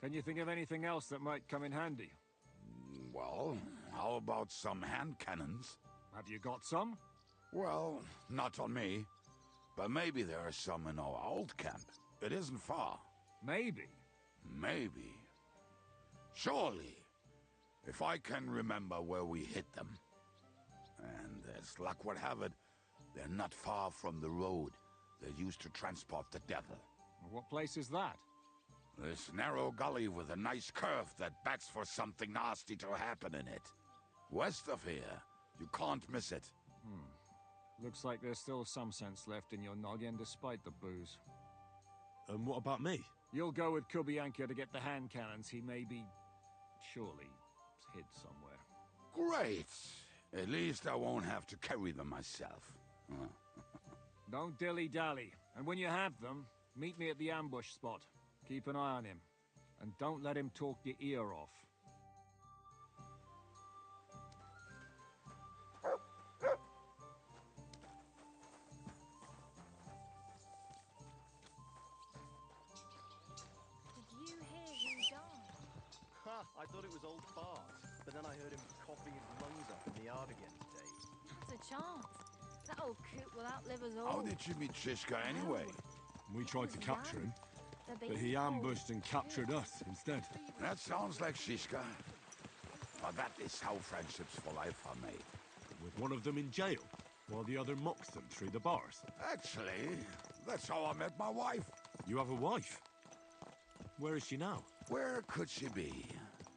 Can you think of anything else that might come in handy? Well, how about some hand cannons? Have you got some? Well, not on me. But maybe there are some in our old camp. It isn't far. Maybe? Maybe. Surely. If I can remember where we hid them. And as luck would have it, they're not far from the road that used to transport the devil. What place is that? This narrow gully with a nice curve that bets for something nasty to happen in it. West of here. You can't miss it. Looks like there's still some sense left in your noggin despite the booze. And what about me? You'll go with Kubianka to get the hand cannons. He may be... surely hid somewhere. Great! At least I won't have to carry them myself. Don't dilly-dally. And when you have them, meet me at the ambush spot. Keep an eye on him. And don't let him talk your ear off. Did you hear who died? Ha! I thought it was old Bart, but then I heard him coughing his lungs up in the yard again today. That's a chance. That old coot will outlive us all. How did you meet Shishka anyway? We tried to capture him, The but big he old ambushed and captured us instead. That sounds like Shishka. But that is how friendships for life are made. With one of them in jail, while the other mocks them through the bars. Actually, that's how I met my wife. You have a wife? Where is she now? Where could she be?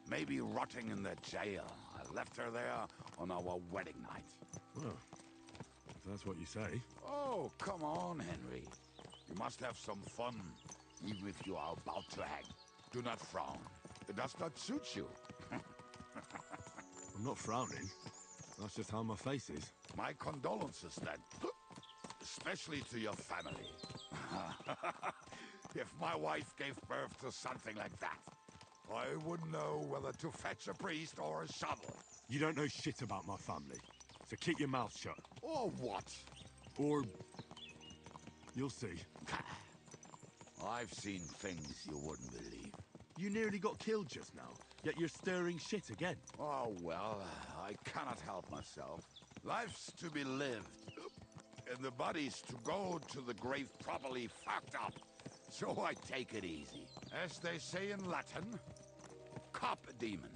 Maybe rotting in the jail. I left her there on our wedding night. Well, if that's what you say. Oh, come on, Henry. You must have some fun, even if you are about to hang. Do not frown. It does not suit you. I'm not frowning. That's just how my face is. My condolences, then. Especially to your family. If my wife gave birth to something like that, I wouldn't know whether to fetch a priest or a shovel. You don't know shit about my family, so keep your mouth shut. Or what? Or... you'll see. I've seen things you wouldn't believe. You nearly got killed just now, yet you're stirring shit again. Oh, well, I cannot help myself. Life's to be lived, and the body's to go to the grave properly fucked up. So I take it easy. As they say in Latin, cop demon.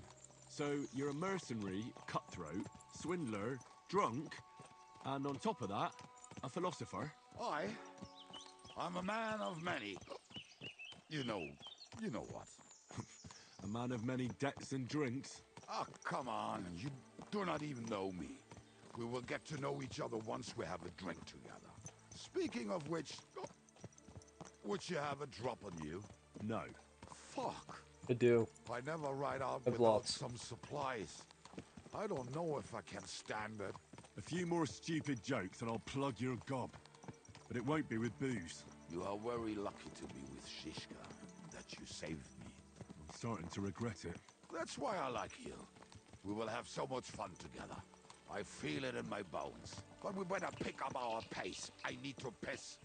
So you're a mercenary, cutthroat, swindler, drunk, and on top of that, a philosopher? I'm a man of many... You know what. A man of many debts and drinks? Oh, come on, you do not even know me. We will get to know each other once we have a drink together. Speaking of which, would you have a drop on you? No. Fuck. I do. I never ride out I've without lots. some supplies. I don't know if I can stand it. A few more stupid jokes and I'll plug your gob. But it won't be with booze. You are very lucky to be with Shishka, that you saved me. I'm starting to regret it. That's why I like you. We will have so much fun together. I feel it in my bones. But we better pick up our pace. I need to piss.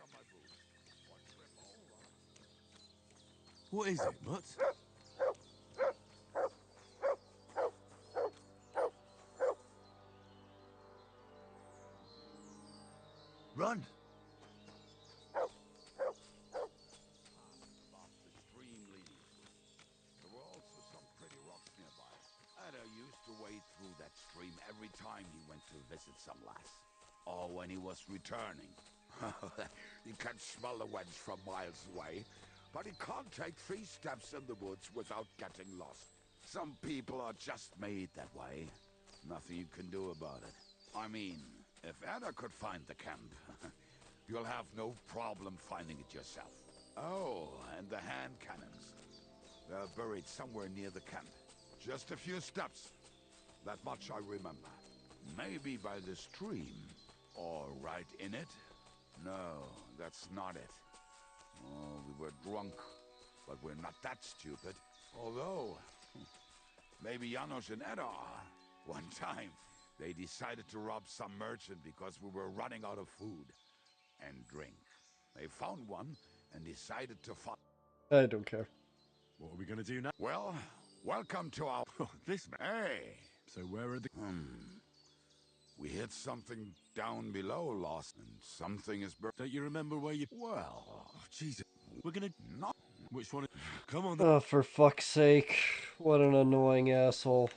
on my boots. One trip over. What is it, Mutz? Run! Past the stream leading to it. There were also some pretty rocks nearby. Ada used to wade through that stream every time he went to visit some lass. Or when he was returning. He can smell the wench from miles away, but he can't take 3 steps in the woods without getting lost. Some people are just made that way. Nothing you can do about it. I mean, if Ada could find the camp, you'll have no problem finding it yourself. Oh, and the hand cannons. They're buried somewhere near the camp. Just a few steps. That much I remember. Maybe by the stream. Or right in it. No, that's not it. Oh, we were drunk. But we're not that stupid. Although, maybe Janos and Edda are. One time, they decided to rob some merchant because we were running out of food and drink. They found one and decided to follow. I don't care. What are we gonna do now? Well, welcome to our... This man. Hey! So where are the... We hit something down below lost, and something is buried. Don't you remember where you... Well... Oh, Jesus. We're gonna... Not... Which one? Come on. Oh, for fuck's sake. What an annoying asshole.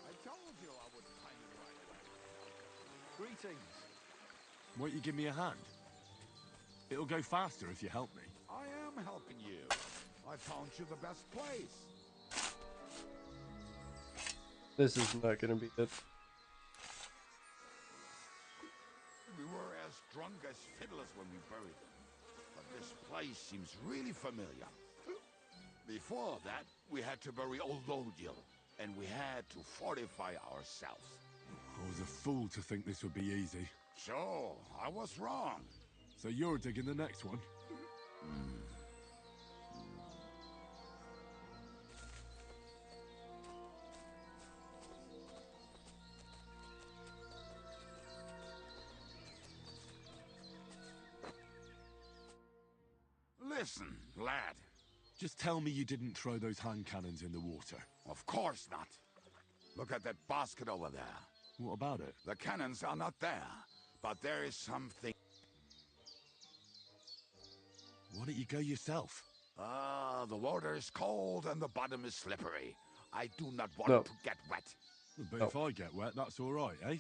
I told you I would find it right away. Greetings. Won't you give me a hand? It'll go faster if you help me. I am helping you. I found you the best place. This is not gonna be it. We were as drunk as fiddlers when we buried them. But this place seems really familiar. Before that, we had to bury old Lodiel, and we had to fortify ourselves. I was a fool to think this would be easy. So, I was wrong. So you're digging the next one? Listen, lad. Just tell me you didn't throw those hand cannons in the water. Of course not. Look at that basket over there. What about it? The cannons are not there, but there is something. Why don't you go yourself? The water is cold and the bottom is slippery. I do not want to get wet. But if I get wet, that's all right, eh?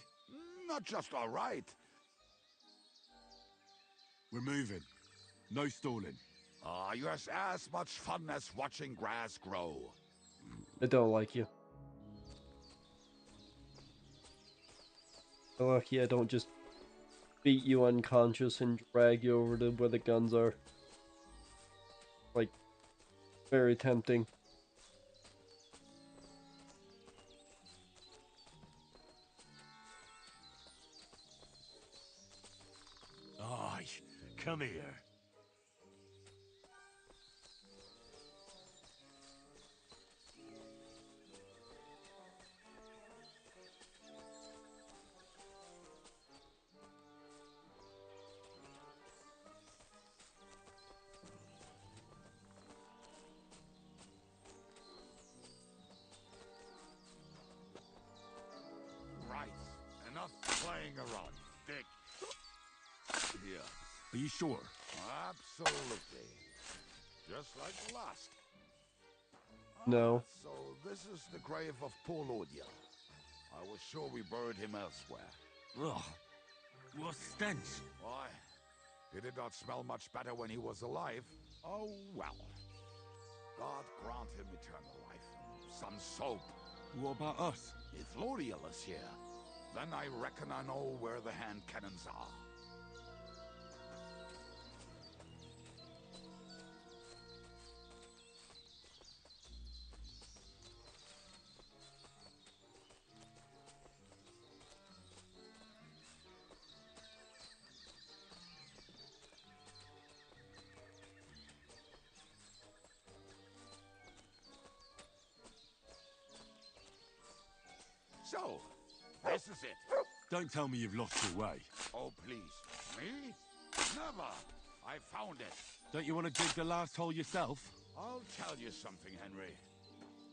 Not just all right. We're moving. No stalling. Yours as much fun as watching grass grow. I don't like you. Lucky I don't just beat you unconscious and drag you over to where the guns are. Like, very tempting. Aye, come here. Right. Enough playing around. Dig. Here. Are you sure? Absolutely. Just like the last. No. So this is the grave of poor Lodiel. I was sure we buried him elsewhere. Ugh. What stench. Why? He did not smell much better when he was alive. Oh, well. God grant him eternal life. Some soap. What about us? If Lodiel is here, then I reckon I know where the hand cannons are. So, this is it. Don't tell me you've lost your way. Oh, please. Me? Never. I found it. Don't you want to dig the last hole yourself? I'll tell you something, Henry.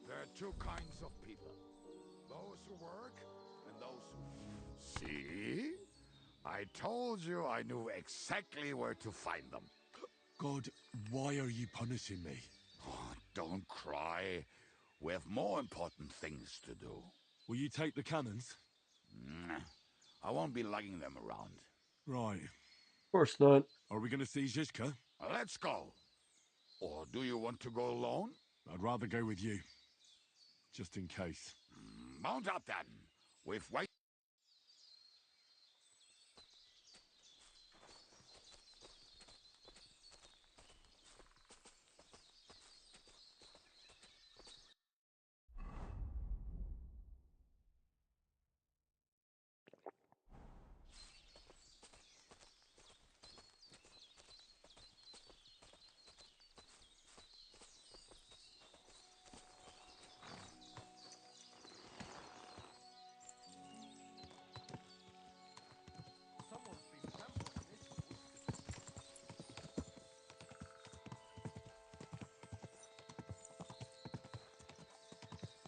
There are two kinds of people. Those who work and those who... See? I told you I knew exactly where to find them. God, why are you punishing me? Oh, don't cry. We have more important things to do. Will you take the cannons? I won't be lugging them around. Right. Of course not. Are we going to see Zizka? Let's go. Or do you want to go alone? I'd rather go with you. Just in case. Mount up then. We've waited.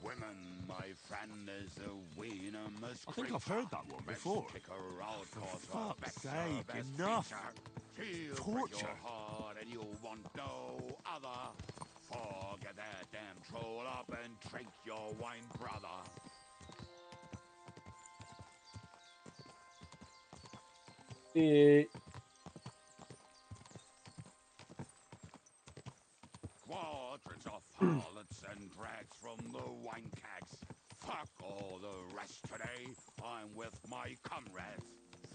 Women, my friend, is a wiener. I think I've heard that one before. For fuck's sake, enough! Torture! Your heart and you want no other. Forget that damn troll up and drink your wine, brother. Quadrants of harlots and drags from the wine kegs. Fuck all the rest today. I'm with my comrades.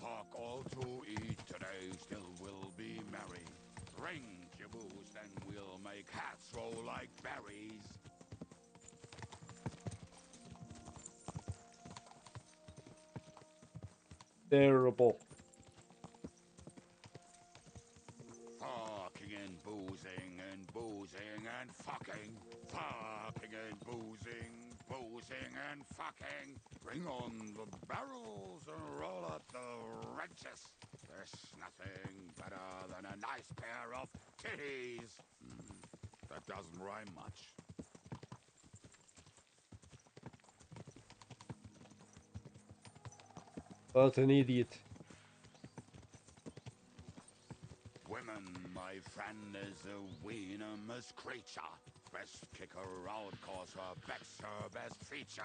Fuck all to eat today. Still will be merry. Drink your booze, then we'll make hats roll like berries. Terrible. Fucking and boozing and boozing and fucking. Fucking and boozing, boozing and fucking. Bring on the barrels and roll out the wrenches. There's nothing better than a nice pair of titties. That doesn't rhyme much. What an idiot. Women, my friend, is a venomous creature. Best kick her out, cause her back's her best feature.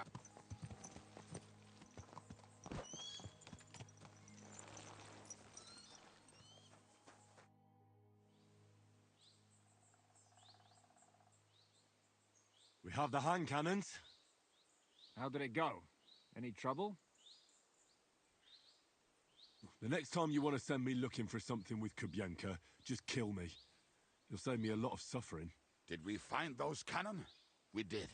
We have the hand cannons. How did it go? Any trouble? The next time you want to send me looking for something with Kubienka, just kill me. You'll save me a lot of suffering. Did we find those cannon? We did.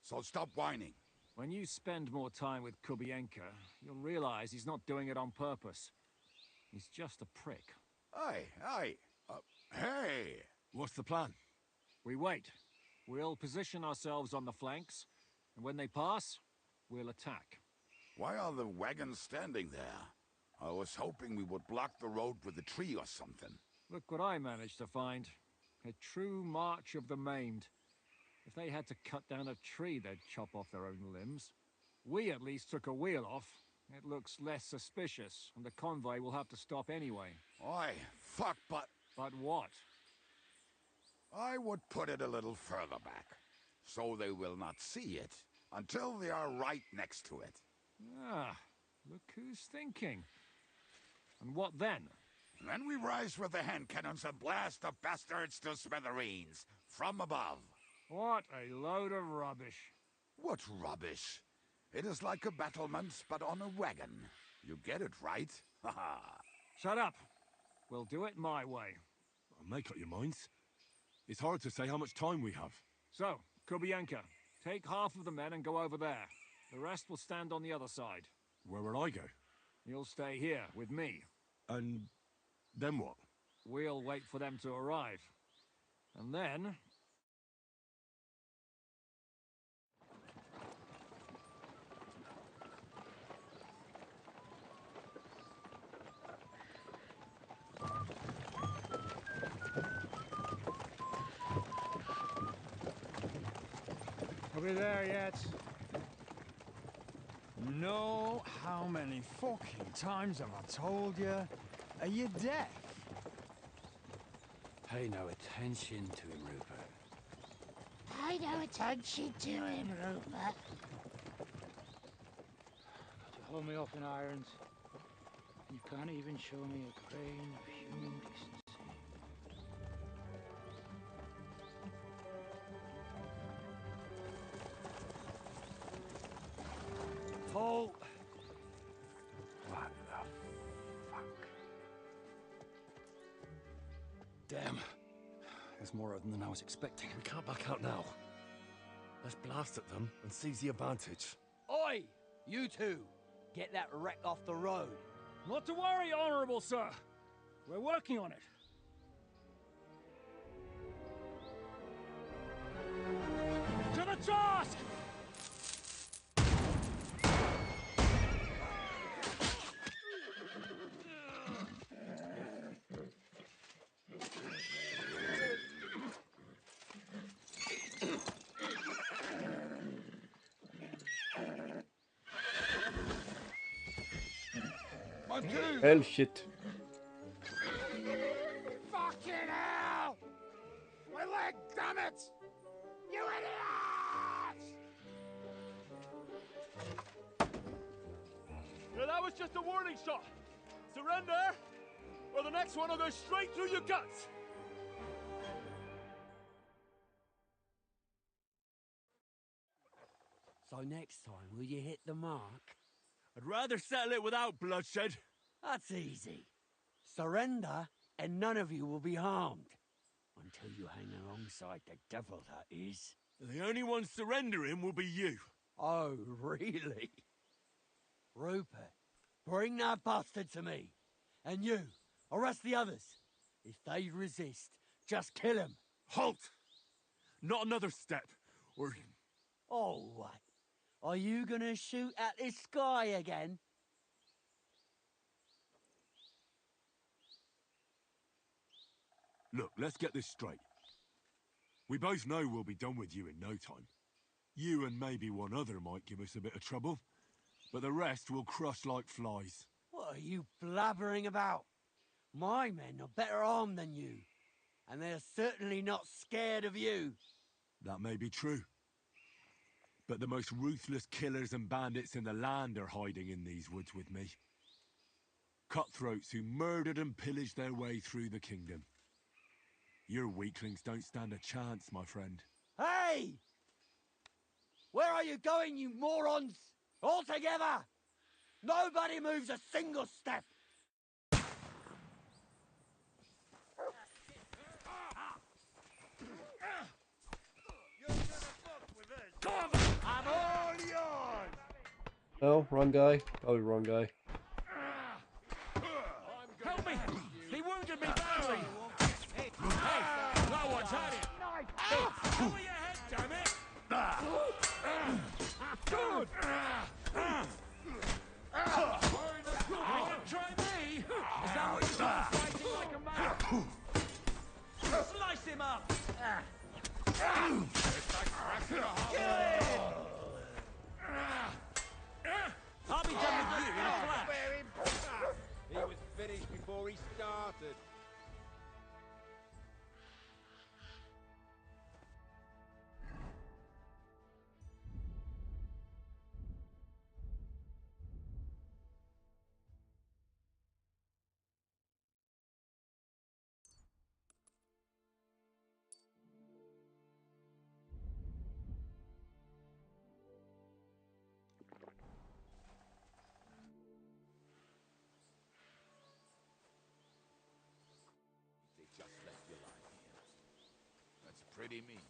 So stop whining. When you spend more time with Kubienka, you'll realize he's not doing it on purpose. He's just a prick. Hey! What's the plan? We wait. We'll position ourselves on the flanks, and when they pass, we'll attack. Why are the wagons standing there? I was hoping we would block the road with a tree or something. Look what I managed to find. A true march of the maimed. If they had to cut down a tree, they'd chop off their own limbs. We at least took a wheel off. It looks less suspicious, and the convoy will have to stop anyway. Oi, fuck, but... But what? I would put it a little further back, so they will not see it until they are right next to it. Ah, look who's thinking. And what then? Then we rise with the hand cannons and blast the bastards to smithereens, from above. What a load of rubbish. What rubbish? It is like a battlement, but on a wagon. You get it, right? Haha. Shut up. We'll do it my way. Make up your minds. It's hard to say how much time we have. So, Kubienka, take half of the men and go over there. The rest will stand on the other side. Where will I go? You'll stay here, with me. And then what? We'll wait for them to arrive. And then... we there yet? No, how many fucking times have I told you? Are you deaf? Pay no attention to him, Rupert. Pay no attention to him, Rupert. You hold me up in irons. You can't even show me a grain of human decency. Paul! What the fuck? Damn. There's more of them than I was expecting. We can't back out now. Let's blast at them and seize the advantage. Oi! You two! Get that wreck off the road. Not to worry, Honorable Sir. We're working on it. To the task! Hell shit. Fucking hell! My leg, damn it! You idiots! Yeah, that was just a warning shot. Surrender, or the next one will go straight through your guts. So next time, will you hit the mark? I'd rather settle it without bloodshed. That's easy. Surrender, and none of you will be harmed. Until you hang alongside the devil, that is. The only one surrendering will be you. Oh, really? Rupert, bring that bastard to me. And you, arrest the others. If they resist, just kill them. Halt! Not another step, or... Oh, what? Are you gonna shoot at this sky again? Look, let's get this straight. We both know we'll be done with you in no time. You and maybe one other might give us a bit of trouble, but the rest will crush like flies. What are you blabbering about? My men are better armed than you, and they're certainly not scared of you. That may be true. But the most ruthless killers and bandits in the land are hiding in these woods with me. Cutthroats who murdered and pillaged their way through the kingdom. Your weaklings don't stand a chance, my friend. Hey! Where are you going, you morons? All together! Nobody moves a single step! I'm all yours! No, wrong guy. Probably wrong guy. Help me! He wounded me badly! Hey, no one's had it! Cover your head, damn it! Good! You wanna try me? Is that what you call fighting like a man? Slice him up! I'll be done with you in a flash! He was finished before he started. Pretty mean.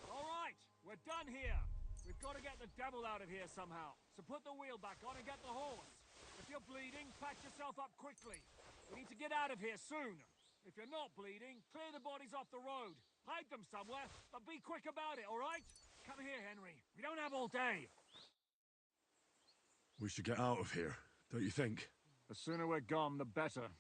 All right, we're done here. We've got to get the devil out of here somehow. So put the wheel back on and get the horse. If you're bleeding, patch yourself up quickly. We need to get out of here soon. If you're not bleeding, clear the bodies off the road. Hide them somewhere, but be quick about it, all right? Come here, Henry. We don't have all day. We should get out of here, don't you think? The sooner we're gone, the better.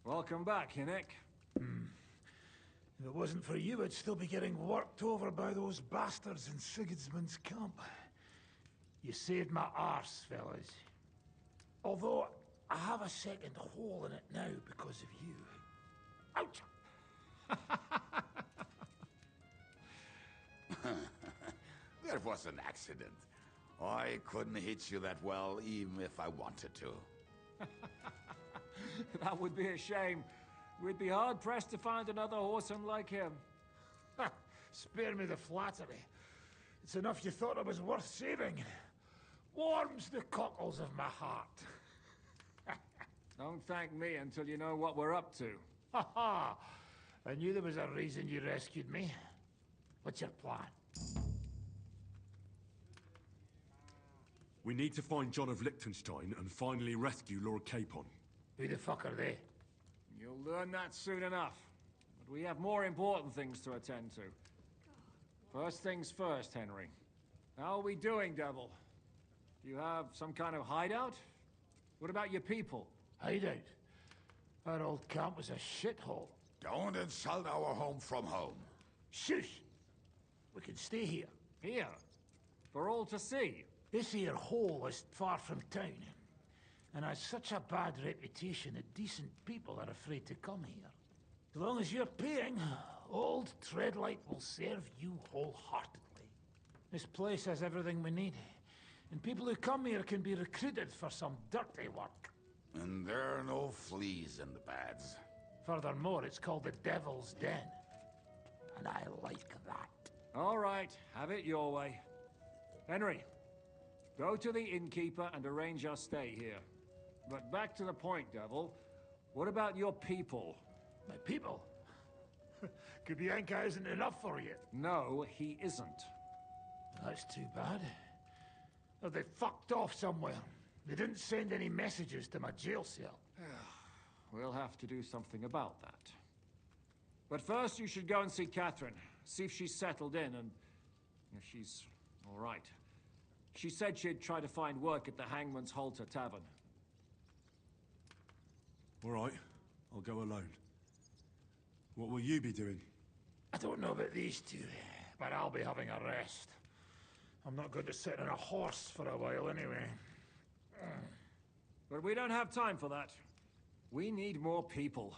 Welcome back, Hinnick. If it wasn't for you, I'd still be getting worked over by those bastards in Sigismund's camp. You saved my arse, fellas. Although, I have a second hole in it now because of you. Ouch! That was an accident. I couldn't hit you that well, even if I wanted to. That would be a shame. We'd be hard-pressed to find another whoresome like him. Spare me the flattery. It's enough you thought I was worth saving. Warms the cockles of my heart. Don't thank me until you know what we're up to. Ha ha! I knew there was a reason you rescued me. What's your plan? We need to find John of Liechtenstein and finally rescue Lord Capon. Who the fuck are they? You'll learn that soon enough. But we have more important things to attend to. First things first, Henry. How are we doing, Devil? Do you have some kind of hideout? What about your people? Hideout? Our old camp was a shithole. Don't insult our home from home. Shush! We can stay here. Here? For all to see? This here hole is far from town, and has such a bad reputation that decent people are afraid to come here. As long as you're paying, old Treadlight will serve you wholeheartedly. This place has everything we need, and people who come here can be recruited for some dirty work. And there are no fleas in the beds. Furthermore, it's called the Devil's Den, and I like that. All right, have it your way. Henry, go to the innkeeper and arrange our stay here. But back to the point, Devil. What about your people? My people? Kubienka isn't enough for you. No, he isn't. That's too bad. Oh, they fucked off somewhere. They didn't send any messages to my jail cell. We'll have to do something about that. But first, you should go and see Catherine. See if she's settled in and if she's all right. She said she'd try to find work at the Hangman's Halter Tavern. All right, I'll go alone. What will you be doing? I don't know about these two, but I'll be having a rest. I'm not going to sit on a horse for a while anyway. But we don't have time for that. We need more people.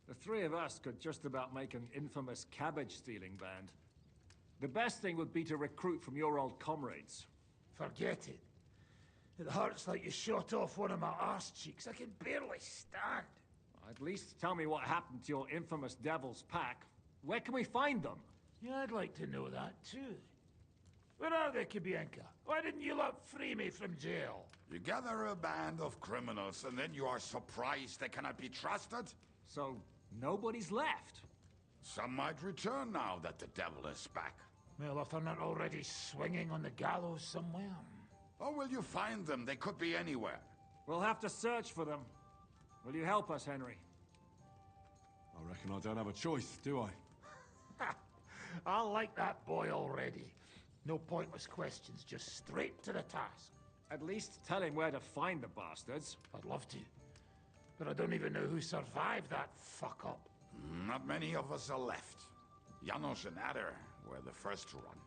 The three of us could just about make an infamous cabbage-stealing band. The best thing would be to recruit from your old comrades. Forget it. It hurts like you shot off one of my arse cheeks. I can barely stand. At least tell me what happened to your infamous Devil's Pack. Where can we find them? Yeah, I'd like to know that too. Where are they, Kubienka? Why didn't you lot free me from jail? You gather a band of criminals and then you are surprised they cannot be trusted? So, nobody's left? Some might return now that the devil is back. Well, if they're not already swinging on the gallows somewhere. Or will you find them? They could be anywhere. We'll have to search for them. Will you help us, Henry? I reckon I don't have a choice, do I? I like that boy already. No pointless questions, just straight to the task. At least tell him where to find the bastards. I'd love to. But I don't even know who survived that fuck-up. Not many of us are left. Janos and Adder were the first to run.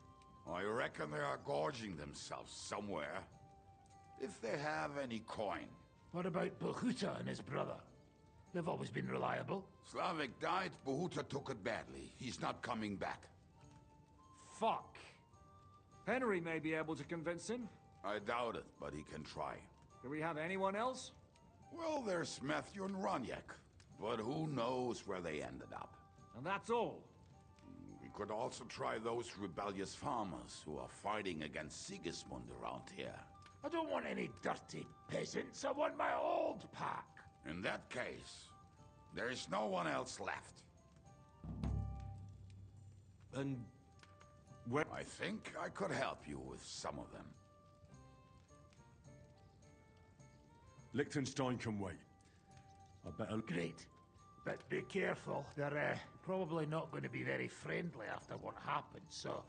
I reckon they are gorging themselves somewhere. If they have any coin. What about Bohuta and his brother? They've always been reliable. Slavik died, Bohuta took it badly. He's not coming back. Fuck. Henry may be able to convince him. I doubt it, but he can try. Do we have anyone else? Well, there's Matthew and Roniak, but who knows where they ended up. And that's all. We could also try those rebellious farmers who are fighting against Sigismund around here. I don't want any dirty peasants. I want my old pack. In that case, there is no one else left. And where? I think I could help you with some of them. Liechtenstein can wait. I better... Great. But be careful. They're probably not going to be very friendly after what happened, so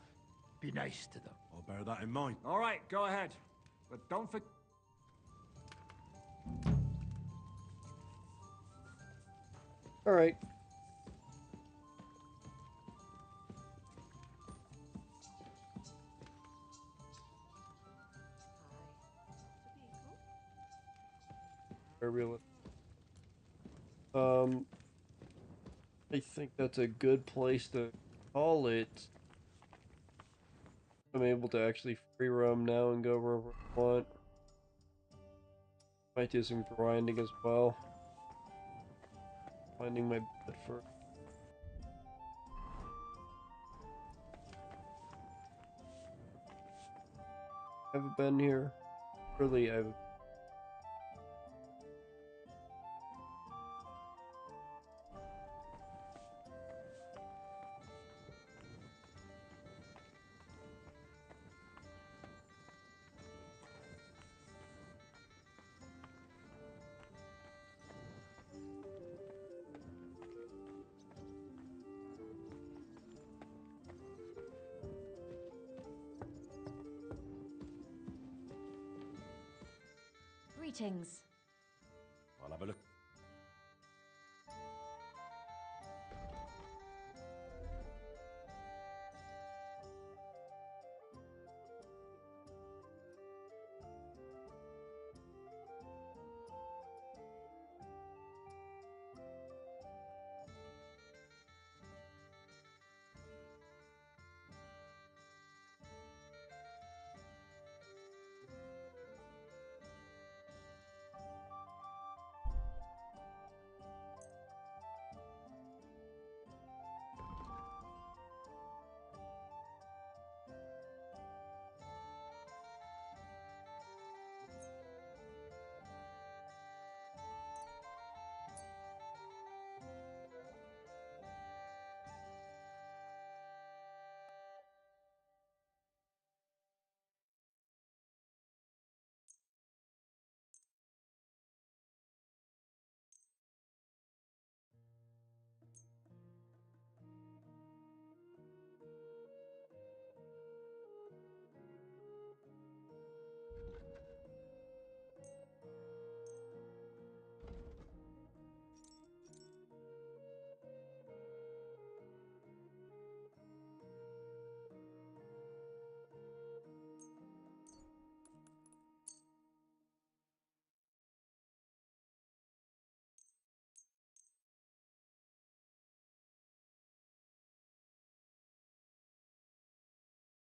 be nice to them. I'll bear that in mind. All right, go ahead. But don't forget... Alright. I think that's a good place to call it. I'm able to actually free roam now and go wherever I want. Might do some grinding as well. Finding my bed for. Haven't been here. Really, I've. Greetings. I'll have a look.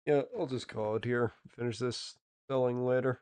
Yeah, I'll just call it here. Finish this selling later.